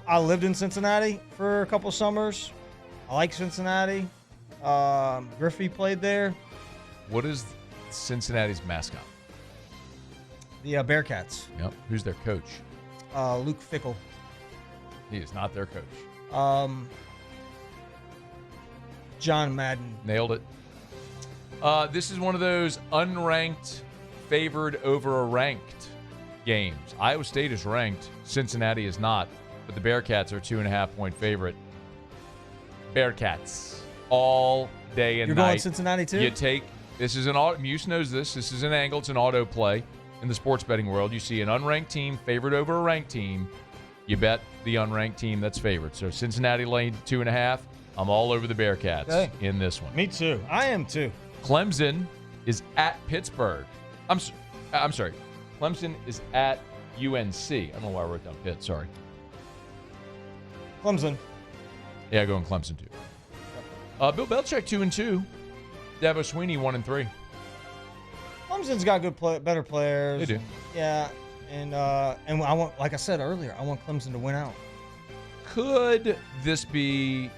I lived in Cincinnati for a couple summers. I like Cincinnati. Griffey played there. What is Cincinnati's mascot? The Bearcats. Yep. Who's their coach? Luke Fickle. He is not their coach. John Madden. Nailed it. This is one of those unranked, favored over a ranked games. Iowa State is ranked. Cincinnati is not. But the Bearcats are 2.5-point favorite. Bearcats. All day and You're night. going Cincinnati too? You take, this is Muse knows this. This is an angle. It's an auto play in the sports betting world. You see an unranked team favored over a ranked team. You bet the unranked team that's favored. So Cincinnati laid 2.5. I'm all over the Bearcats in this one. Me too. I am too. Clemson is at Pittsburgh. I'm sorry. Clemson is at UNC. I don't know why I wrote down Pitt. Sorry. Clemson. Yeah, going Clemson too. Bill Belichick 2-2. Dabo Sweeney 1-3. Clemson's got better players. They do. Yeah, and I want, like I said earlier, I want Clemson to win out. Could this be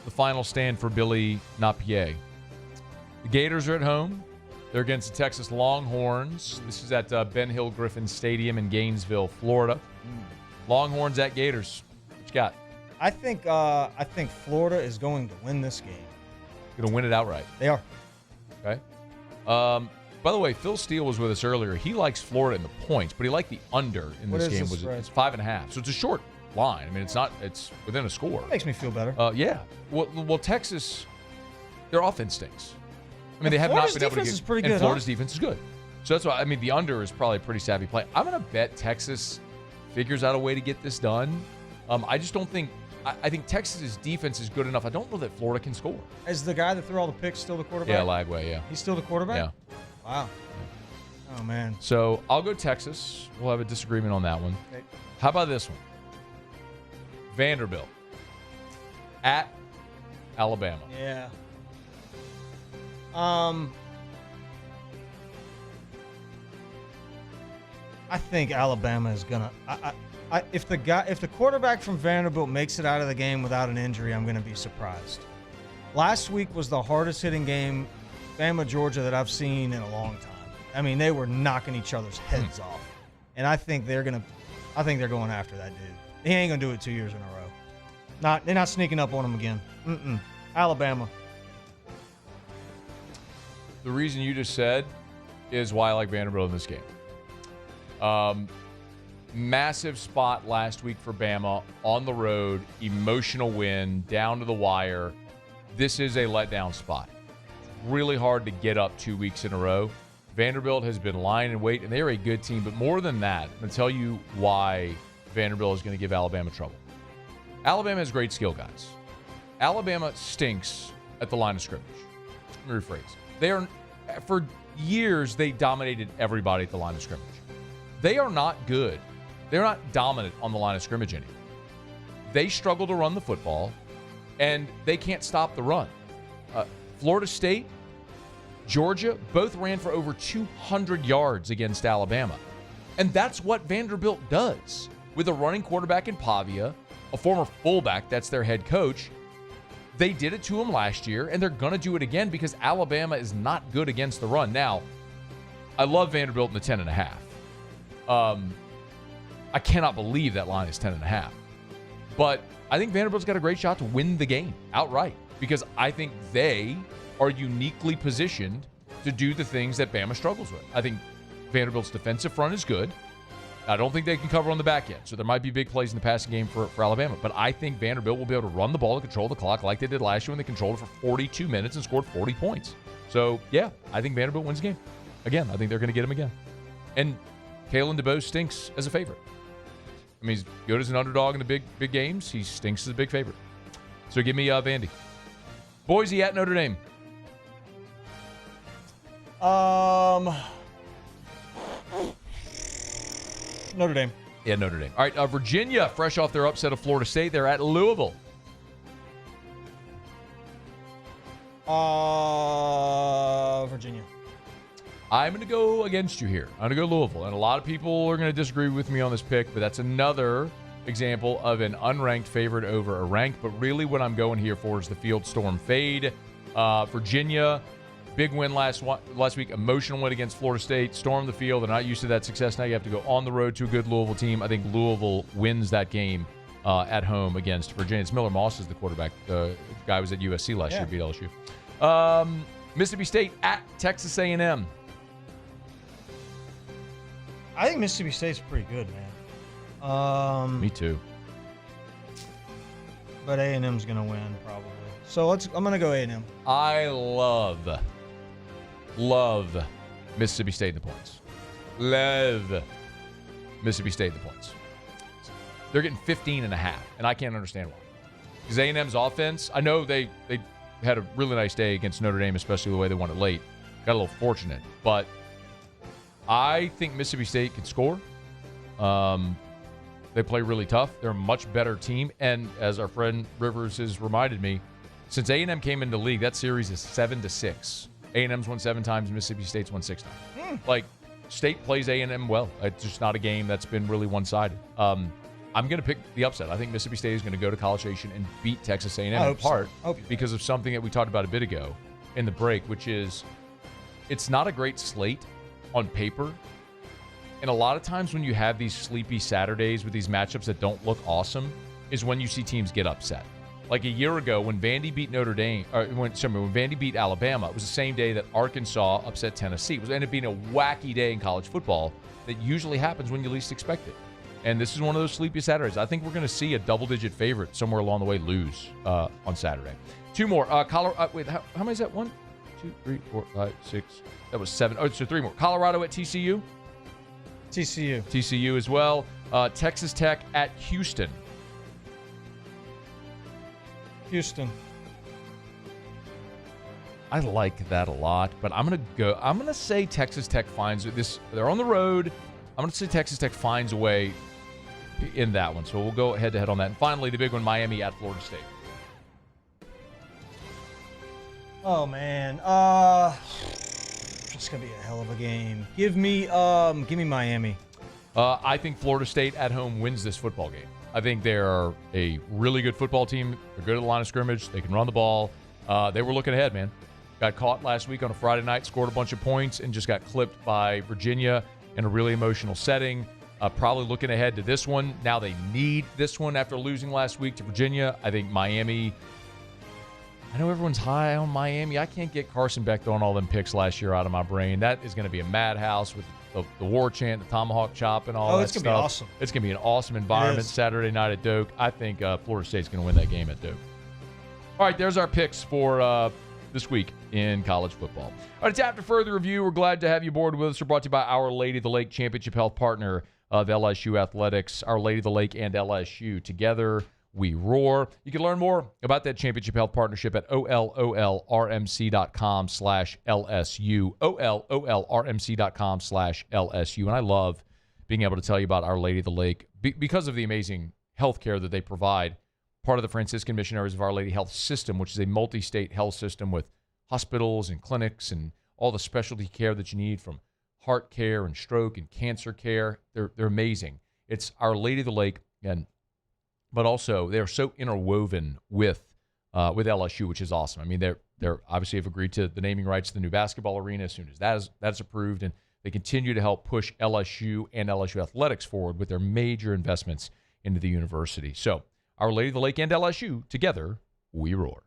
the final stand for Billy Napier? The Gators are at home. They're against the Texas Longhorns. This is at Ben Hill Griffin Stadium in Gainesville, Florida. Longhorns at Gators. What you got? I think Florida is going to win this game. Going to win it outright. They are. Okay. By the way, Phil Steele was with us earlier. He likes Florida in the points, but he liked the under in this game. It's 5.5. So it's a short line. I mean, it's within a score. That makes me feel better. Yeah. Well, Texas, their offense stinks. I mean, they have Florida's not been able to defense get. is pretty and good, Florida's defense is good. So that's why, I mean, the under is probably a pretty savvy play. I'm going to bet Texas figures out a way to get this done. I just don't think. I think Texas's defense is good enough. I don't know that Florida can score. Is the guy that threw all the picks still the quarterback? Yeah, Lagway, yeah. He's still the quarterback? Yeah. Wow. Oh, man. So I'll go Texas. We'll have a disagreement on that one. Okay. How about this one? Vanderbilt at Alabama. Yeah. I think Alabama is gonna. If the quarterback from Vanderbilt makes it out of the game without an injury, I'm gonna be surprised. Last week was the hardest hitting game, Bama Georgia, that I've seen in a long time. I mean, they were knocking each other's heads off, and I think they're going after that dude. He ain't gonna do it 2 years in a row. They're not sneaking up on him again. Alabama. The reason you just said is why I like Vanderbilt in this game. Massive spot last week for Bama on the road, emotional win, down to the wire. This is a letdown spot. It's really hard to get up 2 weeks in a row. Vanderbilt has been lying in wait, and they're a good team. But more than that, I'm going to tell you why Vanderbilt is going to give Alabama trouble. Alabama has great skill guys. Alabama stinks at the line of scrimmage. Let me rephrase. For years, they dominated everybody at the line of scrimmage. They are not good. They're not dominant on the line of scrimmage anymore. They struggle to run the football, and they can't stop the run. Florida State, Georgia, both ran for over 200 yards against Alabama. And that's what Vanderbilt does. With a running quarterback in Pavia, a former fullback, that's their head coach. They did it to him last year, and they're going to do it again because Alabama is not good against the run. Now, I love Vanderbilt in the 10.5. I cannot believe that line is 10.5. But I think Vanderbilt's got a great shot to win the game outright because I think they are uniquely positioned to do the things that Bama struggles with. I think Vanderbilt's defensive front is good. I don't think they can cover on the back end, so there might be big plays in the passing game for Alabama. But I think Vanderbilt will be able to run the ball and control the clock like they did last year when they controlled it for 42 minutes and scored 40 points. So, yeah, I think Vanderbilt wins the game. Again, I think they're going to get him again. And Kalen DeBoer stinks as a favorite. I mean, he's good as an underdog in the big games. He stinks as a big favorite. So give me Vandy. Boise at Notre Dame. Notre Dame. Yeah, Notre Dame. All right, Virginia, fresh off their upset of Florida State. They're at Louisville. Virginia. I'm going to go against you here. I'm going to go Louisville. And a lot of people are going to disagree with me on this pick, but that's another example of an unranked favorite over a ranked. But really what I'm going here for is the field storm fade. Virginia, big win last week, emotional win against Florida State, stormed the field. They're not used to that success. Now you have to go on the road to a good Louisville team. I think Louisville wins that game at home against Virginia. It's Miller Moss is the quarterback. The guy was at USC last year, beat LSU. Mississippi State at Texas A&M. I think Mississippi State's pretty good, man. Me too. But A&M's going to win, probably. So I'm going to go A&M. I love Mississippi State in the points. Love Mississippi State in the points. They're getting 15.5, and I can't understand why. Because A&M's offense, I know they had a really nice day against Notre Dame, especially the way they won it late. Got a little fortunate. But I think Mississippi State can score. They play really tough. They're a much better team. And as our friend Rivers has reminded me, since A&M came into the league, that series is 7-6. A&M's won 7 times, Mississippi State's won 6 times. Like, State plays A&M well. It's just not a game that's been really one-sided. I'm going to pick the upset. I think Mississippi State is going to go to College Station and beat Texas A&M in part because of something that we talked about a bit ago in the break, which is it's not a great slate on paper. And a lot of times when you have these sleepy Saturdays with these matchups that don't look awesome is when you see teams get upset. Like a year ago when Vandy beat when Vandy beat Alabama, it was the same day that Arkansas upset Tennessee. It ended up being a wacky day in college football that usually happens when you least expect it. And this is one of those sleepy Saturdays. I think we're going to see a double-digit favorite somewhere along the way lose on Saturday. 2 more. Colorado. Wait, how many is that? 1, 2, 3, 4, 5, 6. That was 7. Oh, so 3 more. Colorado at TCU. TCU as well. Texas Tech at Houston. Houston. I like that a lot, but I'm going to say Texas Tech finds this. They're on the road. I'm going to say Texas Tech finds a way in that one. So we'll go head-to-head on that. And finally, the big one, Miami at Florida State. Oh, man. It's going to be a hell of a game. Give me Miami. I think Florida State at home wins this football game. I think they're a really good football team. They're good at the line of scrimmage. They can run the ball. They were looking ahead, man. Got caught last week on a Friday night, scored a bunch of points, and just got clipped by Virginia in a really emotional setting. Probably looking ahead to this one. Now they need this one after losing last week to Virginia. I think Miami, I know everyone's high on Miami. I can't get Carson Beck throwing all them picks last year out of my brain. That is going to be a madhouse with the war chant, the tomahawk chop, and all that stuff. It's going to be awesome. It's going to be an awesome environment Saturday night at Doak. I think Florida State's going to win that game at Doak. All right, there's our picks for this week in college football. All right, it's After Further Review. We're glad to have you aboard with us. We're brought to you by Our Lady of the Lake, Championship Health Partner of LSU Athletics. Our Lady of the Lake and LSU, together we roar. You can learn more about that Championship Health Partnership at ololrmc.com/LSU. ololrmc.com/LSU. And I love being able to tell you about Our Lady of the Lake because of the amazing health care that they provide. Part of the Franciscan Missionaries of Our Lady Health System, which is a multi-state health system with hospitals and clinics and all the specialty care that you need, from heart care and stroke and cancer care. They're amazing. It's Our Lady of the Lake, but also they're so interwoven with LSU, which is awesome. I mean, they're obviously have agreed to the naming rights to the new basketball arena as soon as that's approved, and they continue to help push LSU and LSU athletics forward with their major investments into the university. So Our Lady of the Lake and LSU, together we roar.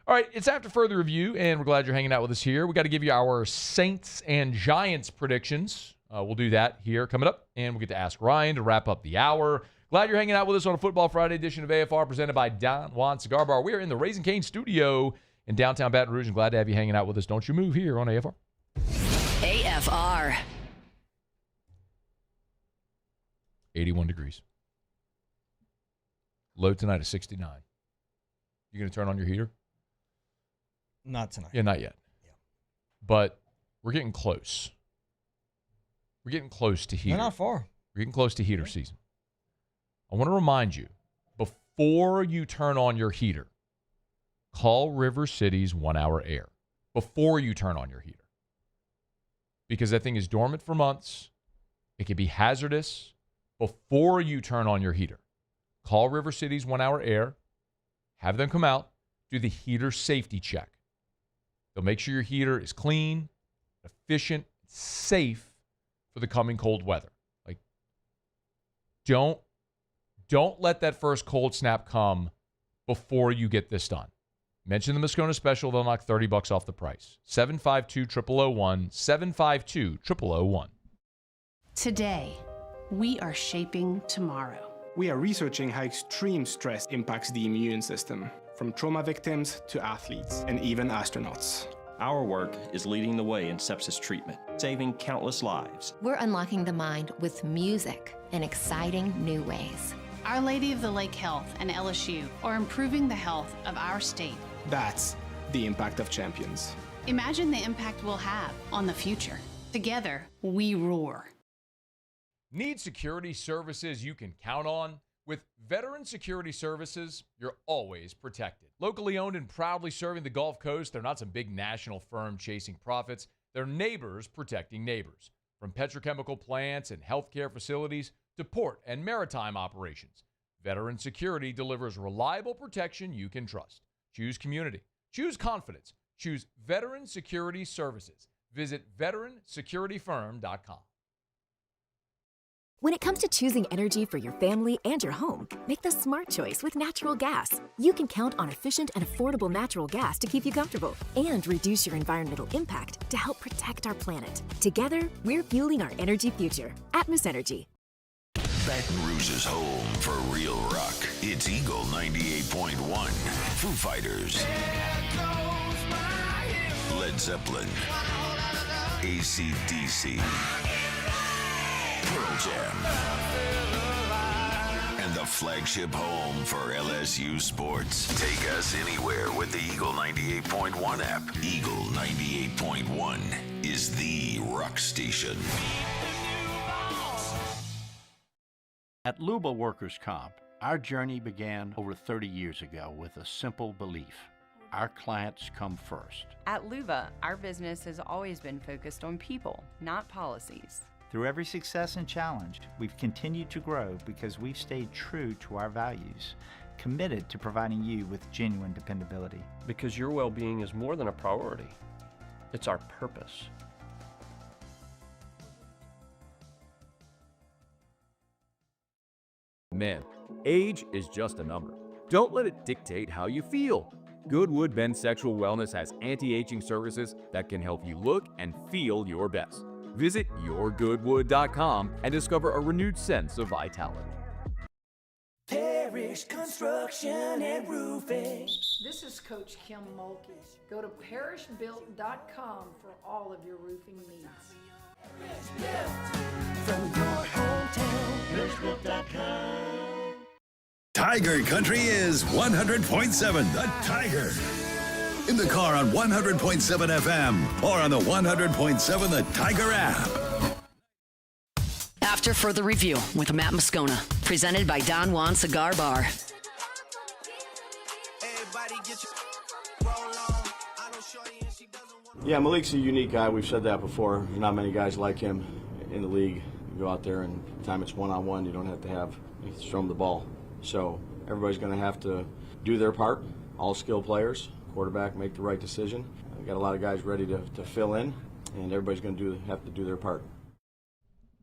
All right, it's After Further Review, and we're glad you're hanging out with us here. We got to give you our Saints and Giants predictions. We'll do that here coming up, and we'll get to Ask Ryan to wrap up the hour. Glad you're hanging out with us on a Football Friday edition of AFR presented by Don Juan Cigar Bar. We are in the Raising Cane studio in downtown Baton Rouge, and glad to have you hanging out with us. Don't you move here on AFR. AFR. 81 degrees. Low tonight is 69. You going to turn on your heater? Not tonight. Yeah, not yet. Yeah. But we're getting close. We're getting close to heater. We're not far. We're getting close to heater season. I want to remind you, before you turn on your heater, call River City's 1 Hour Air before you turn on your heater. Because that thing is dormant for months. It can be hazardous before you turn on your heater. Call River City's 1 Hour Air. Have them come out, do the heater safety check. They'll make sure your heater is clean, efficient, safe for the coming cold weather. Like, don't let that first cold snap come before you get this done. Mention the Moscona special. They'll knock $30 off the price. 752-0001, 752-0001. Today, we are shaping tomorrow. We are researching how extreme stress impacts the immune system, from trauma victims to athletes and even astronauts. Our work is leading the way in sepsis treatment, saving countless lives. We're unlocking the mind with music in exciting new ways. Our Lady of the Lake Health and LSU are improving the health of our state. That's the impact of champions. Imagine the impact we'll have on the future. Together, we roar. Need security services you can count on? With Veteran Security Services, you're always protected. Locally owned and proudly serving the Gulf Coast, they're not some big national firm chasing profits. They're neighbors protecting neighbors. From petrochemical plants and healthcare facilities to port and maritime operations, Veteran Security delivers reliable protection you can trust. Choose community. Choose confidence. Choose Veteran Security Services. Visit veteransecurityfirm.com. When it comes to choosing energy for your family and your home, make the smart choice with natural gas. You can count on efficient and affordable natural gas to keep you comfortable and reduce your environmental impact to help protect our planet. Together, we're fueling our energy future. Atmos Energy. Baton Rouge's home for real rock. It's Eagle 98.1. Foo Fighters. Led Zeppelin. AC/DC. Pearl Jam. And the flagship home for LSU sports. Take us anywhere with the Eagle 98.1 app. Eagle 98.1 is the rock station. At Louisville Workers' Comp, our journey began over 30 years ago with a simple belief. Our clients come first. At Louva, our business has always been focused on people, not policies. Through every success and challenge, we've continued to grow because we've stayed true to our values, committed to providing you with genuine dependability. Because your well-being is more than a priority. It's our purpose. Man, age is just a number. Don't let it dictate how you feel. Goodwood Men's Sexual Wellness has anti-aging services that can help you look and feel your best. Visit yourgoodwood.com and discover a renewed sense of vitality. Parish Construction and Roofing. This is Coach Kim Mulkey. Go to parishbuilt.com for all of your roofing needs. From your hometown, parishbuilt.com. Tiger Country is 100.7 The Tiger. In the car on 100.7 FM or on the 100.7 The Tiger app. After Further Review with Matt Moscona, presented by Don Juan Cigar Bar. Yeah, Malik's a unique guy. We've said that before. There's not many guys like him in the league. You go out there and the time it's one-on-one, you don't have to have, you can throw him the ball. So everybody's going to have to do their part, all skill players. Quarterback, make the right decision. We've got a lot of guys ready to fill in, and everybody's going to have to do their part.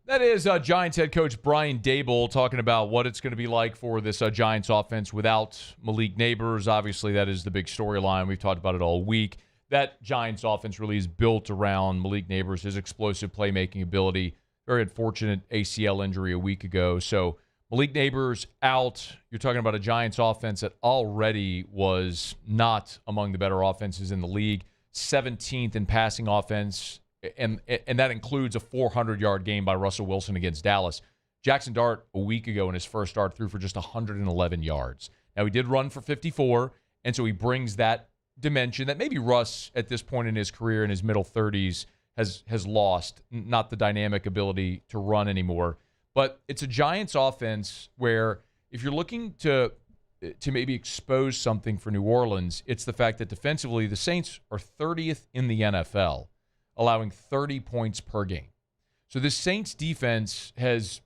That is Giants head coach Brian Daboll talking about what it's going to be like for this Giants offense without Malik Neighbors. Obviously, that is the big storyline. We've talked about it all week. That Giants offense really is built around Malik Neighbors, his explosive playmaking ability. Very unfortunate ACL injury a week ago. So Malik Neighbors out. You're talking about a Giants offense that already was not among the better offenses in the league. 17th in passing offense, and that includes a 400-yard game by Russell Wilson against Dallas. Jackson Dart, a week ago in his first start, threw for just 111 yards. Now, he did run for 54, and so he brings that dimension that maybe Russ, at this point in his career, in his middle 30s, has lost, not the dynamic ability to run anymore. But it's a Giants offense where if you're looking to maybe expose something for New Orleans, it's the fact that defensively the Saints are 30th in the NFL, allowing 30 points per game. So this Saints defense has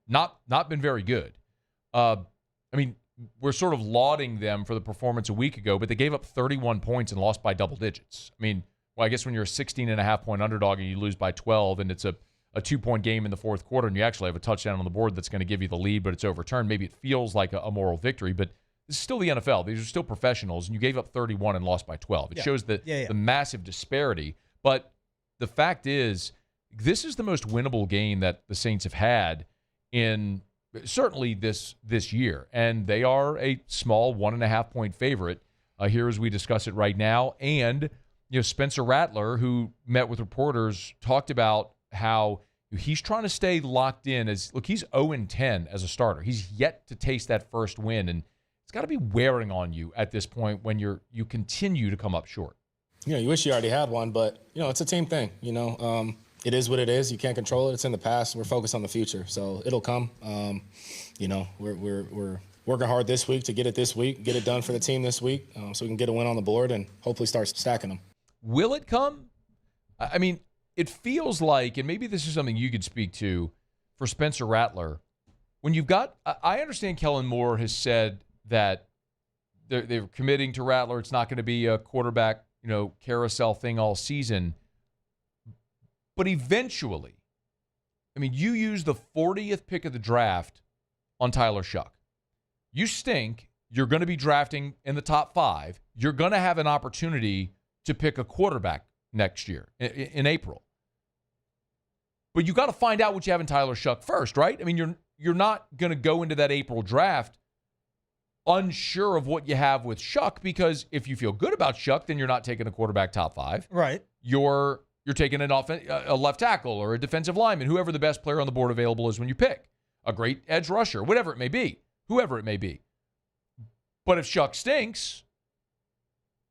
not been very good. I mean, we're sort of lauding them for the performance a week ago, but they gave up 31 points and lost by double digits. I mean, well, I guess when you're a 16.5-point underdog and you lose by 12 and it's a 2-point game in the fourth quarter and you actually have a touchdown on the board that's going to give you the lead, but it's overturned, maybe it feels like a moral victory, but this is still the NFL. These are still professionals, and you gave up 31 and lost by 12. It shows the massive disparity. But the fact is, this is the most winnable game that the Saints have had in certainly this year, and they are a small 1.5-point favorite here as we discuss it right now. And Spencer Rattler, who met with reporters, talked about how he's trying to stay locked in. He's 0-10 as a starter. He's yet to taste that first win, and it's got to be wearing on you at this point when you continue to come up short. You wish you already had one, but it's a team thing. It is what it is. You can't control it. It's in the past. We're focused on the future, so it'll come. We're working hard this week to get it this week, get it done for the team this week, so we can get a win on the board and hopefully start stacking them. Will it come? I mean, it feels like, and maybe this is something you could speak to for Spencer Rattler, when you've got, I understand Kellen Moore has said that they're committing to Rattler. It's not going to be a quarterback, carousel thing all season. But eventually, I mean, you use the 40th pick of the draft on Tyler Shuck. You stink. You're going to be drafting in the top 5. You're going to have an opportunity to pick a quarterback next year in April. But you got to find out what you have in Tyler Shuck first, right? I mean, you're not going to go into that April draft unsure of what you have with Shuck, because if you feel good about Shuck, then you're not taking a quarterback top 5. Right. You're taking a left tackle or a defensive lineman, whoever the best player on the board available is when you pick. A great edge rusher, whatever it may be, whoever it may be. But if Shuck stinks,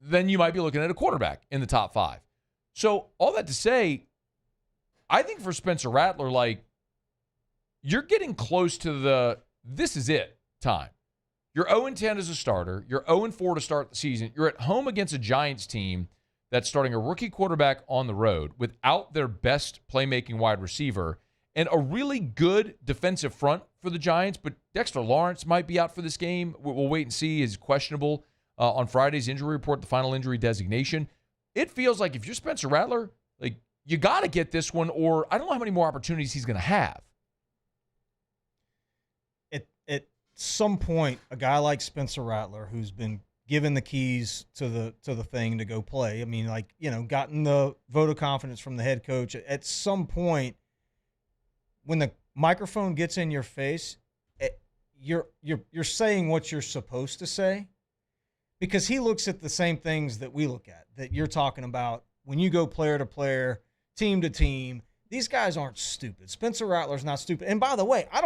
then you might be looking at a quarterback in the top 5. So all that to say, I think for Spencer Rattler, you're getting close to this is it time. You're 0-10 as a starter. You're 0-4 to start the season. You're at home against a Giants team that starting a rookie quarterback on the road without their best playmaking wide receiver and a really good defensive front for the Giants, but Dexter Lawrence might be out for this game. We'll wait and see. He's questionable on Friday's injury report, the final injury designation. It feels like if you're Spencer Rattler, like you got to get this one, or I don't know how many more opportunities he's going to have. At some point, a guy like Spencer Rattler, who's been given the keys to the thing to go play, I mean, like, you know, gotten the vote of confidence from the head coach, at some point, when the microphone gets in your face, you're saying what you're supposed to say, because he looks at the same things that we look at, that you're talking about when you go player to player, team to team. These guys aren't stupid. Spencer Rattler's not stupid. And by the way, I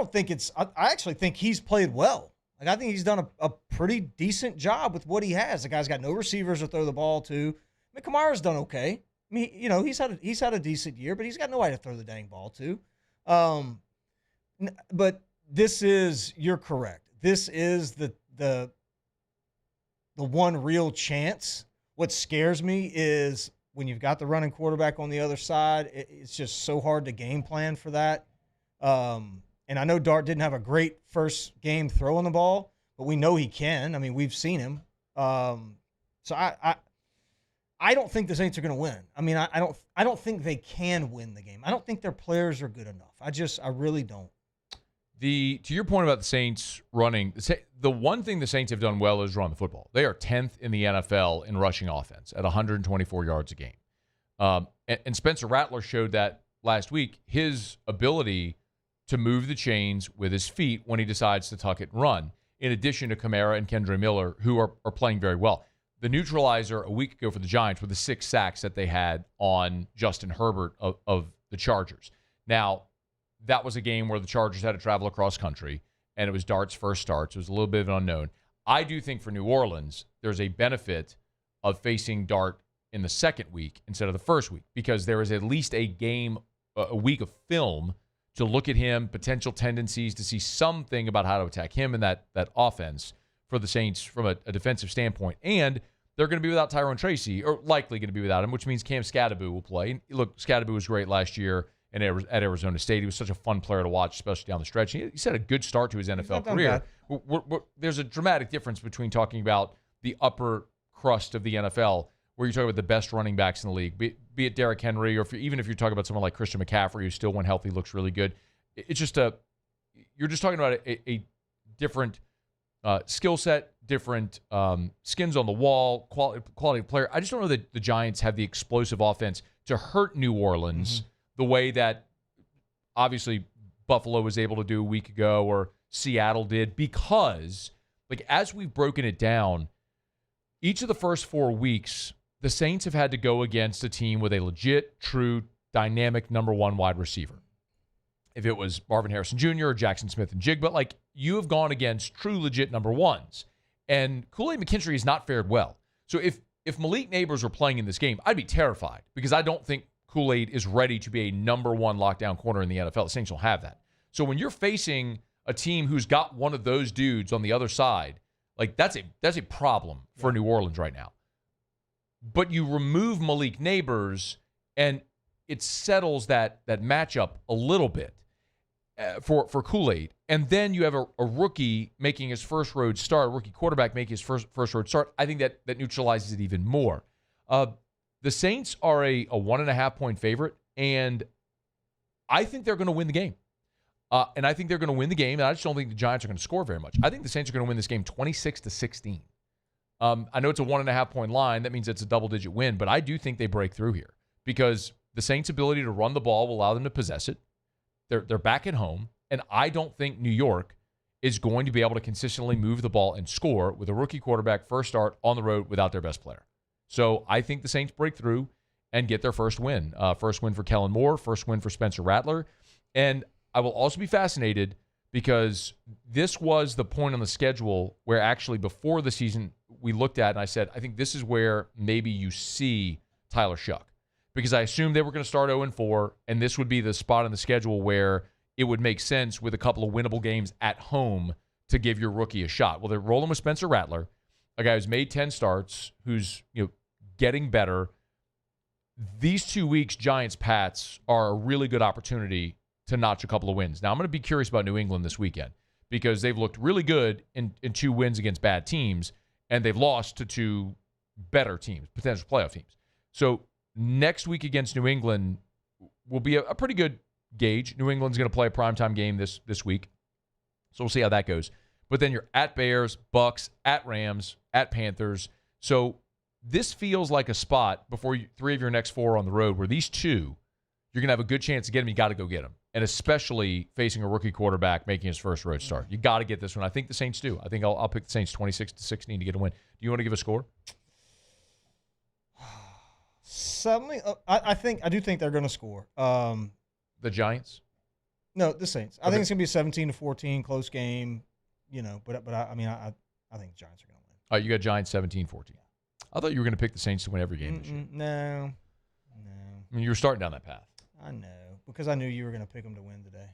actually think he's played well. Like, I think he's done a pretty decent job with what he has. The guy's got no receivers to throw the ball to. I mean, Kamara's done okay. I mean, you know, he's had a decent year, but he's got nobody to throw the dang ball to. But you're correct. This is the one real chance. What scares me is when you've got the running quarterback on the other side, it's just so hard to game plan for that. And I know Dart didn't have a great first game throwing the ball, but we know he can. I mean, we've seen him. So I don't think the Saints are going to win. I mean, I don't think they can win the game. I don't think their players are good enough. I really don't. To your point about the Saints running, the one thing the Saints have done well is run the football. They are 10th in the NFL in rushing offense at 124 yards a game. And Spencer Rattler showed that last week, his ability to move the chains with his feet when he decides to tuck it and run, in addition to Kamara and Kendre Miller, who are playing very well. The neutralizer a week ago for the Giants were the 6 sacks that they had on Justin Herbert of the Chargers. Now, that was a game where the Chargers had to travel across country, and it was Dart's first start, so it was a little bit of an unknown. I do think for New Orleans, there's a benefit of facing Dart in the second week instead of the first week, because there is at least a week of film to look at him, potential tendencies, to see something about how to attack him and that offense for the Saints from a defensive standpoint. And they're going to be without Tyrone Tracy, or likely going to be without him, which means Cam Scadaboo will play. Look, Scadaboo was great last year at Arizona State. He was such a fun player to watch, especially down the stretch. He's had a good start to his NFL career. There's a dramatic difference between talking about the upper crust of the NFL, where you're talking about the best running backs in the league, be it Derrick Henry, or even if you're talking about someone like Christian McCaffrey, who still, when healthy, looks really good. It's just you're just talking about a different skill set, different skins on the wall, quality of player. I just don't know that the Giants have the explosive offense to hurt New Orleans the way that obviously Buffalo was able to do a week ago, or Seattle did, because, like, as we've broken it down, each of the first 4 weeks, the Saints have had to go against a team with a legit, true, dynamic number one wide receiver. If it was Marvin Harrison Jr. or Jackson Smith and Jigba, like, you have gone against true, legit number ones. And Kool-Aid McKinstry has not fared well. So if Malik Neighbors were playing in this game, I'd be terrified, because I don't think Kool-Aid is ready to be a number one lockdown corner in the NFL. The Saints don't have that. So when you're facing a team who's got one of those dudes on the other side, like, that's a problem for New Orleans right now. But you remove Malik Neighbors, and it settles that matchup a little bit for Kool-Aid. And then you have a rookie making his first road start, a rookie quarterback making his first road start. I think that neutralizes it even more. The Saints are a 1.5-point favorite, and I think they're going to win the game. And I think they're going to win the game, and I just don't think the Giants are going to score very much. I think the Saints are going to win this game 26-16. I know it's a 1.5-point line. That means it's a double-digit win, but I do think they break through here, because the Saints' ability to run the ball will allow them to possess it. They're back at home, and I don't think New York is going to be able to consistently move the ball and score with a rookie quarterback first start on the road without their best player. So I think the Saints break through and get their first win. First win for Kellen Moore, first win for Spencer Rattler. And I will also be fascinated, because this was the point on the schedule where actually before the season we looked at, and I said, I think this is where maybe you see Tyler Shuck, because I assumed they were going to start 0-4, and this would be the spot on the schedule where it would make sense with a couple of winnable games at home to give your rookie a shot. Well, they're rolling with Spencer Rattler, a guy who's made 10 starts, who's getting better, these 2 weeks, Giants-Pats, are a really good opportunity to notch a couple of wins. Now, I'm going to be curious about New England this weekend because they've looked really good in 2 wins against bad teams, and they've lost to 2 better teams, potential playoff teams. So next week against New England will be a pretty good gauge. New England's going to play a primetime game this week, so we'll see how that goes. But then you're at Bears, Bucks, at Rams, at Panthers. So this feels like a spot before 3 of your next 4 on the road where these 2, you're going to have a good chance to get them. You got to go get them. And especially facing a rookie quarterback making his first road start. You got to get this one. I think the Saints do. I think I'll pick the Saints 26-16 to get a win. Do you want to give a score? I do think they're going to score. The Giants? No, the Saints. I think it's going to be a 17-14 close game. But I think the Giants are going to win. Oh, you got Giants 17-14. I thought you were going to pick the Saints to win every game this year. No. I mean, you were starting down that path. I know, because I knew you were going to pick them to win today.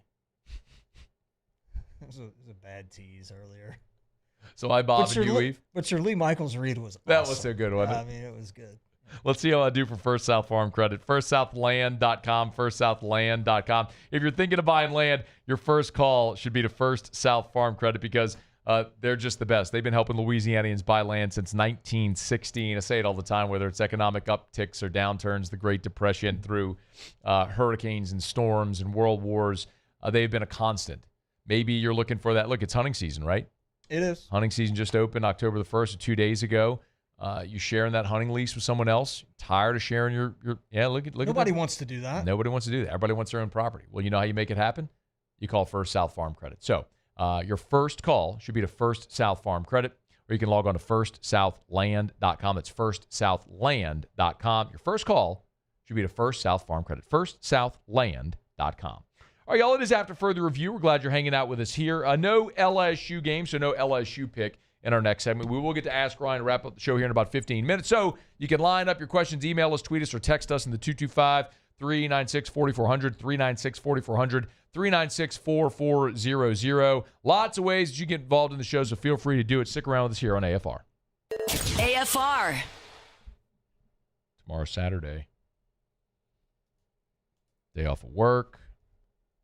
It was a bad tease earlier. So I bob and you weave? But your Lee Michaels read was awesome. That was so good, wasn't it? I mean, it was good. Let's see how I do for First South Farm Credit. FirstSouthLand.com, FirstSouthLand.com. If you're thinking of buying land, your first call should be to First South Farm Credit because they're just the best. They've been helping Louisianians buy land since 1916. I say it all the time, whether it's economic upticks or downturns, the Great Depression, through hurricanes and storms and world wars. They've been a constant. Maybe you're looking for that. Look, it's hunting season, right? It is. Hunting season just opened October the 1st, or 2 days ago. You sharing that hunting lease with someone else? Tired of sharing your look at Nobody wants to do that. Nobody wants to do that. Everybody wants their own property. Well, you know how you make it happen? You call First South Farm Credit. So your first call should be to First South Farm Credit, or you can log on to FirstSouthLand.com. That's FirstSouthLand.com. Your first call should be to First South Farm Credit. FirstSouthLand.com. All right, y'all, it is After Further Review. We're glad you're hanging out with us here. No LSU game, so no LSU pick in our next segment. We will get to Ask Ryan and wrap up the show here in about 15 minutes. So you can line up your questions, email us, tweet us, or text us in the 225-396-4400, 396-4400, 396-4400. Lots of ways that you get involved in the show, so feel free to do it. Stick around with us here on AFR. AFR. Tomorrow's Saturday. Day off of work.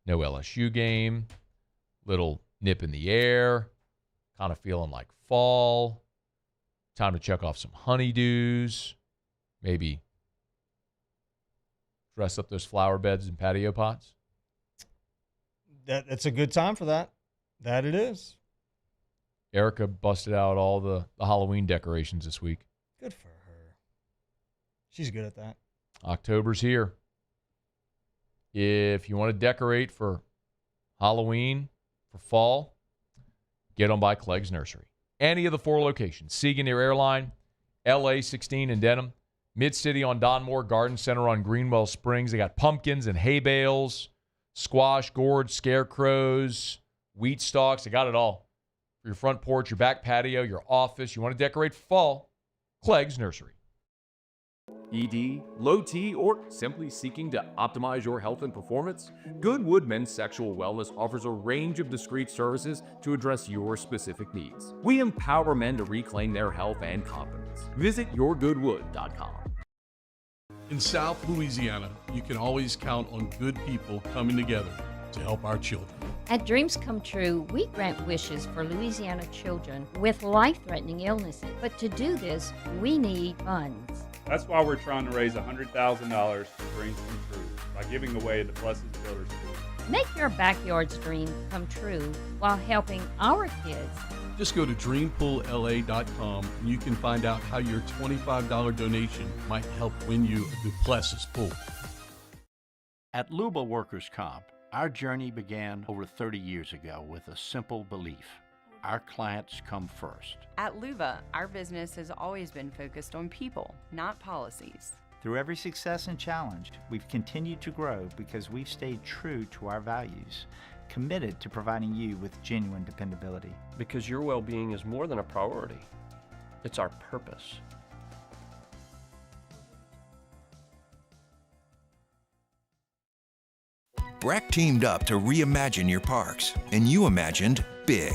No LSU game. Little nip in the air. Kind of feeling like fall. Time to check off some honeydews. Maybe dress up those flower beds and patio pots. That's a good time for that. That it is. Erica busted out all the Halloween decorations this week. Good for her. She's good at that. October's here. If you want to decorate for Halloween, for fall, get on by Clegg's Nursery. Any of the 4 locations: Siegen near Airline, LA 16 in Denham, Mid-City on Donmore, Garden Center on Greenwell Springs. They got pumpkins and hay bales, squash, gourds, scarecrows, wheat stalks. They got it all. For your front porch, your back patio, your office. You want to decorate for fall, Clegg's Nursery. ED, low T, or simply seeking to optimize your health and performance? Goodwood Men's Sexual Wellness offers a range of discreet services to address your specific needs. We empower men to reclaim their health and confidence. Visit yourgoodwood.com. In South Louisiana, you can always count on good people coming together to help our children. At Dreams Come True, we grant wishes for Louisiana children with life-threatening illnesses. But to do this, we need funds. That's why we're trying to raise $100,000 for Dreams Come True by giving away the Blessed Builders School. Make your backyard's dream come true while helping our kids. Just go to dreampoolla.com and you can find out how your $25 donation might help win you a Duplessis pool. At Luba Workers' Comp, our journey began over 30 years ago with a simple belief: our clients come first. At Luba, our business has always been focused on people, not policies. Through every success and challenge, we've continued to grow because we've stayed true to our values, committed to providing you with genuine dependability. Because your well-being is more than a priority. It's our purpose. Breck teamed up to reimagine your parks, and you imagined big.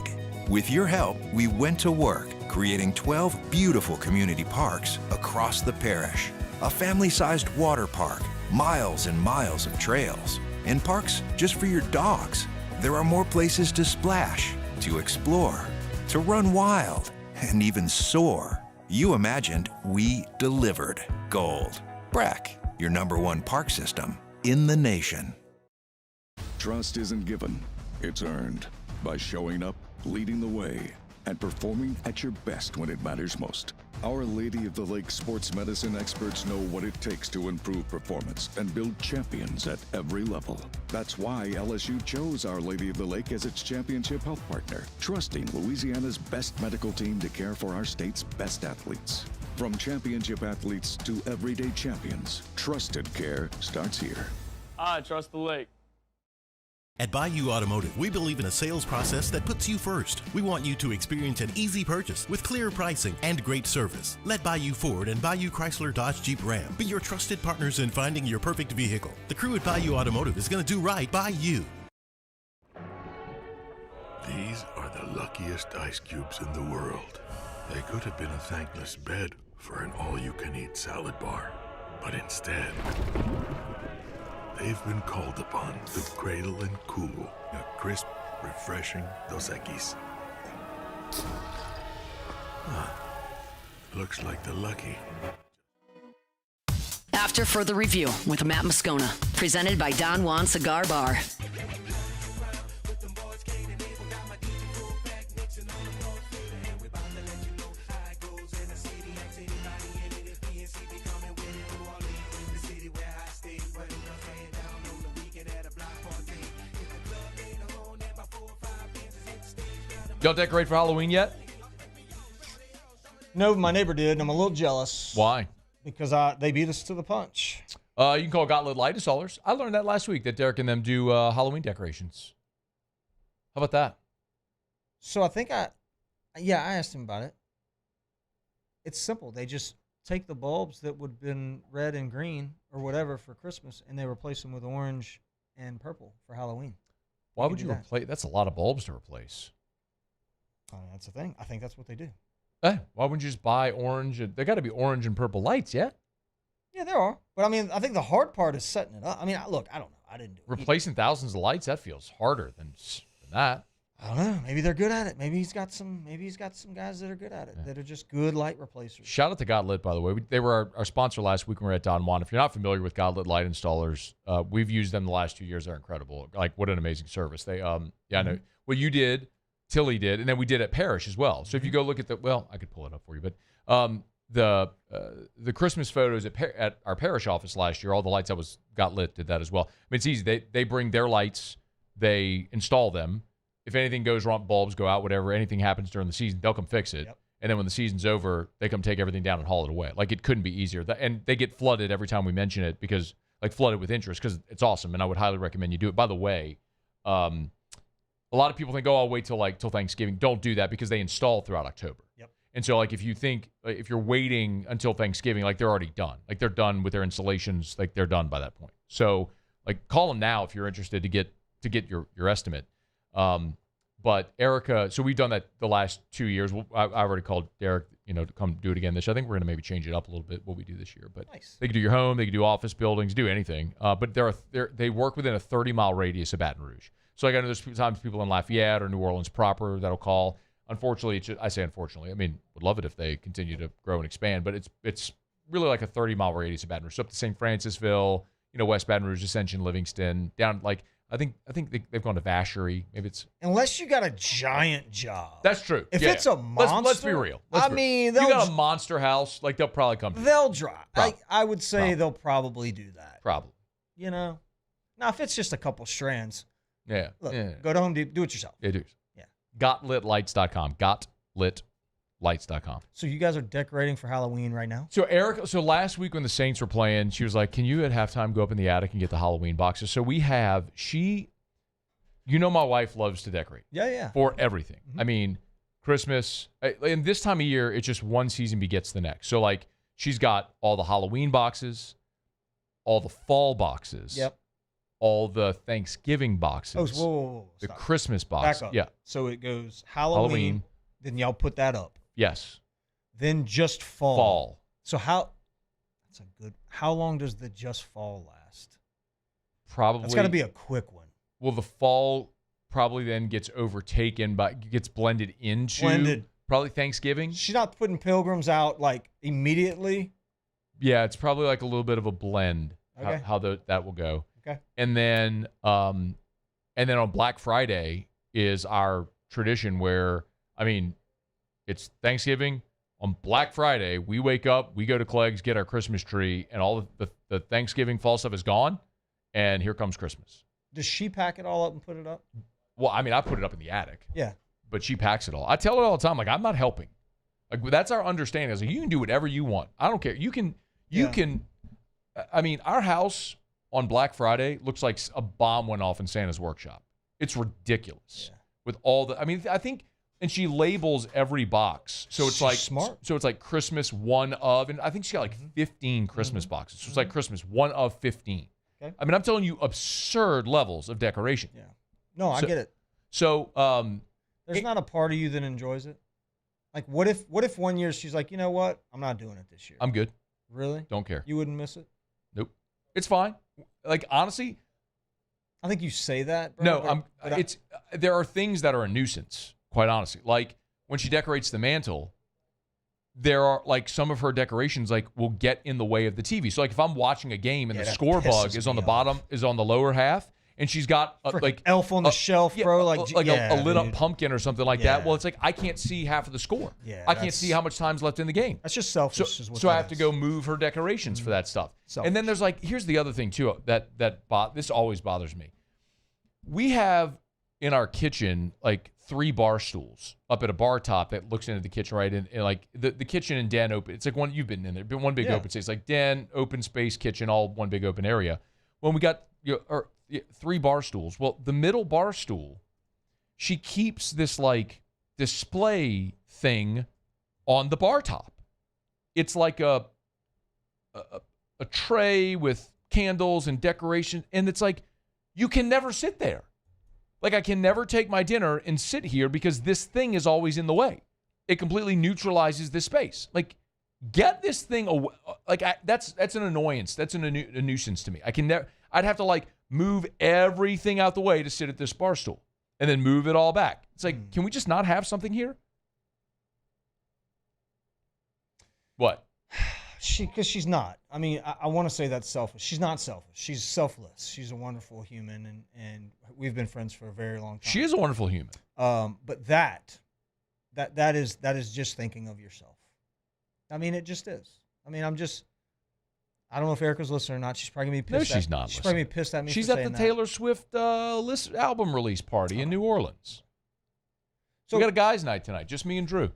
With your help, we went to work, creating 12 beautiful community parks across the parish. a family-sized water park, miles and miles of trails, and parks just for your dogs. There are more places to splash, to explore, to run wild, and even soar. You imagined, we delivered. Gold. Breck, your #1 park system in the nation. Trust isn't given, it's earned by showing up, leading the way, and performing at your best when it matters most. Our Lady of the Lake sports medicine experts know what it takes to improve performance and build champions at every level. That's why LSU chose Our Lady of the Lake as its championship health partner, trusting Louisiana's best medical team to care for our state's best athletes. From championship athletes to everyday champions, trusted care starts here. I trust the lake. At Bayou Automotive, we believe in a sales process that puts you first. We want you to experience an easy purchase with clear pricing and great service. Let Bayou Ford and Bayou Chrysler Dodge Jeep Ram be your trusted partners in finding your perfect vehicle. The crew at Bayou Automotive is going to do right by you. These are the luckiest ice cubes in the world. They could have been a thankless bed for an all-you-can-eat salad bar, but instead, they've been called upon to cradle and cool a crisp, refreshing Dos Equis. Looks like the lucky. After further review with Matt Moscona, presented by Don Juan Cigar Bar. Y'all decorate for Halloween yet? No, my neighbor did, and I'm a little jealous. Why? Because they beat us to the punch. You can call Gauntlet Light Installers. I learned that last week, that Derek and them do Halloween decorations. How about that? So I think I asked him about it. It's simple. They just take the bulbs that would have been red and green or whatever for Christmas, and they replace them with orange and purple for Halloween. Why would you replace? That's a lot of bulbs to replace. That's the thing. I think that's what they do. Why wouldn't you just buy orange? They got to be orange and purple lights, yeah? Yeah, there are. But, I mean, I think the hard part is setting it up. I mean, look, I don't know. I didn't do it. Replacing thousands of lights, that feels harder than that. I don't know. Maybe they're good at it. Maybe he's got some guys that are good at it, that are just good light replacers. Shout out to Gauntlet, by the way. They were our sponsor last week when we were at Don Juan. If you're not familiar with Gauntlet Light Installers, we've used them the last 2 years. They're incredible. Like, what an amazing service. They, I know what you did. Tilly did, and then we did at Parish as well. So if you go look at I could pull it up for you, but the Christmas photos at our Parish office last year, all the lights that got lit did that as well. I mean, it's easy. They bring their lights, they install them. If anything goes wrong, bulbs go out, whatever, anything happens during the season, they'll come fix it. Yep. And then when the season's over, they come take everything down and haul it away. Like, it couldn't be easier. And they get flooded every time we mention it because, like, flooded with interest because it's awesome, and I would highly recommend you do it. By the way, a lot of people think, I'll wait till Thanksgiving. Don't do that because they install throughout October. Yep. And so, like, if you're waiting until Thanksgiving, like, they're already done. Like, they're done with their installations. Like, they're done by that point. So, like, call them now if you're interested to get your estimate. But Erica, so we've done that the last 2 years. I already called Derek, to come do it again this year. I think we're going to maybe change it up a little bit what we do this year. But nice. They can do your home, they can do office buildings, do anything. But they work within a 30-mile radius of Baton Rouge. So like, I know there's sometimes people in Lafayette or New Orleans proper that'll call. Unfortunately, I say unfortunately. I mean, would love it if they continue to grow and expand, but it's really like a 30-mile radius of Baton Rouge. So up to St. Francisville, West Baton Rouge, Ascension, Livingston, down like I think they've gone to Vacherie. Maybe it's unless you got a giant job. That's true. If it's a monster, let's be real. You got a monster house, like they'll probably come. They'll drive. I would say they'll probably do that. Probably. Now if it's just a couple strands. Yeah. Look, go to Home Depot, do it yourself. Yeah, do it. Yeah. GotLitLights.com. GotLitLights.com. So you guys are decorating for Halloween right now? So Erica, last week when the Saints were playing, she was like, "Can you at halftime go up in the attic and get the Halloween boxes?" So we have my wife loves to decorate. Yeah. For everything. Mm-hmm. I mean, Christmas, and this time of year, it's just one season begets the next. So like, she's got all the Halloween boxes, all the fall boxes. Yep. All the Thanksgiving boxes. Whoa, the Christmas box. Back up. Yeah. So it goes Halloween. Then y'all put that up. Yes. Then just fall. So That's a good. How long does the just fall last? Probably. It's got to be a quick one. Well, the fall probably then gets blended into probably Thanksgiving. She's not putting pilgrims out like immediately. Yeah, it's probably like a little bit of a blend. Okay. How that will go. Okay. And then on Black Friday is our tradition where, I mean, it's Thanksgiving. On Black Friday, we wake up, we go to Clegg's, get our Christmas tree, and all the Thanksgiving fall stuff is gone, and here comes Christmas. Does she pack it all up and put it up? Well, I mean, I put it up in the attic. Yeah. But she packs it all. I tell her all the time, like, I'm not helping. Like, that's our understanding. I was like, you can do whatever you want. I don't care. You can, I mean, our house on Black Friday looks like a bomb went off in Santa's workshop. It's ridiculous. Yeah. With all the, I mean, I think, and she labels every box. So it's like smart. So it's like Christmas one of, and I think she got like 15 Christmas boxes. So it's like Christmas one of 15. Okay. I mean, I'm telling you absurd levels of decoration. Yeah. No, I get it. So there's not a part of you that enjoys it. Like, what if 1 year she's like, you know what? I'm not doing it this year. I'm good. Really? Don't care. You wouldn't miss it? Nope. It's fine. Like, honestly, I think you say that, bro. No, there are things that are a nuisance, quite honestly. Like when she decorates the mantle, there are like some of her decorations like will get in the way of the TV. So like if I'm watching a game and the score bug is on the bottom, is on the lower half, and she's got like elf on the shelf, bro, like a lit up pumpkin or something like that. Well, it's like I can't see half of the score. Yeah, I can't see how much time's left in the game. That's just selfish. So I have to go move her decorations for that stuff. Selfish. And then there's like, here's the other thing too this always bothers me. We have in our kitchen like 3 bar stools up at a bar top that looks into the kitchen, right? And like the kitchen and den open. It's like one, you've been in there, been one big open space, like den, open space, kitchen, all one big open area. When we got 3 bar stools. Well, the middle bar stool, she keeps this like display thing on the bar top. It's like a tray with candles and decoration, and it's like you can never sit there. Like I can never take my dinner and sit here because this thing is always in the way. It completely neutralizes this space. Like get this thing away. Like that's an annoyance. That's a nuisance to me. I can never. I'd have to like move everything out the way to sit at this bar stool and then move it all back. It's like, can we just not have something here? What? Because she's not. I mean, I want to say that's selfish. She's not selfish. She's selfless. She's a wonderful human, and we've been friends for a very long time. She is a wonderful human. But that is just thinking of yourself. I mean, it just is. I mean, I don't know if Erica's listening or not. She's probably going to be pissed. No, she's not. She's probably going to be pissed at me. She's for at the saying Taylor Swift album release party in New Orleans. So we got a guys' night tonight, just me and Drew.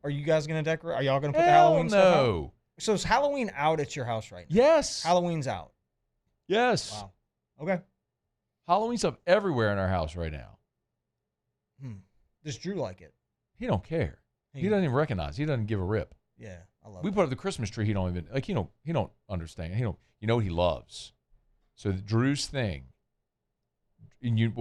Are you guys going to decorate? Are y'all going to put the Halloween stuff out? No. So is Halloween out at your house right now? Yes. Halloween's out. Yes. Wow. Okay. Halloween stuff everywhere in our house right now. Does Drew like it? He don't care. He doesn't even recognize. He doesn't give a rip. Yeah, I love it. We put up the Christmas tree. He don't even like. He don't understand. You know what he loves. So Drew's thing. And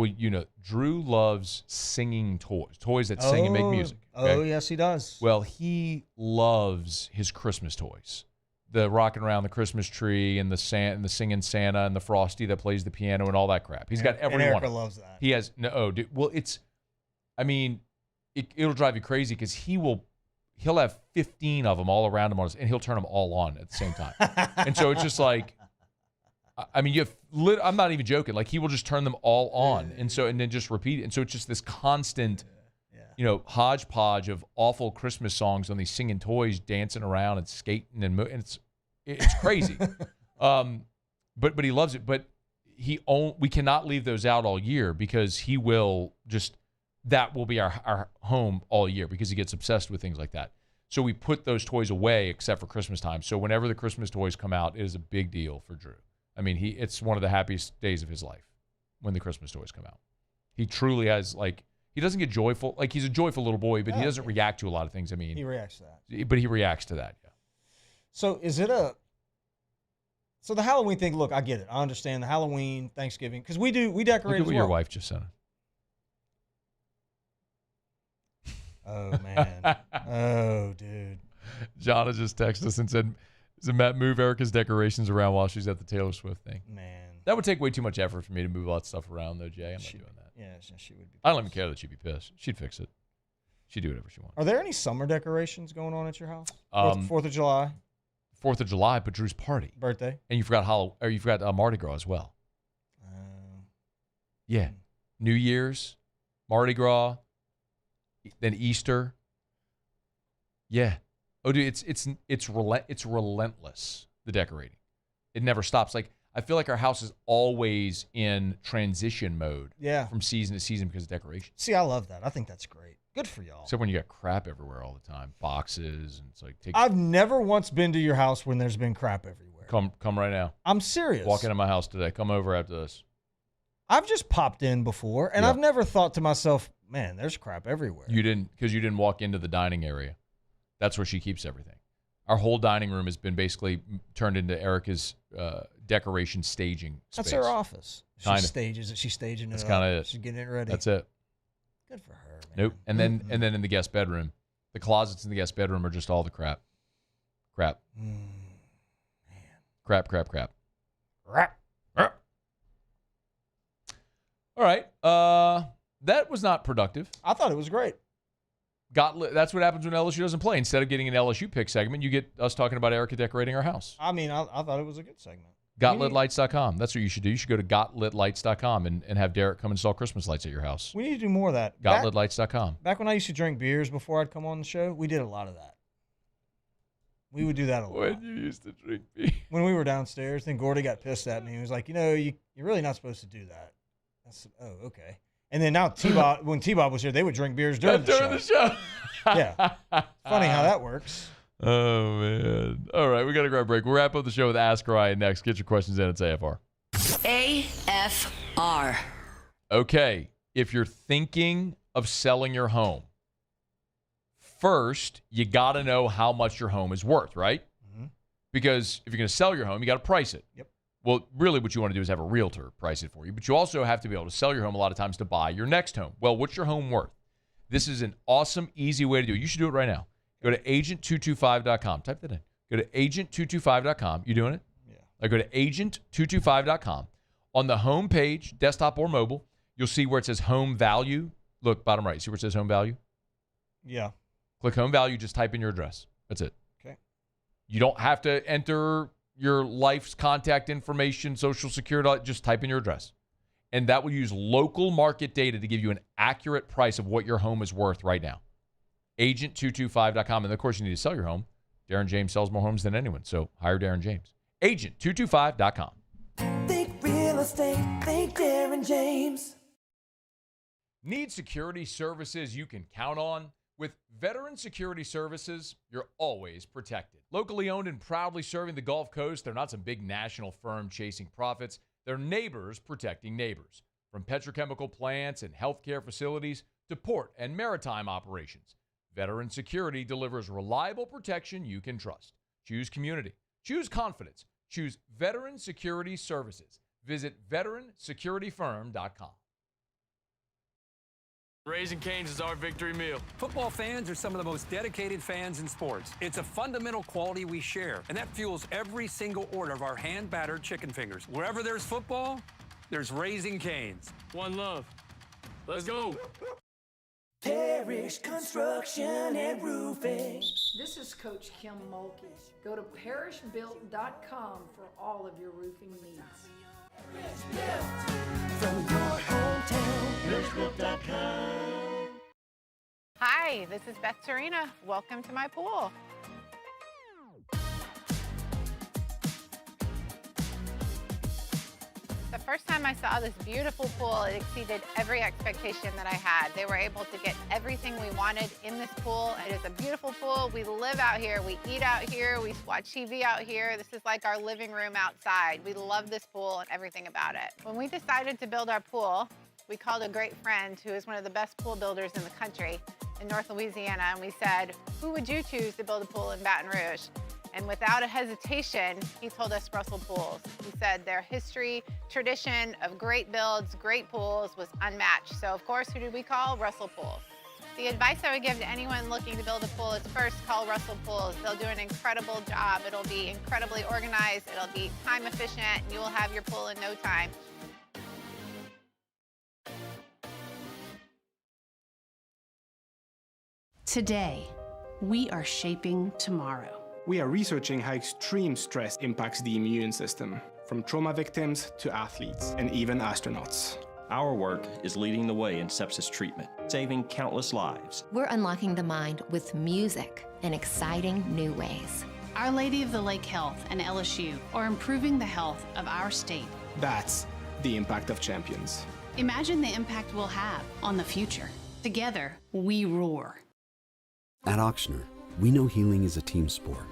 Drew loves singing toys that sing and make music. Okay? Oh, yes, he does. Well, he loves his Christmas toys. The rocking around the Christmas tree and the singing Santa and the Frosty that plays the piano and all that crap. He's got every one. Erica loves that. He has dude. Well, it'll drive you crazy because he'll have 15 of them all around him and he'll turn them all on at the same time. And so it's just like, I mean, I'm not even joking. Like he will just turn them all on, and then just repeat it. And so it's just this constant, hodgepodge of awful Christmas songs on these singing toys, dancing around and skating and it's crazy. But he loves it. But we cannot leave those out all year because he will that will be our home all year because he gets obsessed with things like that. So we put those toys away except for Christmas time. So whenever the Christmas toys come out, it is a big deal for Drew. I mean, it's one of the happiest days of his life when the Christmas toys come out. He truly has, he doesn't get joyful. Like, he's a joyful little boy, but he doesn't react to a lot of things. I mean, he reacts to that. But he reacts to that, yeah. So is it so the Halloween thing, look, I get it. I understand the Halloween, Thanksgiving, because we decorate Look at as what your wife just said. Oh, man. Oh, dude. Jonna just texted us and Does Matt move Erica's decorations around while she's at the Taylor Swift thing? Man. That would take way too much effort for me to move all that stuff around, though, Jay. I'm not doing that. Yeah, she would be. I don't even care that she'd be pissed. She'd fix it. She'd do whatever she wants. Are there any summer decorations going on at your house? 4th of July? 4th of July, but Drew's party. Birthday. And you forgot Mardi Gras as well. Yeah. New Year's, Mardi Gras, then Easter. Yeah. Oh, dude, it's relentless, the decorating. It never stops. Like, I feel like our house is always in transition mode from season to season because of decoration. See, I love that. I think that's great. Good for y'all. Except when you got crap everywhere all the time. Boxes. And it's like, I've never once been to your house when there's been crap everywhere. Come right now. I'm serious. Walk into my house today. Come over after this. I've just popped in before, and I've never thought to myself, man, there's crap everywhere. You didn't, because you didn't walk into the dining area. That's where she keeps everything. Our whole dining room has been basically turned into Erica's decoration staging space. That's her office. Kinda. She stages it. She's staging it. That's kind of it. She's getting it ready. That's it. Good for her, man. Nope. And then in the guest bedroom, the closets in the guest bedroom are just all the crap. Crap. Man. Crap. All right. That was not productive. I thought it was great. That's what happens when LSU doesn't play. Instead of getting an LSU pick segment, you get us talking about Erica decorating our house. I mean, I thought it was a good segment. GotLitLights.com. That's what you should do. You should go to GotLitLights.com and have Derek come install Christmas lights at your house. We need to do more of that. GotLitLights.com. Back when I used to drink beers before I'd come on the show, we did a lot of that. We would do that a lot. When you used to drink beer. When we were downstairs, then Gordy got pissed at me. He was like, you're really not supposed to do that. I said, oh, okay. And then now T-Bob, when T-Bob was here, they would drink beers during the show. Yeah. Funny how that works. Oh, man. All right, we got to grab a break. We'll wrap up the show with Ask Ryan next. Get your questions in. It's AFR. AFR. Okay, if you're thinking of selling your home, first, you got to know how much your home is worth, right? Mm-hmm. Because if you're going to sell your home, you got to price it. Yep. Well, really what you want to do is have a realtor price it for you, but you also have to be able to sell your home a lot of times to buy your next home. Well, what's your home worth? This is an awesome, easy way to do it. You should do it right now. Go to agent225.com. Type that in. Go to agent225.com. You doing it? Yeah. Go to agent225.com. On the home page, desktop or mobile, you'll see where it says home value. Look, bottom right. See where it says home value? Yeah. Click home value. Just type in your address. That's it. Okay. You don't have to enter your life's contact information, social security. Just type in your address. And that will use local market data to give you an accurate price of what your home is worth right now. Agent225.com. And, of course, you need to sell your home. Darren James sells more homes than anyone, so hire Darren James. Agent225.com. Think real estate, think Darren James. Need security services you can count on? With Veteran Security Services, you're always protected. Locally owned and proudly serving the Gulf Coast, they're not some big national firm chasing profits. They're neighbors protecting neighbors. From petrochemical plants and healthcare facilities to port and maritime operations, Veteran Security delivers reliable protection you can trust. Choose community. Choose confidence. Choose Veteran Security Services. Visit veteransecurityfirm.com. Raising Cane's is our victory meal. Football fans are some of the most dedicated fans in sports. It's a fundamental quality we share, and that fuels every single order of our hand-battered chicken fingers. Wherever there's football, there's Raising Cane's. One love. Let's go. Parish Construction and Roofing. This is Coach Kim Mulkey. Go to parishbuilt.com for all of your roofing needs. From your hometown, parishbuilt.com. Hi, this is Beth Serena. Welcome to my pool. The first time I saw this beautiful pool, it exceeded every expectation that I had. They were able to get everything we wanted in this pool. It is a beautiful pool. We live out here. We eat out here. We watch TV out here. This is like our living room outside. We love this pool and everything about it. When we decided to build our pool, we called a great friend who is one of the best pool builders in the country in North Louisiana, and we said, who would you choose to build a pool in Baton Rouge? And without a hesitation, he told us Russell Pools. He said their history, tradition of great builds, great pools was unmatched. So of course, who did we call? Russell Pools. The advice I would give to anyone looking to build a pool is first call Russell Pools. They'll do an incredible job. It'll be incredibly organized. It'll be time efficient. And you will have your pool in no time. Today, we are shaping tomorrow. We are researching how extreme stress impacts the immune system, from trauma victims to athletes and even astronauts. Our work is leading the way in sepsis treatment, saving countless lives. We're unlocking the mind with music in exciting new ways. Our Lady of the Lake Health and LSU are improving the health of our state. That's the impact of champions. Imagine the impact we'll have on the future. Together, we roar. At Ochsner, we know healing is a team sport.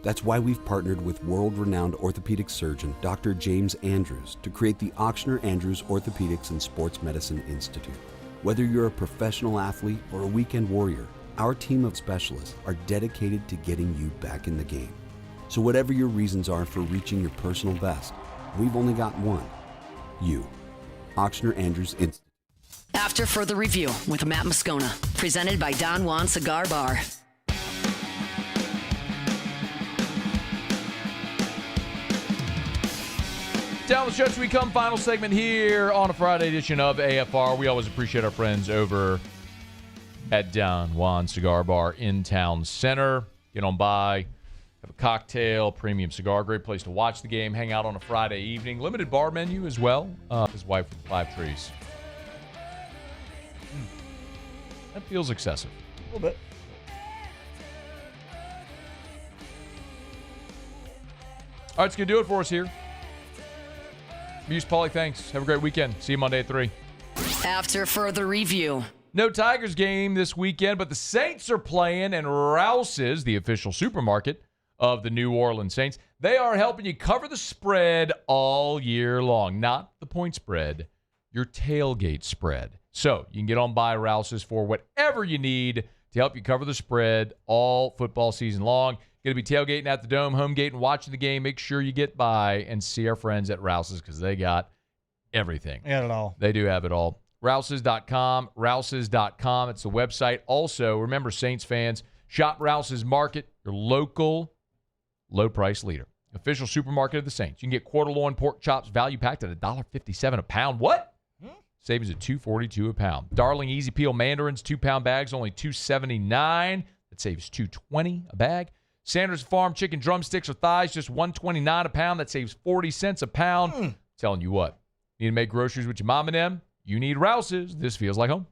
That's why we've partnered with world-renowned orthopedic surgeon Dr. James Andrews to create the Ochsner Andrews Orthopedics and Sports Medicine Institute. Whether you're a professional athlete or a weekend warrior, our team of specialists are dedicated to getting you back in the game. So whatever your reasons are for reaching your personal best, we've only got one: you. Ochsner Andrews Institute. After Further Review with Matt Moscona, presented by Don Juan Cigar Bar. Down the stretch we come, final segment here on a Friday edition of AFR. We always appreciate our friends over at Don Juan Cigar Bar in Town Center. Get on by, have a cocktail, premium cigar, great place to watch the game, hang out on a Friday evening. Limited bar menu as well. His wife with 5 trees. That feels excessive. A little bit. All right, it's going to do it for us here. Muse Pauly, thanks. Have a great weekend. See you Monday at 3. After Further Review. No Tigers game this weekend, but the Saints are playing, and Rouse's, the official supermarket of the New Orleans Saints, they are helping you cover the spread all year long. Not the point spread, your tailgate spread. So you can get on by Rouse's for whatever you need to help you cover the spread all football season long. Going to be tailgating at the Dome, home gate, and watching the game. Make sure you get by and see our friends at Rouse's because they got everything. They got it all. They do have it all. Rouses.com, Rouses.com. It's the website. Also, remember, Saints fans, shop Rouse's Market, your local low-price leader. Official supermarket of the Saints. You can get quarter loin pork chops value packed at $1.57 a pound. What? Savings at $2.42 a pound. Darling Easy Peel Mandarins, 2-pound bags, only $2.79. That saves $2.20 a bag. Sanders Farm chicken drumsticks or thighs, just $1.29 a pound. That saves 40 cents a pound. Telling you what, need to make groceries with your mom and them? You need Rouse's. This feels like home.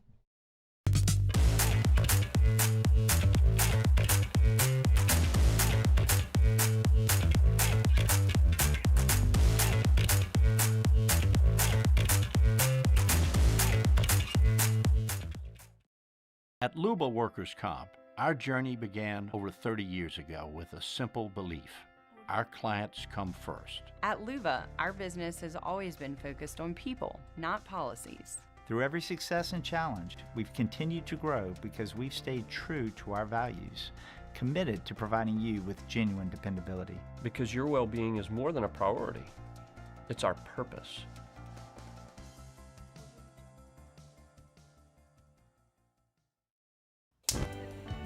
At Louisville Workers' Comp, our journey began over 30 years ago with a simple belief: our clients come first. At Luva, our business has always been focused on people, not policies. Through every success and challenge, we've continued to grow because we've stayed true to our values, committed to providing you with genuine dependability. Because your well-being is more than a priority. It's our purpose.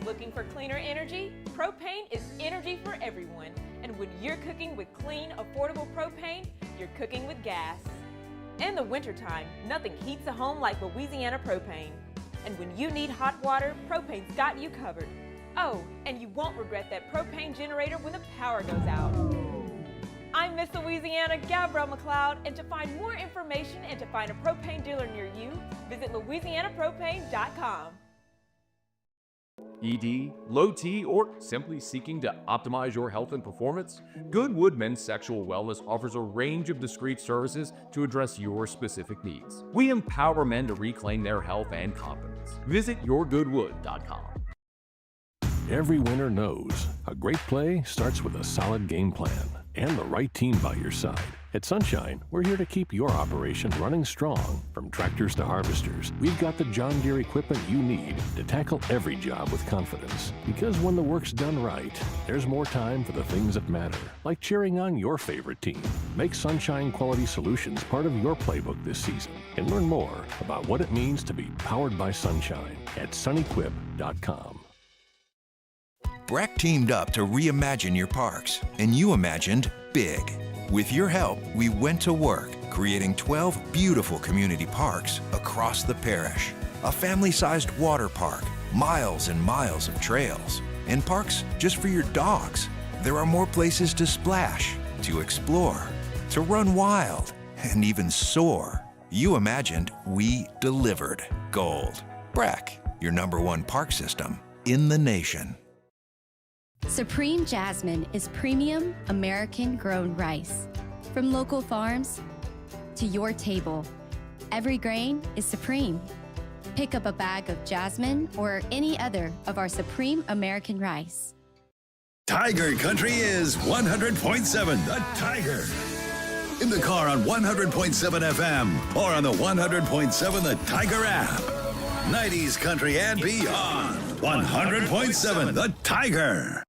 Looking for cleaner energy? Propane is energy for everyone. And when you're cooking with clean, affordable propane, you're cooking with gas. In the wintertime, nothing heats a home like Louisiana propane. And when you need hot water, propane's got you covered. Oh, and you won't regret that propane generator when the power goes out. I'm Miss Louisiana, Gabrielle McLeod, and to find more information and to find a propane dealer near you, visit louisianapropane.com. ED, low T, or simply seeking to optimize your health and performance? Goodwood Men's Sexual Wellness offers a range of discreet services to address your specific needs. We empower men to reclaim their health and confidence. Visit yourgoodwood.com. Every winner knows a great play starts with a solid game plan. and the right team by your side. At Sunshine, we're here to keep your operation running strong. From tractors to harvesters, we've got the John Deere equipment you need to tackle every job with confidence. Because when the work's done right, there's more time for the things that matter, like cheering on your favorite team. Make Sunshine Quality Solutions part of your playbook this season and learn more about what it means to be powered by Sunshine at sunequip.com. Breck teamed up to reimagine your parks, and you imagined big. With your help, we went to work, creating 12 beautiful community parks across the parish. A family-sized water park, miles and miles of trails, and parks just for your dogs. There are more places to splash, to explore, to run wild, and even soar. You imagined, we delivered. Gold. Breck, your #1 park system in the nation. Supreme Jasmine is premium American-grown rice. From local farms to your table, every grain is supreme. Pick up a bag of Jasmine or any other of our Supreme American rice. Tiger Country is 100.7 The Tiger. In the car on 100.7 FM or on the 100.7 The Tiger app. 90s country and beyond. 100.7 The Tiger.